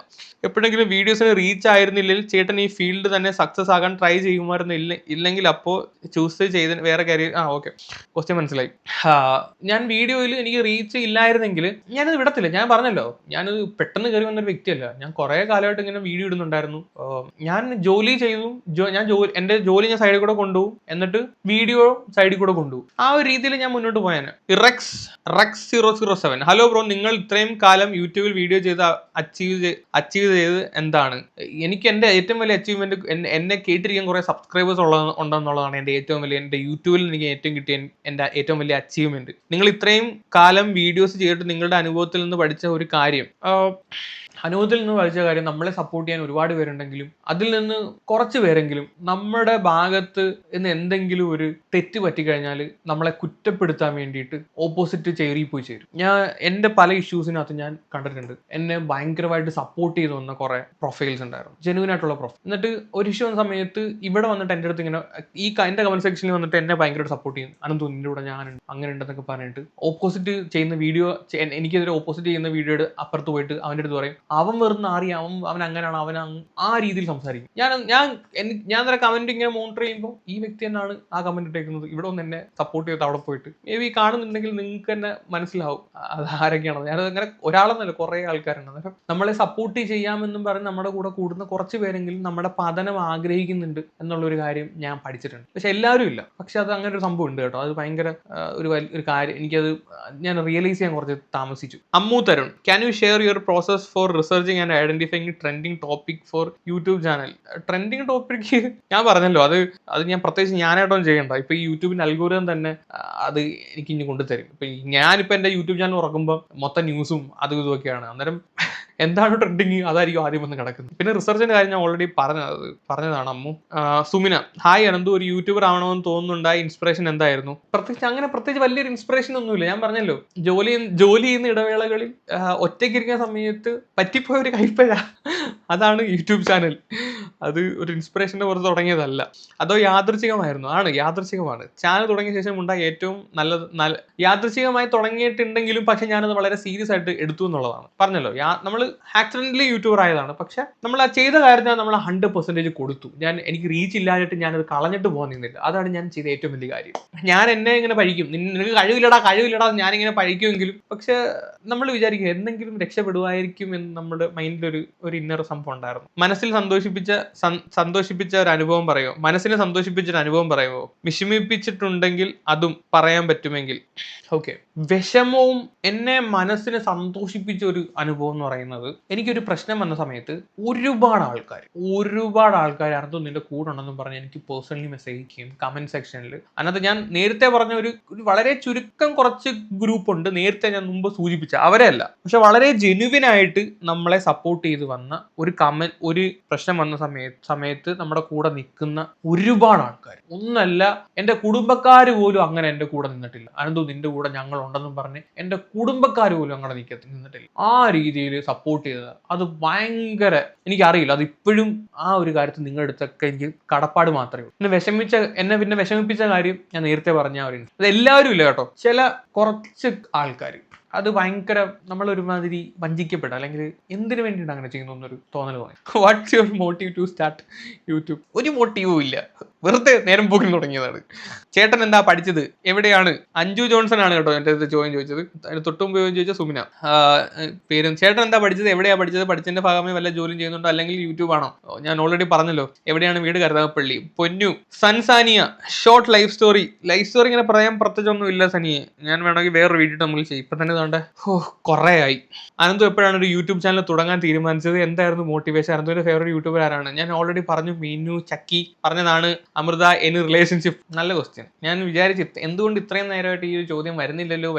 എപ്പോഴെങ്കിലും വീഡിയോസിന് റീച്ച് ആയിരുന്നില്ലെങ്കിൽ ചേട്ടൻ ഈ ഫീൽഡ് തന്നെ സക്സസ് ആകാൻ ട്രൈ ചെയ്യുമായിരുന്നു? ഇല്ലെങ്കിൽ അപ്പോൾ ചൂസ് ചെയ്ത് വേറെ കരിയർ? ഓക്കെ, ക്വസ്റ്റ്യൻ മനസ്സിലായി. ഞാൻ വീഡിയോയിൽ എനിക്ക് റീച്ച് ഇല്ലായിരുന്നെങ്കിൽ ഞാനത് വിടത്തില്ല. ഞാൻ പറഞ്ഞല്ലോ, ഞാനത് പെട്ടെന്ന് കയറി വന്നൊരു വ്യക്തിയല്ല. ഞാൻ കുറെ കാലമായിട്ട് ഇങ്ങനെ വീഡിയോ ഇടുന്നുണ്ടായിരുന്നു. ഞാൻ ജോലി ചെയ്തു, എന്റെ ജോലി ഞാൻ സൈഡിൽ കൂടെ കൊണ്ടുപോകും, എന്നിട്ട് വീഡിയോ സൈഡിൽ കൂടെ കൊണ്ടുപോകും. ആ ഒരു രീതിയിൽ ഞാൻ മുന്നോട്ട് പോയാന്. റെക്സ് 007 ഹലോ ബ്രോ, നിങ്ങൾ ഇത്രയും കാലം യൂട്യൂബിൽ വീഡിയോ ചെയ്ത് അച്ചീവ് ചെയ്ത് എന്താണ്? എനിക്ക് എൻ്റെ ഏറ്റവും വലിയ അച്ചീവ്മെന്റ് എന്നെ കേട്ടിരിക്കാൻ കുറെ സബ്സ്ക്രൈബേഴ്സ് ഉണ്ടെന്നുള്ളതാണ് എൻ്റെ യൂട്യൂബിൽ എനിക്ക് കിട്ടിയ എൻ്റെ ഏറ്റവും വലിയ അച്ചീവ്മെന്റ്. നിങ്ങൾ ഇത്രയും കാലം വീഡിയോസ് ചെയ്തിട്ട് നിങ്ങളുടെ അനുഭവത്തിൽ നിന്ന് പഠിച്ച ഒരു കാര്യം, നമ്മളെ സപ്പോർട്ട് ചെയ്യാൻ ഒരുപാട് പേരുണ്ടെങ്കിലും അതിൽ നിന്ന് കുറച്ച് പേരെങ്കിലും നമ്മുടെ ഭാഗത്ത് നിന്ന് എന്തെങ്കിലും ഒരു തെറ്റ് പറ്റിക്കഴിഞ്ഞാൽ നമ്മളെ കുറ്റപ്പെടുത്താൻ വേണ്ടിയിട്ട് ഓപ്പോസിറ്റ് ചേരി പോയി ചേരും. എൻ്റെ പല ഇഷ്യൂസിനകത്ത് ഞാൻ കണ്ടിട്ടുണ്ട്. ഉണ്ട്. എന്നെ ഭയങ്കരമായിട്ട് സപ്പോർട്ട് ചെയ്ത് വന്ന കുറെ പ്രൊഫൈൽസ് ഉണ്ടായിരുന്നു, ജെന്യൂൻ ആയിട്ടുള്ള പ്രൊഫൈൽ. എന്നിട്ട് ഒരു ഇഷ്യൂ വന്ന സമയത്ത് ഇവിടെ വന്നിട്ട് എൻ്റെ അടുത്ത് ഇങ്ങനെ എൻ്റെ കമന്റ് സെക്ഷനിൽ വന്നിട്ട് എന്നെ ഭയങ്കരമായിട്ട് സപ്പോർട്ട് ചെയ്യും. അനന്തു നിന്റെ കൂടെ ഞാനുണ്ട് അങ്ങനെ ഉണ്ടെന്നൊക്കെ പറഞ്ഞിട്ട് ഓപ്പോസിറ്റ് ചെയ്യുന്ന വീഡിയോ, എനിക്കെതിരെ ഓപ്പോസിറ്റ് ചെയ്യുന്ന വീഡിയോയുടെ അപ്പുറത്ത് പോയിട്ട് അവൻ്റെ അടുത്ത് പറയും അവൻ വെറുതെ അറിയാം, അവൻ അങ്ങനെയാണ്, അവൻ ആ രീതിയിൽ സംസാരിക്കും. ഞാൻ തന്നെ കമന്റ് ഇങ്ങനെ മോണിറ്റർ ചെയ്യുമ്പോൾ ഈ വ്യക്തി തന്നെയാണ് ആ കമന്റ് ഇട്ടേക്കുന്നത്, ഇവിടെ ഒന്ന് എന്നെ സപ്പോർട്ട് ചെയ്ത് അവിടെ പോയിട്ട് മേ ബി കാണുന്നുണ്ടെങ്കിൽ നിങ്ങൾക്ക് തന്നെ മനസ്സിലാവും അത് ആരൊക്കെയാണോ. ഞാനത് അങ്ങനെ ഒരാളെന്നല്ല കുറേ ആൾക്കാരുണ്ട്. അന്നേരം നമ്മളെ സപ്പോർട്ട് ചെയ്യാമെന്നും പറഞ്ഞ് നമ്മുടെ കൂടെ കൂടുന്ന കുറച്ച് പേരെങ്കിലും നമ്മുടെ പതനം ആഗ്രഹിക്കുന്നുണ്ട് എന്നുള്ളൊരു കാര്യം ഞാൻ പഠിച്ചിട്ടുണ്ട്. പക്ഷെ എല്ലാവരും ഇല്ല, പക്ഷെ അത് അങ്ങനെ ഒരു സംഭവം ഉണ്ട് കേട്ടോ. അത് ഭയങ്കര ഒരു കാര്യം, എനിക്കത് ഞാൻ റിയലൈസ് ചെയ്യാൻ കുറച്ച് താമസിച്ചു. Ammu Tarun, can you share your process four researching and identifying trending topic four YouTube channel? Trending topic ഞാൻ പറഞ്ഞല്ലോ, അത് ഞാൻ പ്രത്യേകിച്ച് ഞാനായിട്ടൊന്നും ചെയ്യണ്ട. ഇപ്പൊ ഈ യൂട്യൂബിന്റെ അൽഗോരിതം തന്നെ അത് എനിക്ക് ഇനി കൊണ്ടുതരും. ഇപ്പൊ ഞാനിപ്പോ എന്റെ യൂട്യൂബ് ചാനൽ തുറക്കുമ്പോൾ മൊത്തം ന്യൂസും അതും ഇതൊക്കെയാണ്. അന്നേരം എന്താണ് ട്രെൻഡിങ് അതായിരിക്കും ആദ്യം വന്ന് കിടക്കുന്നത്. പിന്നെ റിസർച്ചിന്റെ കാര്യം ഞാൻ ഓൾറെഡി പറഞ്ഞതാണ് അമ്മു. സുമിന, ഹായ് അനന്തു, ഒരു യൂട്യൂബർ ആവണമെന്ന് തോന്നുന്നുണ്ടായ ഇൻസ്പിറേഷൻ എന്തായിരുന്നു? പ്രത്യേകിച്ച് വലിയൊരു ഇൻസ്പിറേഷൻ ഒന്നുമില്ല. ഞാൻ പറഞ്ഞല്ലോ, ജോലി ചെയ്യുന്ന ഇടവേളകളിൽ ഒറ്റയ്ക്കിരിക്കുന്ന സമയത്ത് പറ്റിപ്പോയ ഒരു കൈപ്പഴ അതാണ് യൂട്യൂബ് ചാനൽ. അത് ഒരു ഇൻസ്പിറേഷന്റെ പുറത്ത് തുടങ്ങിയതല്ല, അതോ യാദൃച്ഛികമായിരുന്നു? യാദൃച്ഛികമാണ്. ചാനൽ തുടങ്ങിയ ശേഷം ഉണ്ടായ ഏറ്റവും നല്ല യാദൃച്ഛികമായി തുടങ്ങിയിട്ടുണ്ടെങ്കിലും പക്ഷെ ഞാനത് വളരെ സീരിയസ് ആയിട്ട് എടുത്തു എന്നുള്ളതാണ്. പറഞ്ഞല്ലോ, നമ്മൾ ആക്സിഡന്റലി യൂട്യൂബർ ആയതാണ്, പക്ഷെ നമ്മൾ ആ ചെയ്ത കാര്യത്തിന് നമ്മൾ 100% കൊടുത്തു. എനിക്ക് റീച്ച് ഇല്ലാഞ്ഞിട്ട് ഞാനത് കളഞ്ഞിട്ട് പോകുന്നില്ല. അതാണ് ഞാൻ ചെയ്ത ഏറ്റവും വലിയ കാര്യം. ഞാൻ എന്നെ ഇങ്ങനെ പഴിക്കും, നിനക്ക് കഴിവില്ലടാ ഞാനിങ്ങനെ പഴിക്കുമെങ്കിലും, പക്ഷെ നമ്മൾ വിചാരിക്കും എന്തെങ്കിലും രക്ഷപ്പെടുമായിരിക്കും എന്ന് നമ്മുടെ മൈൻഡിൽ ഒരു ഇന്നർ സംഭവം ഉണ്ടായിരുന്നു. മനസ്സിൽ സന്തോഷിപ്പിച്ച ഒരു അനുഭവം പറയുമോ? മനസ്സിനെ സന്തോഷിപ്പിച്ച ഒരു അനുഭവം പറയുമോ? വിഷമിപ്പിച്ചിട്ടുണ്ടെങ്കിൽ അതും പറയാൻ പറ്റുമെങ്കിൽ. ഓക്കെ, വിഷമവും എന്നെ മനസ്സിനെ സന്തോഷിപ്പിച്ച ഒരു അനുഭവം എന്ന് പറയുന്നത്, എനിക്കൊരു പ്രശ്നം വന്ന സമയത്ത് ഒരുപാട് ആൾക്കാർ അനന്തു നിന്റെ കൂടെ ഉണ്ടെന്നും പറഞ്ഞ് എനിക്ക് പേഴ്സണലി മെസ്സേജ് ചെയ്യും കമന്റ് സെക്ഷനിൽ. അതിനകത്ത് ഞാൻ നേരത്തെ പറഞ്ഞ ഒരു വളരെ ചുരുക്കം കുറച്ച് ഗ്രൂപ്പ് ഉണ്ട്, നേരത്തെ ഞാൻ മുമ്പ് സൂചിപ്പിച്ച അവരെ അല്ല, പക്ഷെ വളരെ ജെനുവിൻ ആയിട്ട് നമ്മളെ സപ്പോർട്ട് ചെയ്ത് വന്ന ഒരു പ്രശ്നം വന്ന സമയത്ത് നമ്മുടെ കൂടെ നിൽക്കുന്ന ഒരുപാട് ആൾക്കാർ. ഒന്നല്ല, എന്റെ കുടുംബക്കാർ പോലും അങ്ങനെ എന്റെ കൂടെ നിന്നിട്ടില്ല. അനന്തു നിന്റെ കൂടെ ഞങ്ങൾ ഉണ്ടെന്നും പറഞ്ഞ് എന്റെ കുടുംബക്കാർ പോലും അങ്ങനെ നിന്നിട്ടില്ല. ആ രീതിയിൽ സപ്പോർട്ട് ചെയ്തത് അത് ഭയങ്കര, എനിക്കറിയില്ല, അത് ഇപ്പോഴും ആ ഒരു കാര്യത്തിൽ നിങ്ങളുടെ അടുത്തൊക്കെ എനിക്ക് കടപ്പാട് മാത്രമേ ഉള്ളൂ. എന്നെ പിന്നെ വിഷമിപ്പിച്ച കാര്യം ഞാൻ നേരത്തെ പറഞ്ഞ അത് എല്ലാവരും ഇല്ല കേട്ടോ, ചില കുറച്ച് ആൾക്കാർ അത് ഭയങ്കര നമ്മളൊരുമാതിരി വഞ്ചിക്കപ്പെട്ട, അല്ലെങ്കിൽ എന്തിനു വേണ്ടിയിട്ട് അങ്ങനെ ചെയ്യുന്നു എന്നൊരു തോന്നൽ തോന്നി. What's your motive to start YouTube? ഒരു മോട്ടീവും ഇല്ല, വെറുതെ നേരം പോക്കി തുടങ്ങിയതാണ്. ചേട്ടൻ എന്താ പഠിച്ചത്, എവിടെയാണ്? അഞ്ജു ജോൺസൺ ആണ് കേട്ടോ എൻ്റെ അടുത്ത് ചോദിച്ചത്. അതിന് തൊട്ടുമുമ്പ് ചോദിച്ച സുമിന. പേരും ചേട്ടൻ എന്താ പഠിച്ചത്, എവിടെയാണ് പഠിച്ചത്, പഠിച്ചതിന്റെ ഭാഗമായി വല്ല ജോലിയും ചെയ്യുന്നുണ്ടോ, അല്ലെങ്കിൽ യൂട്യൂബ് ആണോ? ഞാൻ ഓൾറെഡി പറഞ്ഞല്ലോ, എവിടെയാണ് വീട്? കരുനാഗപ്പള്ളി. പൊന്നു സൻസാനിയ, ഷോർട്ട് ലൈഫ് സ്റ്റോറി ഇങ്ങനെ പറയാൻ പ്രത്യേകിച്ചൊന്നും ഇല്ല സനിയെ, ഞാൻ വേണമെങ്കിൽ വേറൊരു വീഡിയോ നമ്മൾ ചെയ്യും. ഇപ്പൊ തന്നെ കുറേ ആയി. അനന്തു എപ്പോഴാണ് ഒരു യൂട്യൂബ് ചാനൽ തുടങ്ങാൻ തീരുമാനിച്ചത്, എന്തായിരുന്നു മോട്ടിവേഷൻ? അനന്തുവിന്റെ ഫേവറേറ്റ് യൂട്യൂബർ ആരാണ്? ഞാൻ ഓൾറെഡി പറഞ്ഞു, മീനു ചക്കി പറഞ്ഞതാണ്. Amritha, any relationship? നല്ല ക്വസ്റ്റ്യൻ. ഞാൻ വിചാരിച്ചു എന്തുകൊണ്ട് ഇത്രയും നേരമായിട്ട് ഈ ഒരു ചോദ്യം വരുന്നില്ലല്ലോ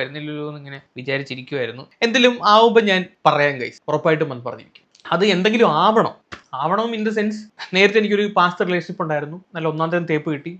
എന്ന് ഇങ്ങനെ വിചാരിച്ചിരിക്കുമായിരുന്നു. എന്തെങ്കിലും ആവുമ്പോൾ ഞാൻ പറയാൻ ഗൈസ്, ഉറപ്പായിട്ടും വന്ന് പറഞ്ഞിരിക്കും. അത് എന്തെങ്കിലും ആവണം ഇൻ ദ സെൻസ്, നേരത്തെ എനിക്കൊരു പാസ്റ്റ് റിലേഷൻഷിപ്പ് ഉണ്ടായിരുന്നു, നല്ല ഒന്നാം തരം തേപ്പ് കിട്ടി.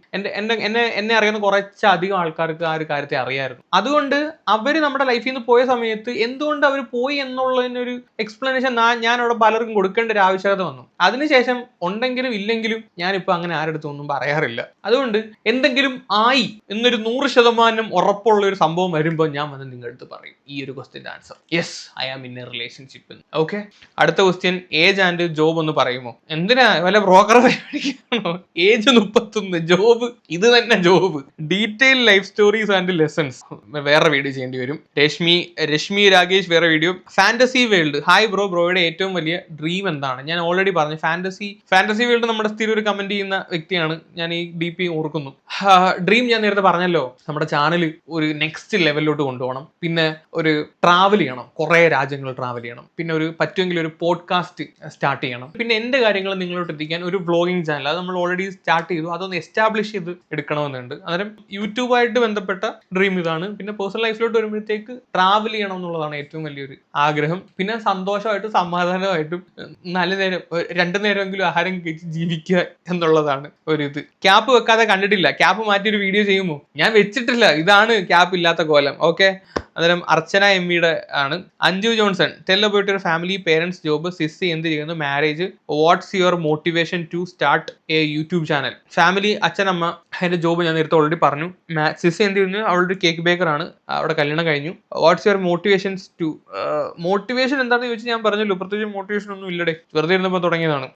എന്നെ അറിയുന്ന കുറച്ചധികം ആൾക്കാർക്ക് ആ ഒരു കാര്യത്തെ അറിയായിരുന്നു. അതുകൊണ്ട് അവർ നമ്മുടെ ലൈഫിൽ നിന്ന് പോയ സമയത്ത് എന്തുകൊണ്ട് അവർ പോയി എന്നുള്ളതിനൊരു എക്സ്പ്ലനേഷൻ ഞാൻ അവിടെ പലർക്കും കൊടുക്കേണ്ട ഒരു ആവശ്യകത വന്നു. അതിനുശേഷം ഉണ്ടെങ്കിലും ഇല്ലെങ്കിലും ഞാനിപ്പോൾ അങ്ങനെ ആരുടെ ഒന്നും പറയാറില്ല. അതുകൊണ്ട് എന്തെങ്കിലും ആയി എന്നൊരു 100% ഉറപ്പുള്ള ഒരു സംഭവം വരുമ്പോൾ ഞാൻ വന്ന് നിങ്ങളുടെ അടുത്ത് പറയും ഈ ഒരു ക്വസ്റ്റ്യൻ്റെ answer. Yes, I am in a relationship. Okay, അടുത്ത ക്വസ്റ്റ്യൻ, ഏജ് ആൻഡ് ജോബ് ഒന്ന് പറയുമോ? എന്തിനാ, വല്ല ബ്രോക്കർ പരിപാടിക്കാണോ? ഏജ് 31, ജോബ് ഇത് തന്നെ job. Detail life stories and lessons വേറെ വീഡിയോ ചെയ്യേണ്ടി വരും. രശ്മി രാകേഷ് വേറെ വീഡിയോ. ഫാന്റസി വേൾഡ്, ഹായ് ബ്രോയുടെ ഏറ്റവും വലിയ ഡ്രീം എന്താണ്? ഞാൻ ഓൾറെഡി പറഞ്ഞു, ഫാന്റസി വേൾഡ് നമ്മുടെ സ്ഥിരം ഒരു കമന്റ് ചെയ്യുന്ന വ്യക്തിയാണ്, ഞാൻ ഈ DP ഓർക്കുന്നു. ഡ്രീം ഞാൻ നേരത്തെ പറഞ്ഞല്ലോ, നമ്മുടെ ചാനൽ ഒരു നെക്സ്റ്റ് ലെവലിലോട്ട് കൊണ്ടുപോകണം, പിന്നെ ഒരു ട്രാവൽ ചെയ്യണം, കുറേ രാജ്യങ്ങൾ ട്രാവൽ ചെയ്യണം, പിന്നെ പറ്റുമെങ്കിൽ ഒരു പോഡ്കാസ്റ്റ് സ്റ്റാർട്ട് ചെയ്യണം, പിന്നെ എൻ്റെ കാര്യങ്ങൾ നിങ്ങളോട്ട് എത്തിക്കാൻ ഒരു വ്ളോഗിങ് ചാനൽ, അത് നമ്മൾ ഓൾറെഡി സ്റ്റാർട്ട് ചെയ്തു, അതൊന്ന് എസ്റ്റാബ്ലിഷ് ചെയ്ത് എടുക്കണമെന്നുണ്ട്. അന്നേരം യൂട്യൂബായിട്ട് ബന്ധപ്പെട്ട ഡ്രീം ഇതാണ്. പിന്നെ പേഴ്സണൽ ലൈഫിലോട്ട് വരുമ്പോഴത്തേക്ക് ട്രാവൽ ചെയ്യണം എന്നുള്ളതാണ് ഏറ്റവും വലിയൊരു ആഗ്രഹം. പിന്നെ സന്തോഷമായിട്ടും സമാധാനമായിട്ടും 4 നേരം 2 നേരമെങ്കിലും ആഹാരം കഴിച്ച് ജീവിക്കുക എന്നുള്ളതാണ് ഒരിത്. ക്യാപ്പ് വെക്കാതെ കണ്ടിട്ടില്ല, ക്യാപ്പ് മാറ്റി ഒരു വീഡിയോ ചെയ്യുമോ? ഞാൻ വെച്ചിട്ടില്ല, ഇതാണ് ക്യാപ്പ് ഇല്ലാത്ത കോലം. ഓക്കെ, അന്നേരം അർച്ചന എം വിയുടെ ആണ്. Anju Johnson, tell about your family, parents, job, sis എന്ത് ചെയ്യുന്നു, marriage, what's your motivation to start a YouTube channel. Family അച്ഛനമ്മ, അതിന്റെ ജോബ് ഞാൻ നേരത്തെ ഓൾറെഡി പറഞ്ഞു. സിസ് എന്ത് ചെയ്യുന്നു, അവളുടെ കേക്ക് ബേക്കർ ആണ്, അവിടെ കല്യാണം കഴിഞ്ഞു. What's your motivations to, motivation എന്താണെന്ന് ചോദിച്ചാൽ ഞാൻ പറഞ്ഞല്ലോ, പ്രത്യേകിച്ച് മോട്ടിവേഷൻ ഒന്നും ഇല്ലടേ, വെറുതെ ഇരുന്നപ്പോൾ തുടങ്ങിയതാണ്.